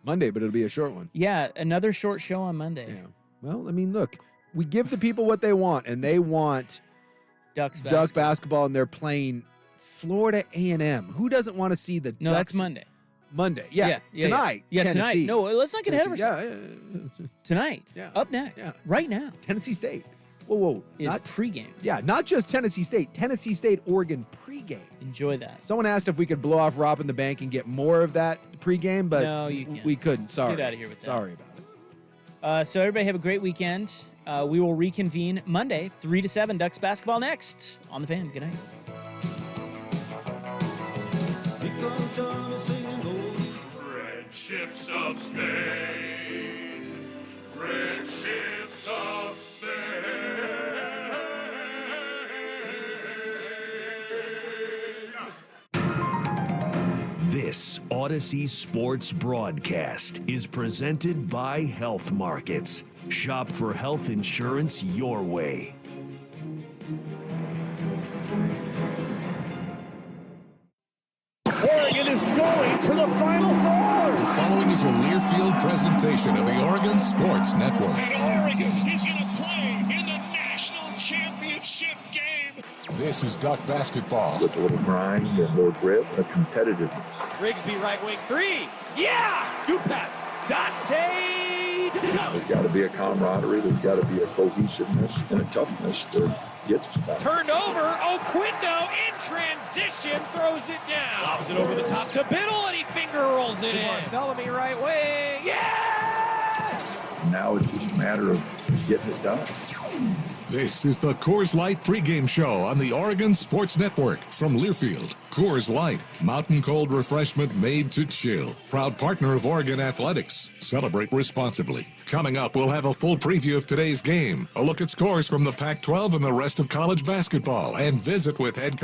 Monday, but it'll be a short one. Yeah, another short show on Monday. Yeah. Well, I mean, look, we give the people what they want, and they want Ducks basketball, and they're playing Florida A&M. Who doesn't want to see the No, Ducks? that's Monday. Monday, yeah. Tonight, Yeah, Tennessee. tonight. No, let's not get ahead of ourselves. Yeah. Tonight. Yeah. Up next. Yeah. Right now. Tennessee State. Whoa. Is pregame. Yeah, not just Tennessee State. Tennessee State, Oregon pregame. Enjoy that. Someone asked if we could blow off Rob in the Bank and get more of that pregame, but No, you can't. we couldn't. Sorry. Get out of here with that. Sorry about it. So everybody have a great weekend. We will reconvene Monday, 3 to 7. Ducks basketball next on the Fan. Good night. Red ships of Spain. Red ships of This Odyssey Sports broadcast is presented by Health Markets. Shop for health insurance your way. Oregon is going to the Final Four. The following is a Learfield presentation of the Oregon Sports Network. And Oregon is going to play in the national championship game. This is Duck basketball. With a little grind, a little grit, a competitiveness. Rigsby right wing 3. Yeah! Scoop pass. Dante! There's got to be a camaraderie. There's got to be a cohesiveness and a toughness that gets us back. Turned over. Oquendo in transition throws it down. Lobs it over the top to Biddle, and he finger rolls it in. Bellamy right wing. Yes! Now it's just a matter of getting it done. This is the Coors Light pregame show on the Oregon Sports Network from Learfield. Coors Light, mountain cold refreshment made to chill. Proud partner of Oregon Athletics. Celebrate responsibly. Coming up, we'll have a full preview of today's game, a look at scores from the Pac-12 and the rest of college basketball, and visit with head coach